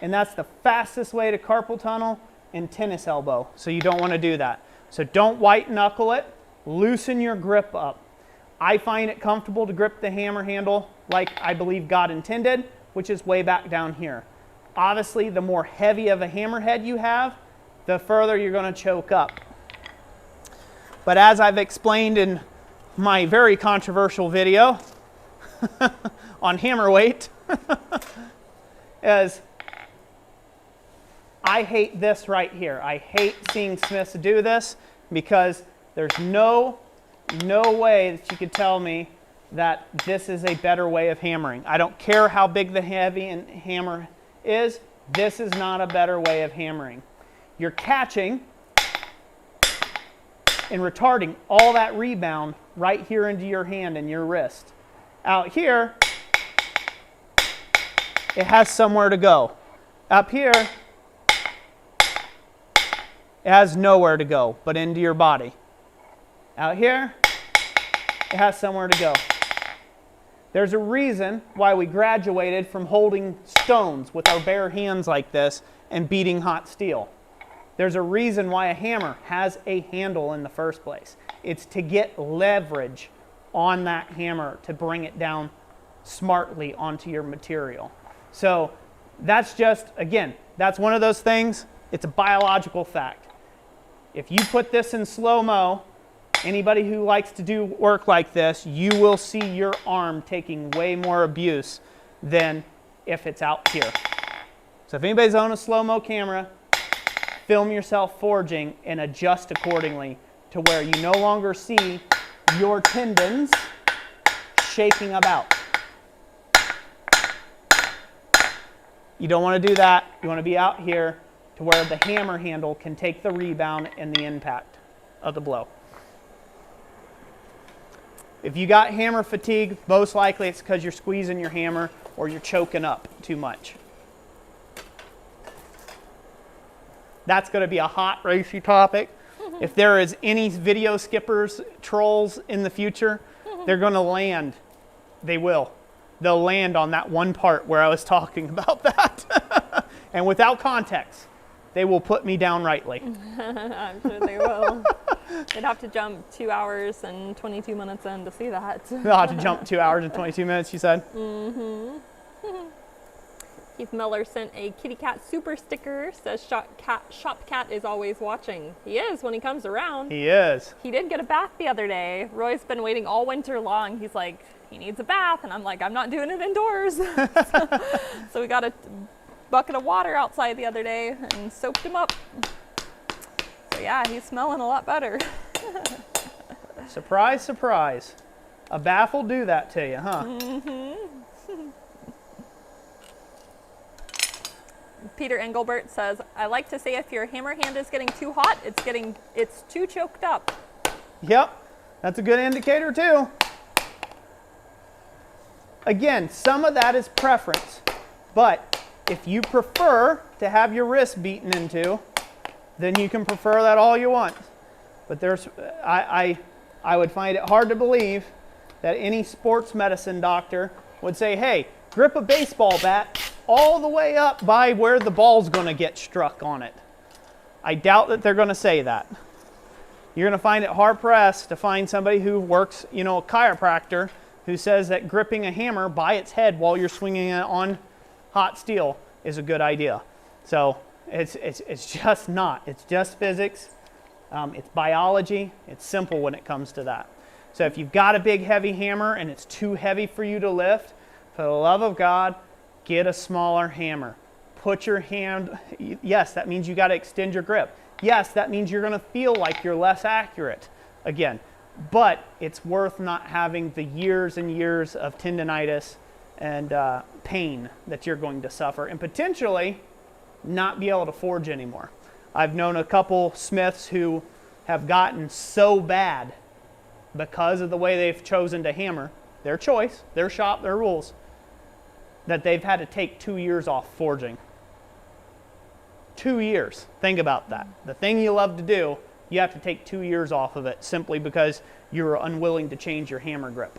[SPEAKER 1] And that's the fastest way to carpal tunnel and tennis elbow. So you don't want to do that. So don't white knuckle it. Loosen your grip up. I find it comfortable to grip the hammer handle like I believe God intended, which is way back down here. Obviously, the more heavy of a hammerhead you have, the further you're going to choke up. But as I've explained in my very controversial video on hammer weight, is I hate this right here. I hate seeing smiths do this because there's no way that you could tell me that this is a better way of hammering. I don't care how big the hammer is. This is not a better way of hammering. You're catching and retarding all that rebound right here into your hand and your wrist. Out here, it has somewhere to go. Up here, it has nowhere to go but into your body. Out here, it has somewhere to go. There's a reason why we graduated from holding stones with our bare hands like this and beating hot steel. There's a reason why a hammer has a handle in the first place. It's to get leverage on that hammer to bring it down smartly onto your material. So that's just, again, that's one of those things, it's a biological fact. If you put this in slow-mo, anybody who likes to do work like this, you will see your arm taking way more abuse than if it's out here. So if anybody's on a slow-mo camera, film yourself forging and adjust accordingly to where you no longer see your tendons shaking about. You don't want to do that. You want to be out here to where the hammer handle can take the rebound and the impact of the blow. If you got hammer fatigue, most likely it's because you're squeezing your hammer or you're choking up too much. That's going to be a hot, racy topic. If there is any video skippers, trolls in the future, they're going to land. They will. They'll land on that one part where I was talking about that. And without context, they will put me down rightly.
[SPEAKER 2] I'm sure they will. They'd have to jump 2 hours and 22 minutes in to see that.
[SPEAKER 1] They'll have to jump 2 hours and 22 minutes, you said?
[SPEAKER 2] Mm-hmm. Keith Miller sent a kitty cat super sticker, says Shop Cat is always watching. He is when he comes around.
[SPEAKER 1] He is.
[SPEAKER 2] He did get a bath the other day. Roy's been waiting all winter long. He's like, he needs a bath. And I'm like, I'm not doing it indoors. So we got a bucket of water outside the other day and soaked him up. So yeah, he's smelling a lot better.
[SPEAKER 1] Surprise, surprise. A bath will do that to you, huh?
[SPEAKER 2] Mm-hmm. Peter Engelbert says, I like to say if your hammer hand is getting too hot, it's too choked up.
[SPEAKER 1] Yep, that's a good indicator too. Again, some of that is preference, but if you prefer to have your wrist beaten into, then you can prefer that all you want. But I would find it hard to believe that any sports medicine doctor would say, hey, grip a baseball bat all the way up by where the ball's going to get struck on it. I doubt that they're going to say that. You're going to find it hard pressed to find somebody who works, a chiropractor, who says that gripping a hammer by its head while you're swinging it on hot steel is a good idea. So it's just not. It's just physics. It's biology. It's simple when it comes to that. So if you've got a big heavy hammer and it's too heavy for you to lift, for the love of God, get a smaller hammer. Put your hand, yes, that means you got to extend your grip. Yes, that means you're going to feel like you're less accurate again. But it's worth not having the years and years of tendonitis and pain that you're going to suffer and potentially not be able to forge anymore. I've known a couple smiths who have gotten so bad because of the way they've chosen to hammer, their choice, their shop, their rules, that they've had to take 2 years off forging. 2 years. Think about that. The thing you love to do, you have to take 2 years off of it simply because you're unwilling to change your hammer grip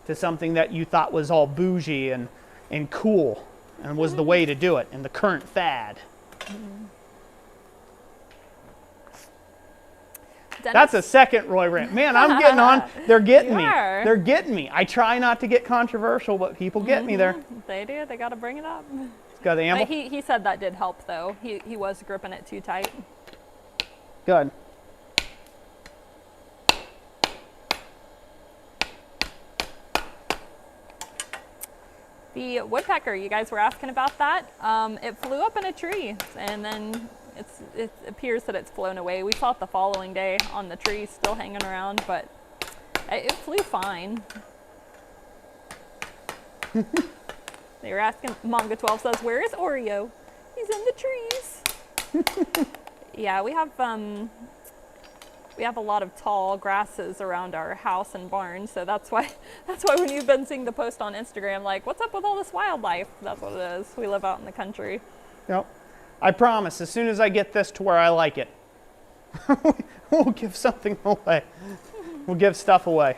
[SPEAKER 1] to something that you thought was all bougie and cool and was the way to do it and the current fad. Dennis? That's a second Roy rant. Man, I'm getting on. They're getting me. They're getting me. I try not to get controversial, but people get me there.
[SPEAKER 2] They do. They got to bring it up.
[SPEAKER 1] Got the anvil?
[SPEAKER 2] He said that did help, though. He was gripping it too tight.
[SPEAKER 1] Good.
[SPEAKER 2] The woodpecker, you guys were asking about that. It flew up in a tree, and then it appears that it's flown away. We saw it the following day on the tree, still hanging around, but it flew fine. They were asking, Manga12 says, where is Oreo? He's in the trees. Yeah, we have a lot of tall grasses around our house and barn, so that's why when you've been seeing the post on Instagram, like, what's up with all this wildlife? That's what it is. We live out in the country.
[SPEAKER 1] Yep. I promise, as soon as I get this to where I like it, we'll give something away. We'll give stuff away.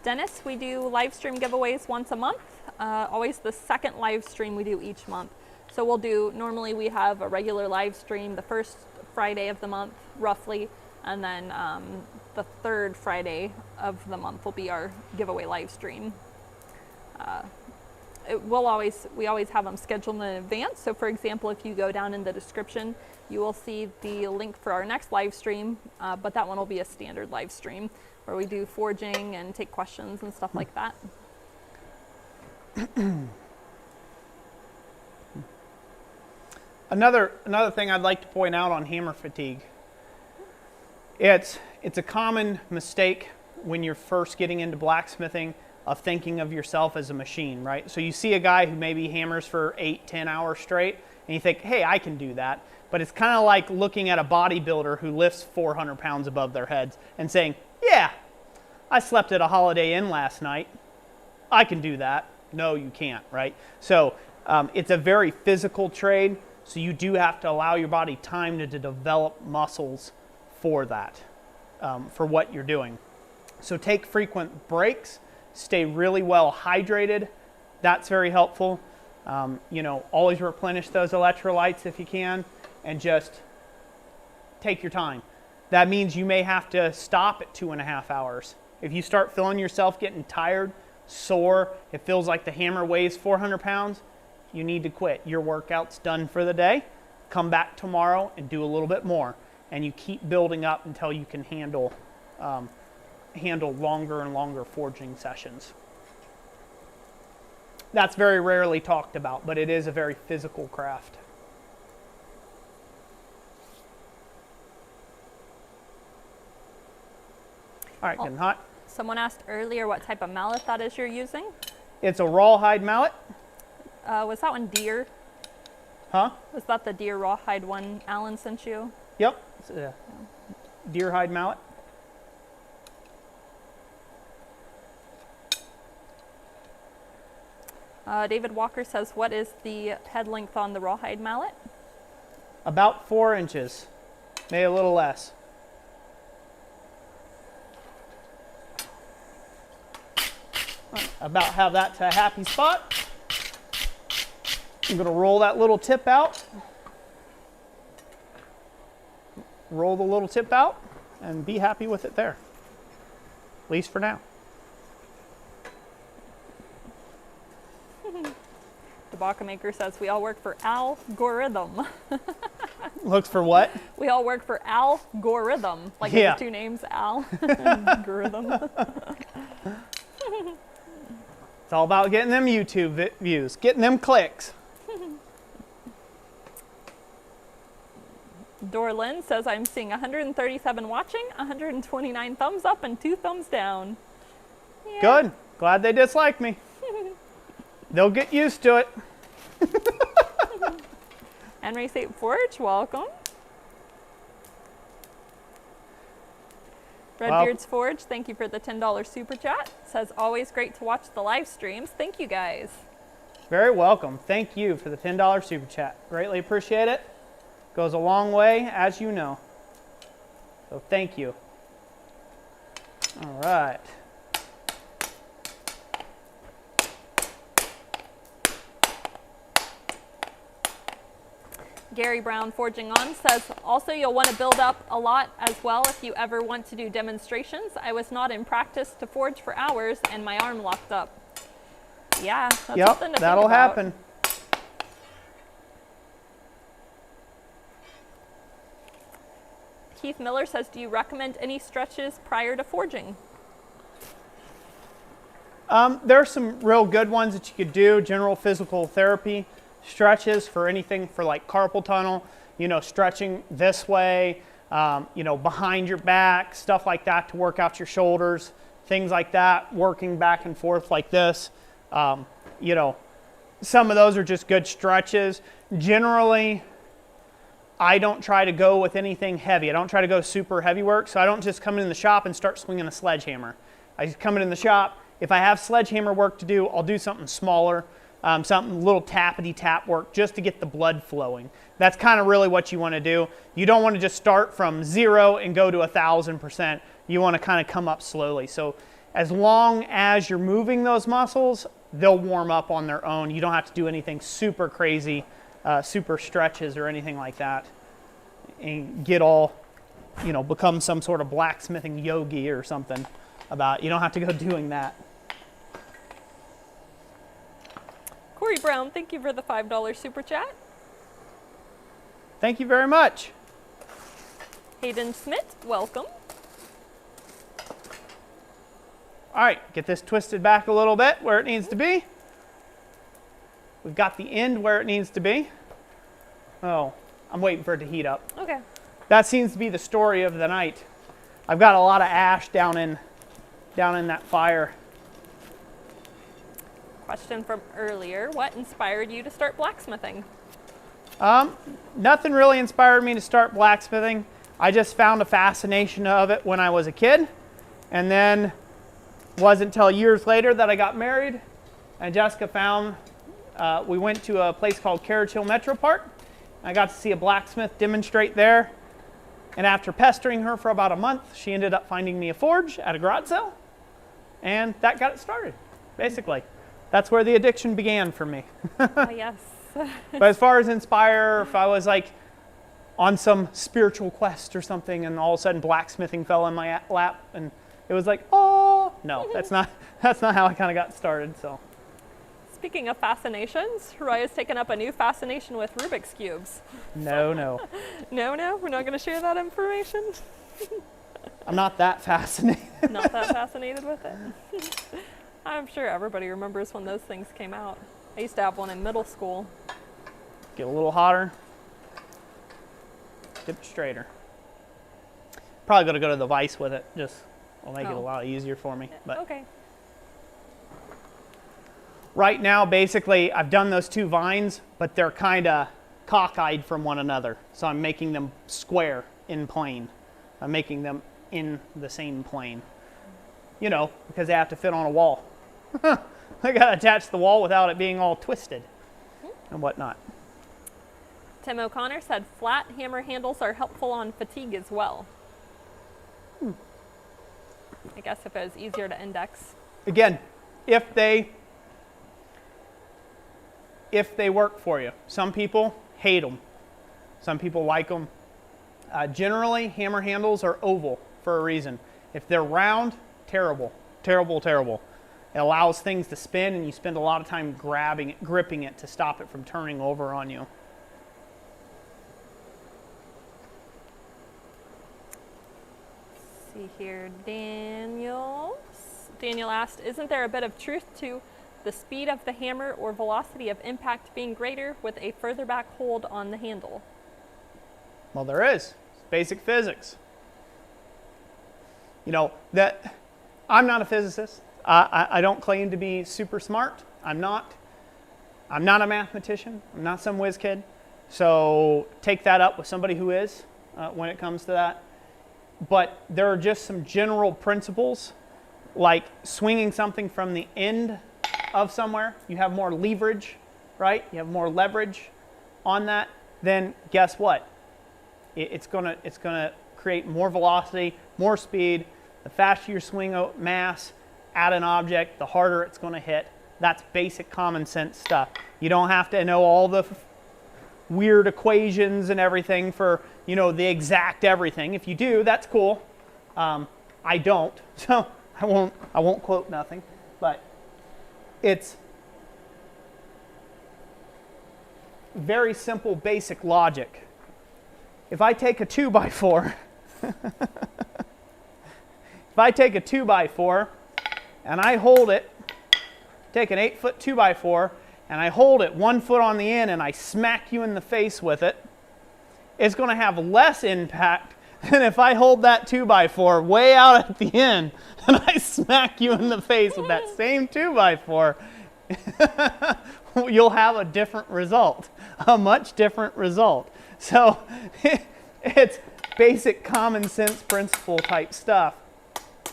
[SPEAKER 2] Dennis, we do live stream giveaways once a month. Always the second live stream we do each month. So normally we have a regular live stream the first Friday of the month, roughly, and then the third Friday of the month will be our giveaway live stream. We always have them scheduled in advance. So for example, if you go down in the description, you will see the link for our next live stream, but that one will be a standard live stream where we do forging and take questions and stuff like that.
[SPEAKER 1] Another thing I'd like to point out on hammer fatigue. It's a common mistake when you're first getting into blacksmithing of thinking of yourself as a machine, right? So you see a guy who maybe hammers for 8-10 hours straight, and you think, hey, I can do that. But it's kind of like looking at a bodybuilder who lifts 400 pounds above their heads and saying, yeah, I slept at a Holiday Inn last night. I can do that. No, you can't, right? So it's a very physical trade, so you do have to allow your body time to develop muscles for that, for what you're doing. So take frequent breaks, stay really well hydrated. That's very helpful. Always replenish those electrolytes if you can, and just take your time. That means you may have to stop at 2.5 hours. If you start feeling yourself getting tired, sore, it feels like the hammer weighs 400 pounds, you need to quit. Your workout's done for the day. Come back tomorrow and do a little bit more. And you keep building up until you can handle longer and longer forging sessions. That's very rarely talked about, but it is a very physical craft. All right, getting hot.
[SPEAKER 2] Someone asked earlier what type of mallet that is you're using.
[SPEAKER 1] It's a rawhide mallet.
[SPEAKER 2] Was that one deer?
[SPEAKER 1] Huh?
[SPEAKER 2] Was that the deer rawhide one Alan sent you?
[SPEAKER 1] Yep. It's a deer hide mallet.
[SPEAKER 2] David Walker says, what is the head length on the rawhide mallet?
[SPEAKER 1] About 4 inches, maybe a little less. About have that to a happy spot. I'm going to roll that little tip out. Roll the little tip out and be happy with it there. At least for now.
[SPEAKER 2] The Baca Maker says, we all work for algorithm.
[SPEAKER 1] Looks for what?
[SPEAKER 2] We all work for algorithm. Like the two names, Al. Algorithm.
[SPEAKER 1] It's all about getting them YouTube views, getting them clicks.
[SPEAKER 2] Dorlin says, I'm seeing 137 watching, 129 thumbs up, and 2 thumbs down. Yeah.
[SPEAKER 1] Good. Glad they dislike me. They'll get used to it.
[SPEAKER 2] Henry St. Forge, welcome. Redbeard's Forge, thank you for the $10 super chat. Says, always great to watch the live streams. Thank you guys.
[SPEAKER 1] Very welcome. Thank you for the $10 super chat. Greatly appreciate it. Goes a long way, as you know. So thank you. All right.
[SPEAKER 2] Gary Brown Forging On says, also you'll want to build up a lot as well if you ever want to do demonstrations. I was not in practice to forge for hours and my arm locked up. Yeah, that's something to think about.
[SPEAKER 1] That'll happen.
[SPEAKER 2] Keith Miller says, do you recommend any stretches prior to forging?
[SPEAKER 1] There are some real good ones that you could do. General physical therapy stretches for anything for like carpal tunnel, stretching this way, behind your back, stuff like that to work out your shoulders, things like that, working back and forth like this. you know, some of those are just good stretches. Generally, I don't try to go with anything heavy. I don't try to go super heavy work, so I don't just come in the shop and start swinging a sledgehammer. I just come in the shop. If I have sledgehammer work to do, I'll do something smaller, something little tappity tap work just to get the blood flowing. That's kind of really what you want to do. You don't want to just start from 0 and go to 1,000%. You want to kind of come up slowly. So as long as you're moving those muscles, they'll warm up on their own. You don't have to do anything super crazy, super stretches or anything like that, and get all, you know, become some sort of blacksmithing yogi or something about it. You don't have to go doing that.
[SPEAKER 2] Corey Brown, thank you for the $5 super chat.
[SPEAKER 1] Thank you very much.
[SPEAKER 2] Hayden Smith, welcome.
[SPEAKER 1] All right, get this twisted back a little bit where it needs to be. We've got the end where it needs to be. Oh, I'm waiting for it to heat up.
[SPEAKER 2] Okay.
[SPEAKER 1] That seems to be the story of the night. I've got a lot of ash down in that fire.
[SPEAKER 2] Question from earlier, what inspired you to start blacksmithing?
[SPEAKER 1] Nothing really inspired me to start blacksmithing. I just found a fascination of it when I was a kid, and then wasn't until years later that I got married, and Jessica found, we went to a place called Carriage Hill Metro Park. I got to see a blacksmith demonstrate there, and after pestering her for about a month, she ended up finding me a forge at a garage sale, and that got it started, basically. That's where the addiction began for me.
[SPEAKER 2] Yes.
[SPEAKER 1] But as far as inspire, if I was like on some spiritual quest or something and all of a sudden blacksmithing fell in my lap and it was like, oh, no, that's not how I kind of got started. So,
[SPEAKER 2] speaking of fascinations, Raya's taken up a new fascination with Rubik's Cubes.
[SPEAKER 1] No.
[SPEAKER 2] No, we're not going to share that information.
[SPEAKER 1] I'm not that fascinated.
[SPEAKER 2] Not that fascinated with it. I'm sure everybody remembers when those things came out. I used to have one in middle school.
[SPEAKER 1] Get a little hotter. Get it straighter. Probably going to go to the vise with it. Just will make it a lot easier for me. But
[SPEAKER 2] okay.
[SPEAKER 1] Right now, basically, I've done those two vines, but they're kind of cockeyed from one another. So I'm making them square in plane. I'm making them in the same plane. You know, because they have to fit on a wall. I got to attach the wall without it being all twisted and whatnot.
[SPEAKER 2] Tim O'Connor said flat hammer handles are helpful on fatigue as well. I guess if it was easier to index.
[SPEAKER 1] Again, if they work for you. Some people hate them. Some people like them. Generally, hammer handles are oval for a reason. If they're round, terrible. It allows things to spin, and you spend a lot of time gripping it to stop it from turning over on you.
[SPEAKER 2] Let's see here, Daniel asked, isn't there a bit of truth to the speed of the hammer or velocity of impact being greater with a further back hold on the handle?
[SPEAKER 1] Well, there is. It's basic physics. You know, that I'm not a physicist. I don't claim to be super smart. I'm not a mathematician. I'm not some whiz kid. So take that up with somebody who is when it comes to that. But there are just some general principles, like swinging something from the end of somewhere. You have more leverage, right? You have more leverage on that. Then guess what? It's gonna create more velocity, more speed. The faster you swing mass at an object, the harder it's going to hit. That's basic common sense stuff. You don't have to know all the weird equations and everything for, you know, the exact everything. If you do, that's cool. I don't, so I won't quote nothing. But it's very simple, basic logic. If I take a 2x4, if I take a 2x4 and I hold it, take an 8-foot 2x4 and I hold it 1 foot on the end and I smack you in the face with it, it's going to have less impact than if I hold that 2x4 way out at the end and I smack you in the face with that same 2x4 you'll have a different result, a much different result. So it's basic common sense principle type stuff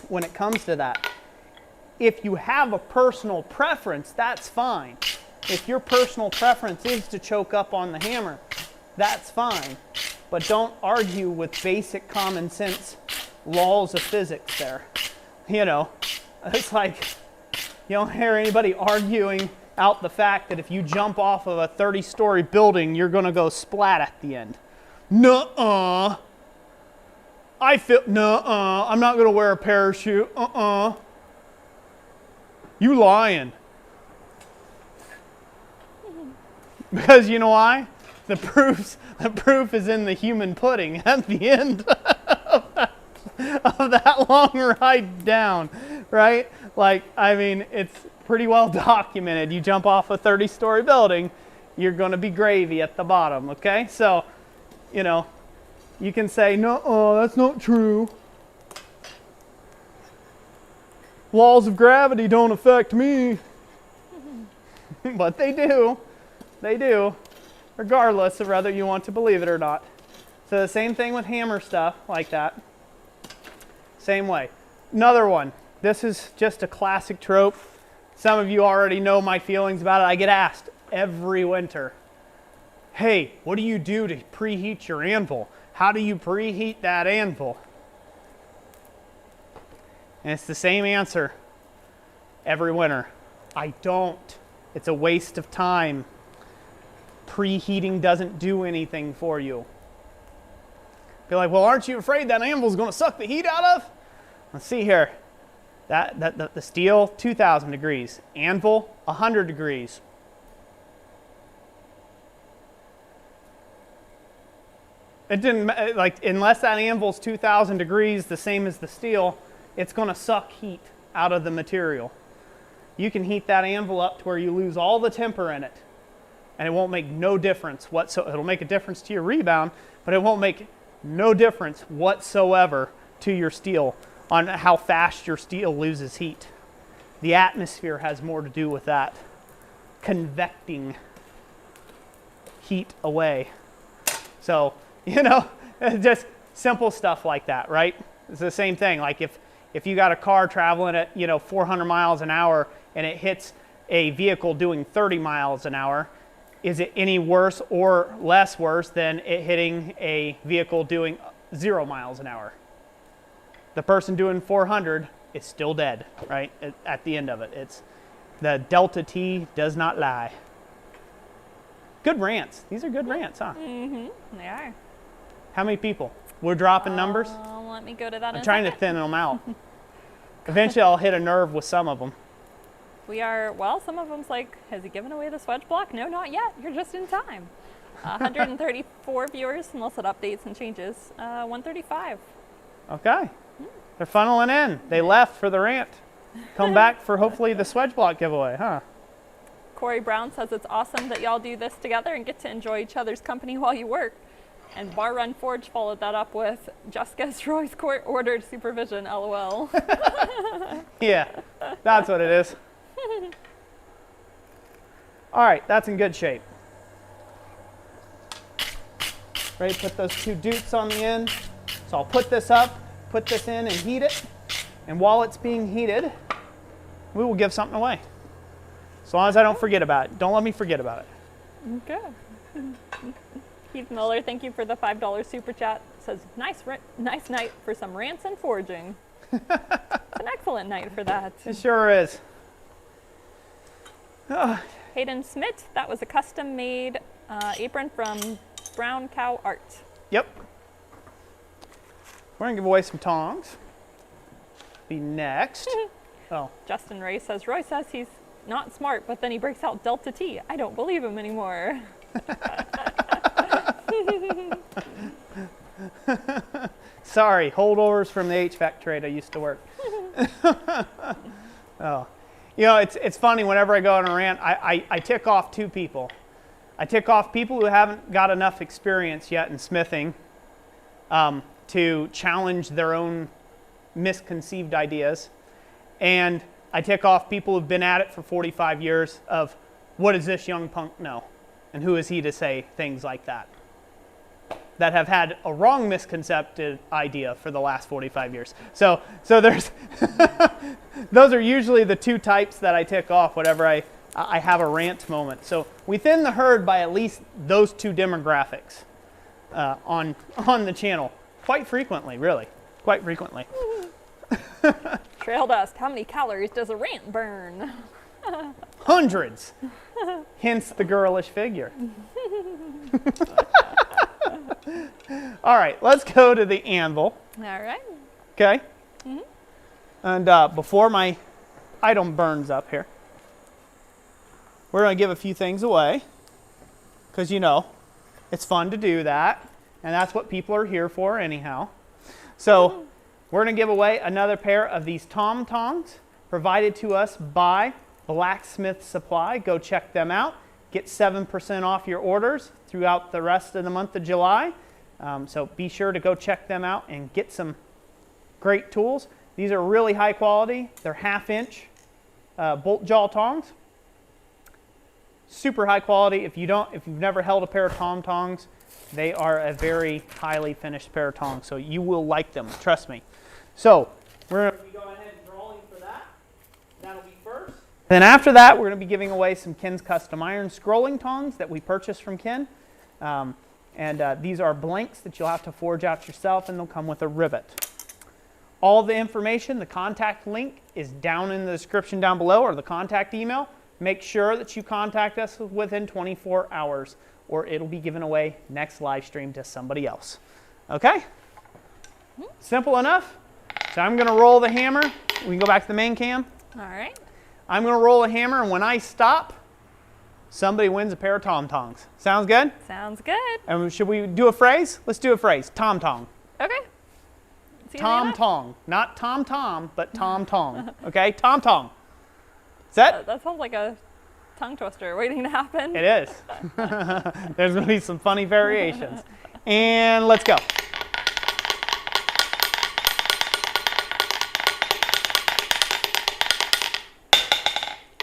[SPEAKER 1] when it comes to that. If you have a personal preference, that's fine. If your personal preference is to choke up on the hammer, that's fine. But don't argue with basic common sense laws of physics there. You know, it's like you don't hear anybody arguing out the fact that if you jump off of a 30-story building, you're going to go splat at the end. Nuh-uh. Nuh-uh. I'm not going to wear a parachute. You lying. Because you know why? The proof is in the human pudding at the end of that long ride down, right? Like, I mean, it's pretty well documented. You jump off a 30-story building, you're going to be gravy at the bottom, okay? So, you know, you can say, no, that's not true. Laws of gravity don't affect me. But they do. They do, regardless of whether you want to believe it or not. So the same thing with hammer stuff like that. Same way. Another one. This is just a classic trope. Some of you already know my feelings about it. I get asked every winter, hey, what do you do to preheat your anvil? How do you preheat that anvil? And it's the same answer every winter. I don't. It's a waste of time. Preheating doesn't do anything for you. Be like, well, aren't you afraid that anvil's going to suck the heat out of? Let's see here. The steel, 2,000 degrees. Anvil, 100 degrees. It didn't, like, unless that anvil's 2,000 degrees, the same as the steel, it's going to suck heat out of the material. You can heat that anvil up to where you lose all the temper in it, and it won't make no difference whatsoever. It'll make a difference to your rebound, but it won't make no difference whatsoever to your steel on how fast your steel loses heat. The atmosphere has more to do with that, convecting heat away. So, you know, just simple stuff like that, right? It's the same thing. Like if you got a car traveling at, 400 miles an hour and it hits a vehicle doing 30 miles an hour, is it any worse or less worse than it hitting a vehicle doing 0 miles an hour? The person doing 400 is still dead, right? At the end of it. It's the delta T does not lie. Good rants. These are good rants, huh?
[SPEAKER 2] Mm-hmm. They are.
[SPEAKER 1] How many people? We're dropping numbers?
[SPEAKER 2] Let me go to that.
[SPEAKER 1] I'm trying to thin them out. Eventually I'll hit a nerve with some of them.
[SPEAKER 2] We are, well, some of them's like, has he given away the Swedge block? No, not yet. You're just in time. 134 viewers, unless it updates and changes. 135.
[SPEAKER 1] Okay. They're funneling in. They left for the rant. Come back for hopefully the Swedge block giveaway, huh?
[SPEAKER 2] Corey Brown says it's awesome that y'all do this together and get to enjoy each other's company while you work. And Bar Run Forge followed that up with, just guess Roy's court ordered supervision, LOL.
[SPEAKER 1] Yeah, that's what it is. All right, that's in good shape. Ready to put those two dupes on the end. So I'll put this up, put this in and heat it. And while it's being heated, we will give something away. As long as I don't forget about it. Don't let me forget about it.
[SPEAKER 2] Okay. Keith Miller, thank you for the $5 super chat. Says, nice night for some rants and forging. It's an excellent night for that.
[SPEAKER 1] It sure is.
[SPEAKER 2] Hayden Smith, that was a custom-made apron from Brown Cow Art.
[SPEAKER 1] Yep. We're going to give away some tongs. Be next. Oh.
[SPEAKER 2] Justin Ray says, Roy says he's not smart, but then he breaks out Delta T. I don't believe him anymore.
[SPEAKER 1] Sorry, holdovers from the HVAC trade I used to work. Oh. You know, it's funny, whenever I go on a rant, I tick off two people. I tick off people who haven't got enough experience yet in smithing to challenge their own misconceived ideas, and I tick off people who've been at it for 45 years of, what does this young punk know? And who is he to say things like that? That have had a wrong misconcepted idea for the last 45 years. So there's, those are usually the two types that I tick off whenever I have a rant moment. So we thin the herd by at least those two demographics on the channel quite frequently, really, quite frequently.
[SPEAKER 2] Trail dust, how many calories does a rant burn?
[SPEAKER 1] Hundreds, hence the girlish figure. All right, let's go to the anvil.
[SPEAKER 2] All right.
[SPEAKER 1] Okay. And before my item burns up here, we're going to give a few things away because, you know, it's fun to do that, and that's what people are here for anyhow. So we're going to give away another pair of these Tongs provided to us by Blacksmith Supply. Go check them out. Get 7% off your orders throughout the rest of the month of July. So be sure to go check them out and get some great tools. These are really high quality. They're 1/2-inch bolt jaw tongs. Super high quality. If you've never held a pair of tongs, they are a very highly finished pair of tongs. So you will like them, trust me. So we're going to go ahead and draw you for that. That'll be first. Then after that, we're going to be giving away some Ken's Custom Iron scrolling tongs that we purchased from Ken. These are blanks that you'll have to forge out yourself, and they'll come with a rivet. All the information, the contact link is down in the description down below, or the contact email. Make sure that you contact us within 24 hours, or it'll be given away next live stream to somebody else. Okay? Simple enough. So I'm going to roll the hammer. We can go back to the main cam.
[SPEAKER 2] All right.
[SPEAKER 1] I'm going to roll the hammer, and when I stop, somebody wins a pair of tongs. Sounds good?
[SPEAKER 2] Sounds good.
[SPEAKER 1] And should we do a phrase? Let's do a phrase. Tong.
[SPEAKER 2] Okay.
[SPEAKER 1] Tong. Not Tom, but Tong. Okay? Tong. Is that?
[SPEAKER 2] That sounds like a tongue twister waiting to happen.
[SPEAKER 1] It is. There's going to be some funny variations. And let's go.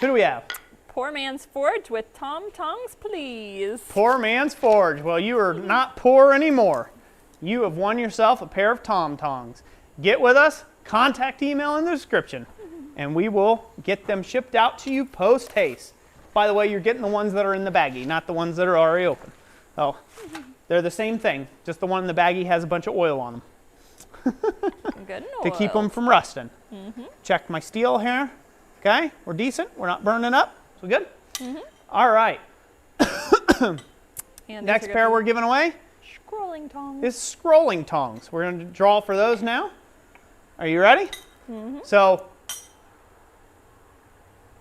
[SPEAKER 1] Who do we have?
[SPEAKER 2] Poor Man's Forge with Tongs, please.
[SPEAKER 1] Poor Man's Forge. Well, you are not poor anymore. You have won yourself a pair of Tongs. Get with us. Contact email in the description, and we will get them shipped out to you post haste. By the way, you're getting the ones that are in the baggie, not the ones that are already open. Oh, they're the same thing. Just the one in the baggie has a bunch of oil on them.
[SPEAKER 2] Good
[SPEAKER 1] to keep them from rusting. Check my steel here. Okay, we're decent. We're not burning up. So good? All right. Next pair we're giving away
[SPEAKER 2] scrolling tongs.
[SPEAKER 1] is scrolling tongs. We're going to draw for those now. Are you ready? So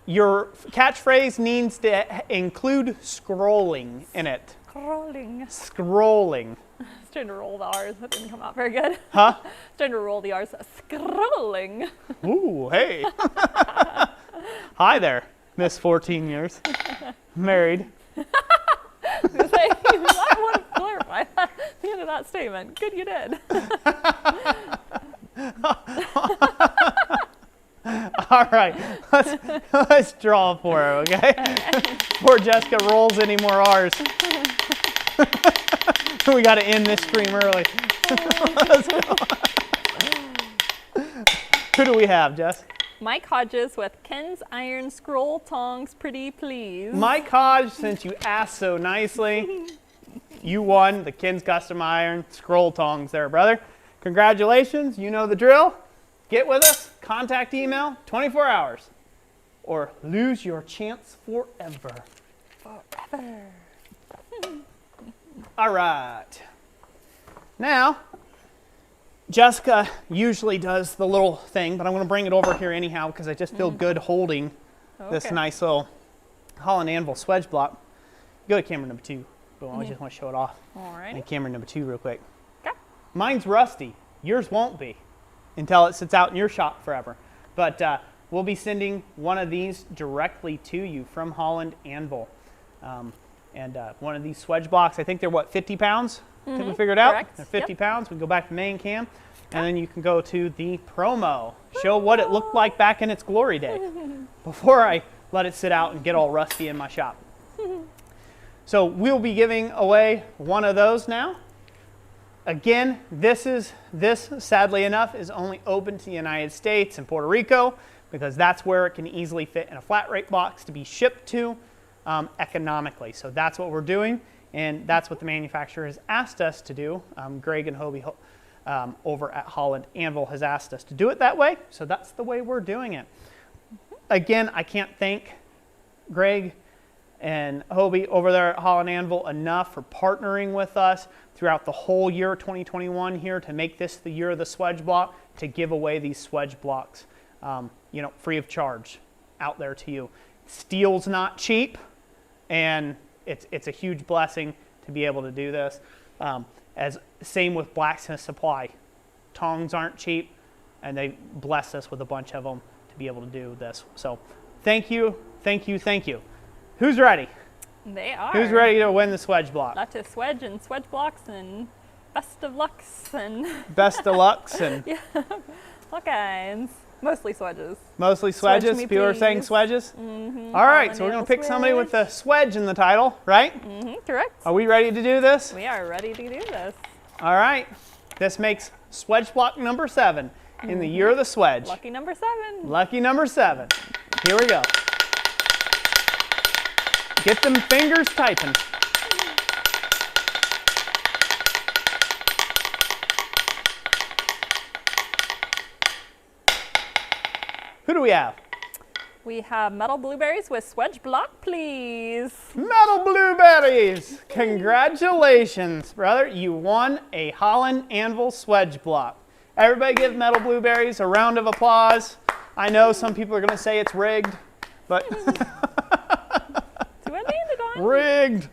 [SPEAKER 1] your catchphrase needs to include scrolling in it. Scrolling.
[SPEAKER 2] I was trying to roll the R's. That didn't come out very good.
[SPEAKER 1] Huh?
[SPEAKER 2] I was trying to roll the R's. Scrolling.
[SPEAKER 1] Ooh, hey. Hi there, Miss 14 years. Married.
[SPEAKER 2] I was gonna say, I want to clarify that, the end of that statement. Good you did.
[SPEAKER 1] All right, let's draw for her, okay? Before Jessica rolls any more R's. We got to end this stream early. Let's go. Who do we have, Jess?
[SPEAKER 2] Mike Hodges with Ken's Iron Scroll Tongs, pretty please.
[SPEAKER 1] Mike Hodge, since you asked so nicely, you won the Ken's Custom Iron Scroll Tongs there, brother. Congratulations, you know the drill. Get with us, contact email, 24 hours, or lose your chance forever.
[SPEAKER 2] Forever.
[SPEAKER 1] All right. Now, Jessica usually does the little thing, but I'm going to bring it over here anyhow because I just feel good holding this nice little Holland anvil Swedge block. Go to camera number 2. But I just want to show it off.
[SPEAKER 2] All right.
[SPEAKER 1] And camera number 2 real quick.
[SPEAKER 2] Okay.
[SPEAKER 1] Mine's rusty. Yours won't be until it sits out in your shop forever. But we'll be sending one of these directly to you from Holland Anvil. And one of these Swedge blocks, I think they're what, 50 pounds? I think we figured out.
[SPEAKER 2] Correct.
[SPEAKER 1] They're 50 pounds. We go back to main cam, and then you can go to the promo. Show what it looked like back in its glory day before I let it sit out and get all rusty in my shop. So we'll be giving away one of those now. Again, this sadly enough is only open to the United States and Puerto Rico because that's where it can easily fit in a flat rate box to be shipped to economically. So that's what we're doing, and that's what the manufacturer has asked us to do. Greg and Hobie over at Holland Anvil has asked us to do it that way, so that's the way we're doing it. Again, I can't thank Greg and Hobie over there at Holland Anvil enough for partnering with us throughout the whole year 2021 here to make this the year of the Swedge block, to give away these Swedge blocks, free of charge out there to you. Steel's not cheap, and it's a huge blessing to be able to do this. As same with Blacksmith Supply. Tongs aren't cheap, and they bless us with a bunch of them to be able to do this. So thank you, thank you, thank you. Who's ready?
[SPEAKER 2] They are.
[SPEAKER 1] Who's ready to win the Swedge block?
[SPEAKER 2] Lots of Swedge and Swedge blocks and best of lucks and
[SPEAKER 1] best of lucks and
[SPEAKER 2] yeah, all kinds. Mostly Swedges.
[SPEAKER 1] Mostly Swedges.
[SPEAKER 2] Swedge me,
[SPEAKER 1] People are saying
[SPEAKER 2] please.
[SPEAKER 1] Swedges.
[SPEAKER 2] Mm-hmm.
[SPEAKER 1] All right,
[SPEAKER 2] Holland
[SPEAKER 1] so we're gonna
[SPEAKER 2] Anvil
[SPEAKER 1] pick somebody with the
[SPEAKER 2] Swedge.
[SPEAKER 1] Swedge in the title, right?
[SPEAKER 2] Mm-hmm. Correct.
[SPEAKER 1] Are we ready to do this?
[SPEAKER 2] We are ready to do this.
[SPEAKER 1] All right. This makes Swedge block number 7 in the year of the Swedge.
[SPEAKER 2] Lucky number 7.
[SPEAKER 1] Lucky number 7. Here we go. Get them fingers typing. Who do we have?
[SPEAKER 2] We have metal blueberries with Swedge block, please.
[SPEAKER 1] Metal Blueberries! Congratulations, brother. You won a Holland Anvil Swedge block. Everybody give Metal Blueberries a round of applause. I know some people are going to say it's rigged, but...
[SPEAKER 2] See what I landed on.
[SPEAKER 1] Rigged!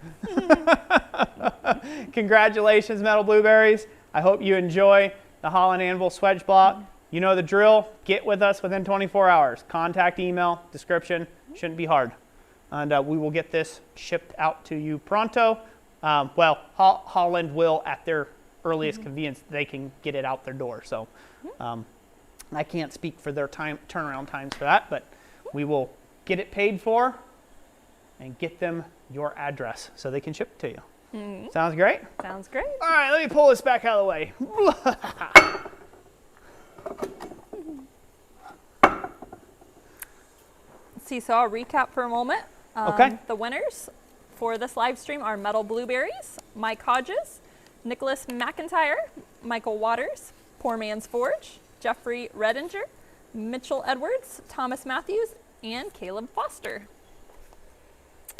[SPEAKER 1] Congratulations, Metal Blueberries. I hope you enjoy the Holland Anvil Swedge block. You know the drill. Get with us within 24 hours. Contact, email, description. Shouldn't be hard. And we will get this shipped out to you pronto. Holland will, at their earliest convenience, they can get it out their door. So I can't speak for their turnaround times for that, but we will get it paid for and get them your address so they can ship it to you. Sounds great?
[SPEAKER 2] Sounds great.
[SPEAKER 1] All right, let me pull this back out of the way.
[SPEAKER 2] See, so I'll recap for a moment.
[SPEAKER 1] Okay.
[SPEAKER 2] The winners for this live stream are Metal Blueberries, Mike Hodges, Nicholas McIntyre, Michael Waters, Poor Man's Forge, Jeffrey Redinger, Mitchell Edwards, Thomas Matthews, and Caleb Foster.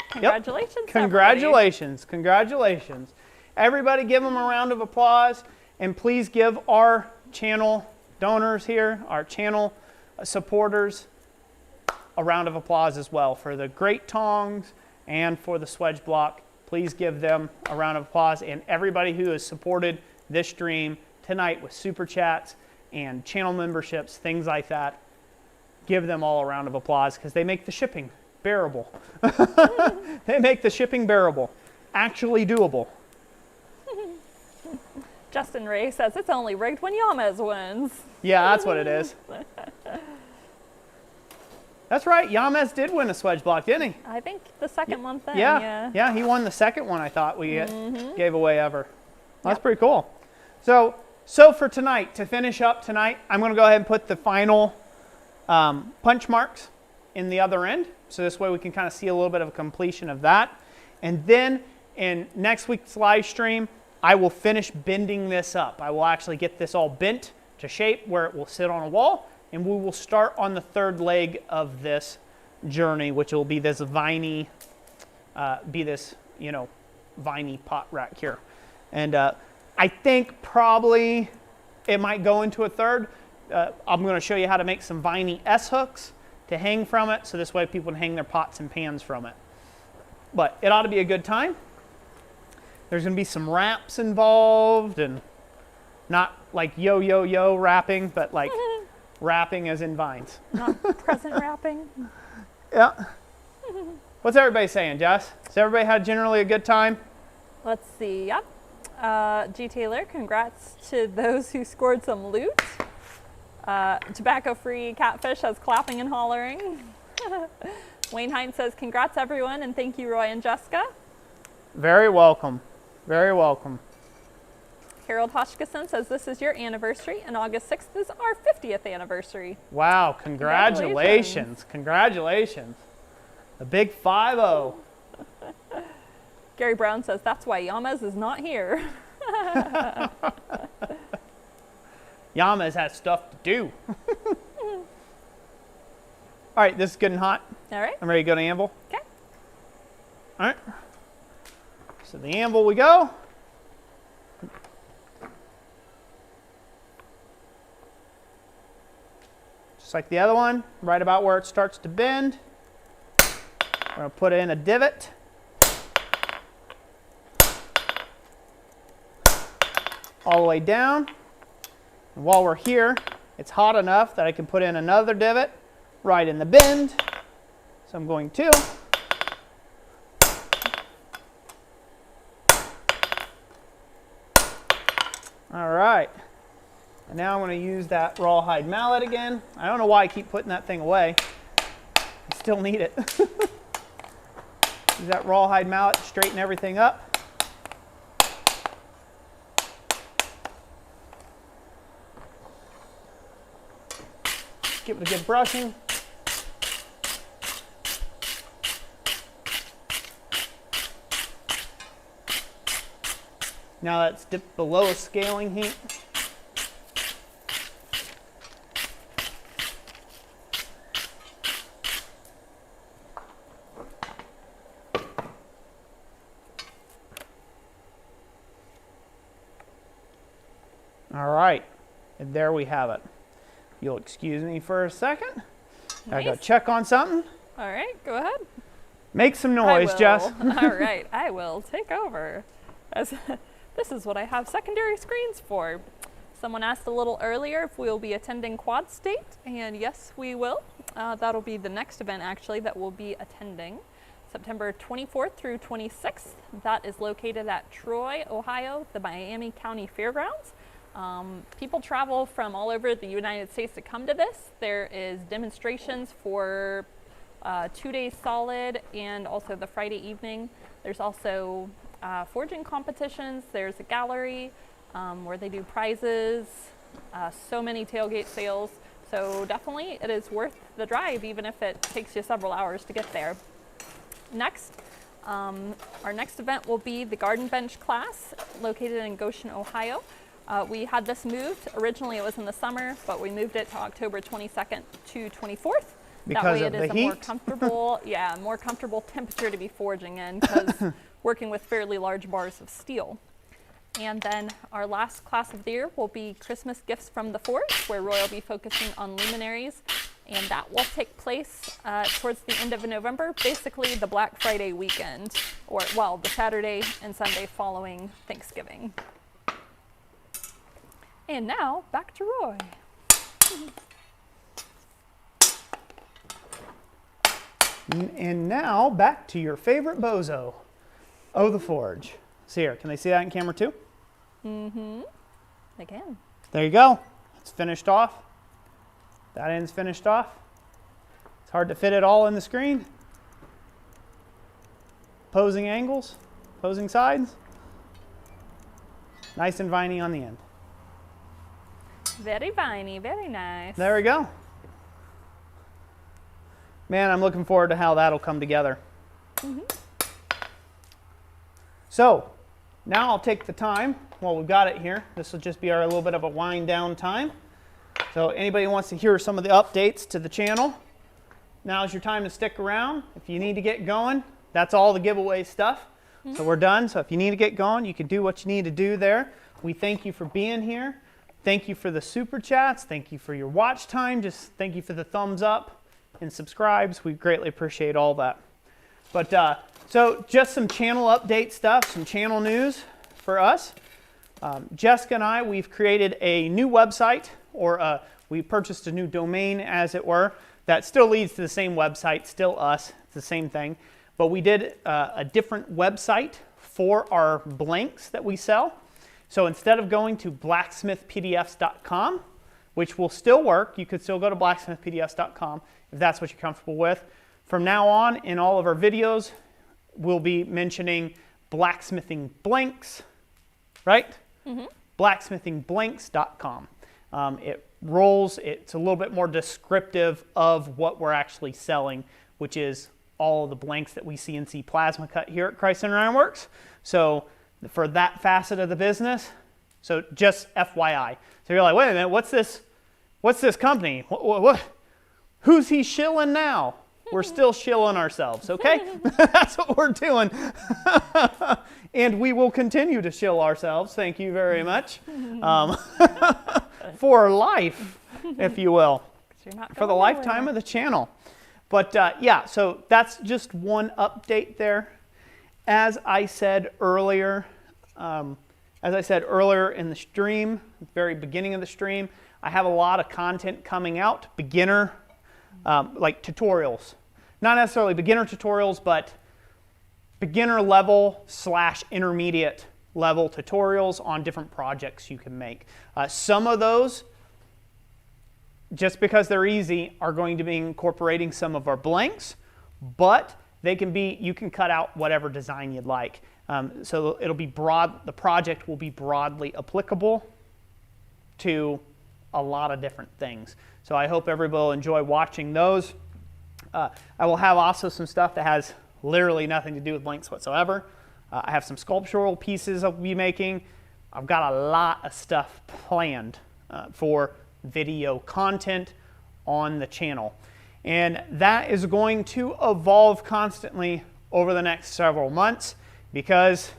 [SPEAKER 2] Congratulations.
[SPEAKER 1] Yep. Congratulations. Congratulations. Everybody give them a round of applause, and please give our channel donors here, our channel supporters, a round of applause as well for the great tongs and for the Swedge block. Please give them a round of applause, and everybody who has supported this stream tonight with super chats and channel memberships, things like that, give them all a round of applause because they make the shipping bearable. They make the shipping bearable, actually doable.
[SPEAKER 2] Justin Ray says it's only rigged when Yamez wins.
[SPEAKER 1] Yeah, that's what it is. That's right. Yamez did win a Swedge block, didn't he?
[SPEAKER 2] I think the second one thing.
[SPEAKER 1] Yeah, he won the second one I thought we gave away ever. That's pretty cool. So for tonight, to finish up tonight, I'm going to go ahead and put the final punch marks in the other end. So this way we can kind of see a little bit of a completion of that. And then in next week's live stream, I will finish bending this up. I will actually get this all bent to shape where it will sit on a wall. And we will start on the third leg of this journey, which will be this viney, viney pot rack here. And I think probably it might go into a third. I'm going to show you how to make some viney S-hooks to hang from it, so this way people can hang their pots and pans from it. But it ought to be a good time. There's going to be some wraps involved, and not like yo wrapping, but like wrapping as in vines.
[SPEAKER 2] Not present wrapping.
[SPEAKER 1] Yeah. What's everybody saying, Jess? Has everybody had generally a good time?
[SPEAKER 2] Let's see. Yep. G. Taylor, congrats to those who scored some loot. Tobacco-free Catfish has clapping and hollering. Wayne Hines says, congrats everyone, and thank you, Roy and Jessica.
[SPEAKER 1] Very welcome. Very welcome.
[SPEAKER 2] Harold Hoshkison says, this is your anniversary, and August 6th is our 50th anniversary.
[SPEAKER 1] Wow, congratulations. Congratulations. The big 5-0.
[SPEAKER 2] Gary Brown says, that's why Yamas is not here.
[SPEAKER 1] Yamas has stuff to do. All right, this is good and hot.
[SPEAKER 2] All right.
[SPEAKER 1] I'm ready to go to anvil.
[SPEAKER 2] Okay.
[SPEAKER 1] All right. So the anvil we go. Just like the other one, right about where it starts to bend. We're going to put in a divot. All the way down. And while we're here, it's hot enough that I can put in another divot right in the bend. So I'm going to. All right. And now I'm going to use that rawhide mallet again. I don't know why I keep putting that thing away. I still need it. Use that rawhide mallet to straighten everything up. Give it a good brushing. Now that's dipped below a scaling heat. All right, and there we have it. You'll excuse me for a second.
[SPEAKER 2] Nice.
[SPEAKER 1] I gotta check on something.
[SPEAKER 2] All right, go ahead.
[SPEAKER 1] Make some noise, Jess.
[SPEAKER 2] All right, I will take over. This is what I have secondary screens for. Someone asked a little earlier if we'll be attending Quad State, and yes, we will. That'll be the next event, actually, that we'll be attending. September 24th through 26th. That is located at Troy, Ohio, the Miami County Fairgrounds. People travel from all over the United States to come to this. There is demonstrations for 2 days solid and also the Friday evening. There's also forging competitions. There's a gallery where they do prizes, so many tailgate sales. So definitely it is worth the drive, even if it takes you several hours to get there. Next, our next event will be the Garden Bench class located in Goshen, Ohio. We had this moved. Originally it was in the summer, but we moved it to October 22nd to 24th.
[SPEAKER 1] Because
[SPEAKER 2] that way
[SPEAKER 1] of
[SPEAKER 2] it is
[SPEAKER 1] the
[SPEAKER 2] a more
[SPEAKER 1] heat?
[SPEAKER 2] comfortable, more comfortable temperature to be forging in, because working with fairly large bars of steel. And then our last class of the year will be Christmas Gifts from the Forge, where Roy will be focusing on luminaries. And that will take place towards the end of November, basically the Black Friday weekend, or well, the Saturday and Sunday following Thanksgiving. And now, back to Roy.
[SPEAKER 1] And now, back to your favorite bozo. Oh, the forge. See here, can they see that in camera too?
[SPEAKER 2] Mm-hmm. They can.
[SPEAKER 1] There you go. It's finished off. That end's finished off. It's hard to fit it all in the screen. Posing angles, posing sides. Nice and viney on the end.
[SPEAKER 2] Very viney, very nice.
[SPEAKER 1] There we go. Man, I'm looking forward to how that'll come together.
[SPEAKER 2] Mm-hmm.
[SPEAKER 1] So, now I'll take the time, while we've got it here, this will just be our little bit of a wind down time. So anybody who wants to hear some of the updates to the channel, now's your time to stick around. If you need to get going, that's all the giveaway stuff. Mm-hmm. So we're done. So if you need to get going, you can do what you need to do there. We thank you for being here. Thank you for the super chats. Thank you for your watch time. Just thank you for the thumbs up and subscribes. We greatly appreciate all that. But so just some channel update stuff, some channel news for us. Jessica and I, we've created a new website, or we purchased a new domain, as it were, that still leads to the same website, still us, it's the same thing. but we did a different website for our blanks that we sell. So instead of going to blacksmithpdfs.com, which will still work, you could still go to blacksmithpdfs.com if that's what you're comfortable with. From now on, in all of our videos, we'll be mentioning blacksmithing blanks, right? Mm-hmm. Blacksmithingblanks.com. It rolls, it's a little bit more descriptive of what we're actually selling, which is all of the blanks that we CNC plasma cut here at Christ Center Ironworks. So for that facet of the business, so just FYI. So you're like, wait a minute, what's this company? Who's he shilling now? We're still shilling ourselves, okay? That's what we're doing. And we will continue to shill ourselves, thank you very much. For life, if you will. For the lifetime of the channel. But yeah, so that's just one update there. As I said earlier in the stream, at the very beginning of the stream, I have a lot of content coming out, beginner, like tutorials. Not necessarily beginner tutorials, but beginner level / intermediate level tutorials on different projects you can make. Some of those, just because they're easy, are going to be incorporating some of our blanks, but they can be, you can cut out whatever design you'd like. So it'll be broad, the project will be broadly applicable to a lot of different things. So I hope everybody will enjoy watching those. I will have also some stuff that has literally nothing to do with blanks whatsoever. I have some sculptural pieces I'll be making. I've got a lot of stuff planned for video content on the channel. And that is going to evolve constantly over the next several months because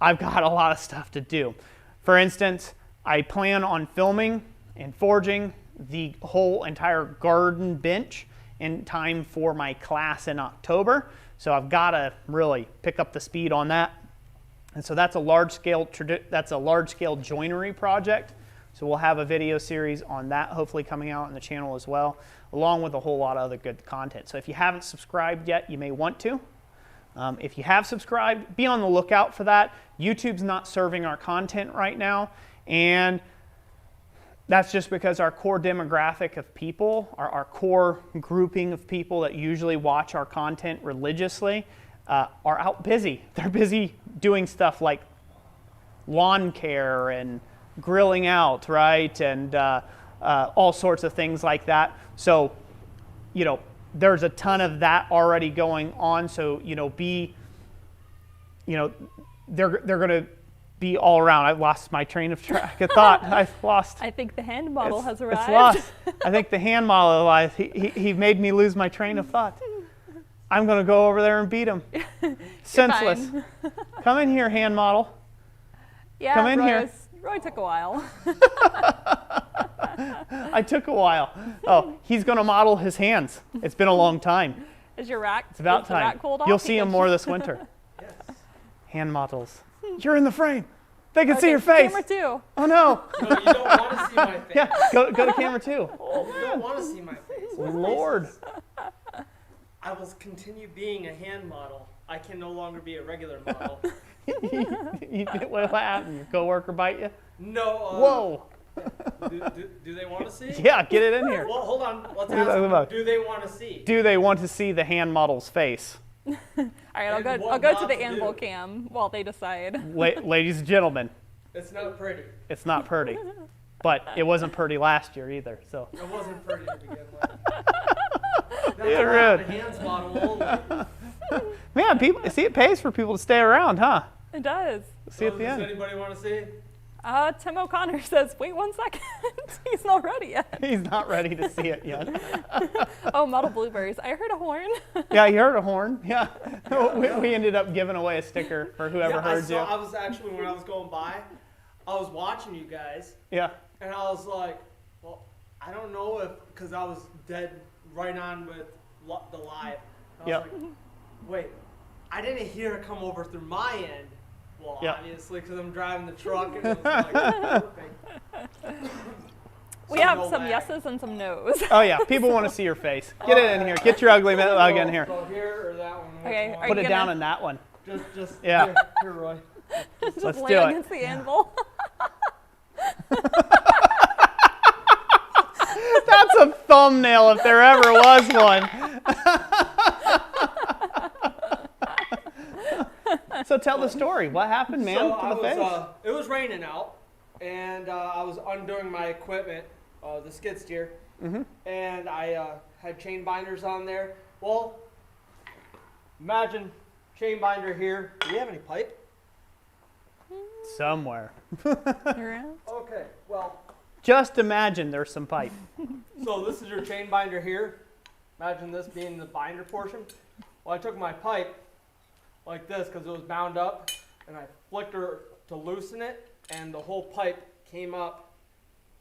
[SPEAKER 1] I've got a lot of stuff to do. For instance, I plan on filming and forging the whole entire garden bench in time for my class in October. So I've got to really pick up the speed on that. And so that's a large scale joinery project. So we'll have a video series on that hopefully coming out on the channel as well, along with a whole lot of other good content. So if you haven't subscribed yet, you may want to. If you have subscribed, be on the lookout for that. YouTube's not serving our content right now, and that's just because our core demographic of people, our core grouping of people that usually watch our content religiously, are out busy. They're busy doing stuff like lawn care and grilling out, right? And all sorts of things like that. So, you know, there's a ton of that already going on. So, you know, they're going to be all around. I've lost my train of track of thought.
[SPEAKER 2] I think the hand model has arrived.
[SPEAKER 1] It's lost. I think the hand model arrived. He made me lose my train of thought. I'm going to go over there and beat him. Senseless. Come in here, hand model.
[SPEAKER 2] Yeah,
[SPEAKER 1] come in here.
[SPEAKER 2] Roy took a while.
[SPEAKER 1] I took a while. Oh, he's going to model his hands. It's been a long time.
[SPEAKER 2] Is your rack?
[SPEAKER 1] It's about time.
[SPEAKER 2] Rack cold off?
[SPEAKER 1] You'll see him more this winter. Yes. Hand models. You're in the frame. They can see your face.
[SPEAKER 2] Camera 2.
[SPEAKER 1] Oh no.
[SPEAKER 3] No, you don't want to see my face.
[SPEAKER 1] Yeah, go to camera 2.
[SPEAKER 3] You don't want to see my face.
[SPEAKER 1] Lord.
[SPEAKER 3] I will continue being a hand model. I can no longer be a regular model.
[SPEAKER 1] What happened? Your coworker bite you?
[SPEAKER 3] No.
[SPEAKER 1] Whoa.
[SPEAKER 3] Do they want to see?
[SPEAKER 1] Yeah, get it in here.
[SPEAKER 3] Well, hold on. Let's ask them. Do they want to see?
[SPEAKER 1] Do they want to see the hand model's face?
[SPEAKER 2] All right, I'll go to the anvil cam while they decide.
[SPEAKER 1] Ladies and gentlemen.
[SPEAKER 3] It's not pretty.
[SPEAKER 1] It's not pretty. But it wasn't pretty last year either. So.
[SPEAKER 3] It wasn't pretty to begin with. That's
[SPEAKER 1] You're
[SPEAKER 3] why
[SPEAKER 1] rude.
[SPEAKER 3] the hands model only.
[SPEAKER 1] Man, people see it pays for people to stay around, huh?
[SPEAKER 2] It does.
[SPEAKER 1] See at the
[SPEAKER 3] Does
[SPEAKER 1] end.
[SPEAKER 3] anybody want to see?
[SPEAKER 2] Tim O'Connor says, wait 1 second. He's not ready yet.
[SPEAKER 1] He's not ready to see it yet.
[SPEAKER 2] Oh, model blueberries. I heard a horn.
[SPEAKER 1] Yeah, you heard a horn. Yeah. We ended up giving away a sticker for whoever heard you.
[SPEAKER 3] I was actually, when I was going by, I was watching you guys.
[SPEAKER 1] Yeah.
[SPEAKER 3] And I was like, well, I don't know if, because I was dead right on with the live. I was like, wait, I didn't hear it come over through my end. Well, obviously, because I'm driving the truck and it was like, perfect.
[SPEAKER 2] We have
[SPEAKER 3] no
[SPEAKER 2] some
[SPEAKER 3] lag.
[SPEAKER 2] yeses and some nos.
[SPEAKER 1] Oh yeah, people want to see your face. Get it in here. Get your ugly mug in here.
[SPEAKER 3] So here or that one? Which
[SPEAKER 2] Okay,
[SPEAKER 3] one?
[SPEAKER 2] are
[SPEAKER 1] Put
[SPEAKER 2] you
[SPEAKER 1] it down
[SPEAKER 2] gonna-
[SPEAKER 1] in that one.
[SPEAKER 3] Just
[SPEAKER 1] Yeah.
[SPEAKER 3] Here, Roy.
[SPEAKER 2] Just
[SPEAKER 1] Let's
[SPEAKER 2] lay
[SPEAKER 1] do it.
[SPEAKER 2] against the anvil.
[SPEAKER 1] That's a thumbnail if there ever was one. So tell the story. What happened, man,
[SPEAKER 3] So
[SPEAKER 1] to the face?
[SPEAKER 3] it was raining out, and I was undoing my equipment, the skid steer, and I had chain binders on there. Well, imagine chain binder here. Do you have any pipe?
[SPEAKER 1] Somewhere.
[SPEAKER 2] Around.
[SPEAKER 3] Okay, well,
[SPEAKER 1] Just imagine there's some pipe.
[SPEAKER 3] so this is your chain binder here. Imagine this being the binder portion. Well, I took my pipe like this because it was bound up, and I flicked her to loosen it, and the whole pipe came up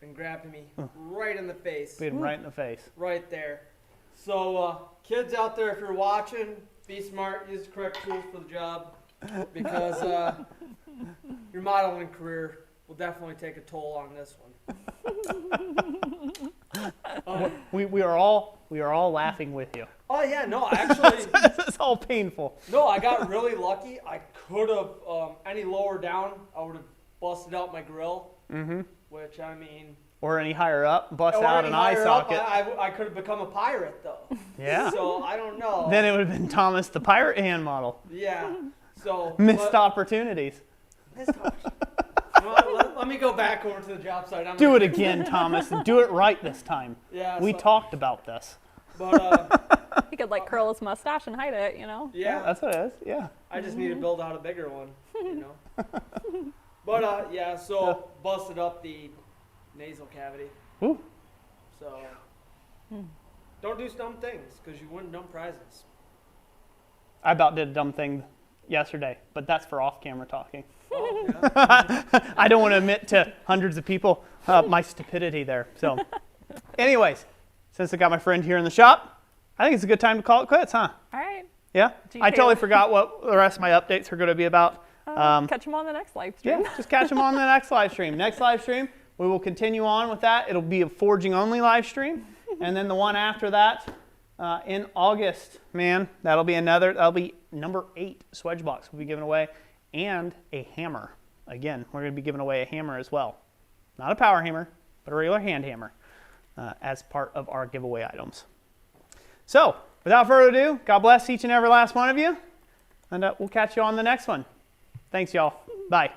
[SPEAKER 3] and grabbed me right in the face.
[SPEAKER 1] Beat him right in the face.
[SPEAKER 3] Right there. So, kids out there, if you're watching, be smart, use the correct tools for the job, because your modeling career will definitely take a toll on this one.
[SPEAKER 1] We are all laughing with you.
[SPEAKER 3] Oh yeah, no, actually,
[SPEAKER 1] This is all painful.
[SPEAKER 3] no, I got really lucky. I could have, any lower down, I would have busted out my grill, which I mean.
[SPEAKER 1] Or any higher up, bust
[SPEAKER 3] or
[SPEAKER 1] out
[SPEAKER 3] any
[SPEAKER 1] an eye
[SPEAKER 3] higher up,
[SPEAKER 1] socket.
[SPEAKER 3] I could have become a pirate though.
[SPEAKER 1] Yeah.
[SPEAKER 3] So I don't know.
[SPEAKER 1] Then it would have been Thomas the Pirate Hand model.
[SPEAKER 3] Yeah. So.
[SPEAKER 1] Missed
[SPEAKER 3] but-
[SPEAKER 1] opportunities.
[SPEAKER 3] Well, let me go back over to the job site.
[SPEAKER 1] Do it again, Thomas, and do it right this time.
[SPEAKER 3] Yeah.
[SPEAKER 1] We talked about this.
[SPEAKER 3] But
[SPEAKER 2] He could like curl his mustache and hide it, you know?
[SPEAKER 3] yeah,
[SPEAKER 1] That's what it is. Yeah.
[SPEAKER 3] I just need to build out a bigger one, you know. But yeah, so busted up the nasal cavity.
[SPEAKER 1] Ooh.
[SPEAKER 3] So don't do dumb things because you win dumb prizes.
[SPEAKER 1] I about did a dumb thing yesterday, but that's for off-camera talking.
[SPEAKER 3] Oh, yeah.
[SPEAKER 1] I don't want to admit to hundreds of people my stupidity there. So, anyways, since I got my friend here in the shop, I think it's a good time to call it quits, huh?
[SPEAKER 2] All right.
[SPEAKER 1] Yeah?
[SPEAKER 2] Do you
[SPEAKER 1] I totally
[SPEAKER 2] feel-
[SPEAKER 1] forgot what the rest of my updates are going to be about.
[SPEAKER 2] Catch him on the next live stream.
[SPEAKER 1] Yeah, just catch them on the next live stream. Next live stream, we will continue on with that. It'll be a forging only live stream. And then the one after that in August, man, that'll be number 8 Swedge box we'll be giving away, and a hammer. Again, we're going to be giving away a hammer as well. Not a power hammer, but a regular hand hammer as part of our giveaway items. So, without further ado, God bless each and every last one of you, and we'll catch you on the next one. Thanks, y'all. Bye.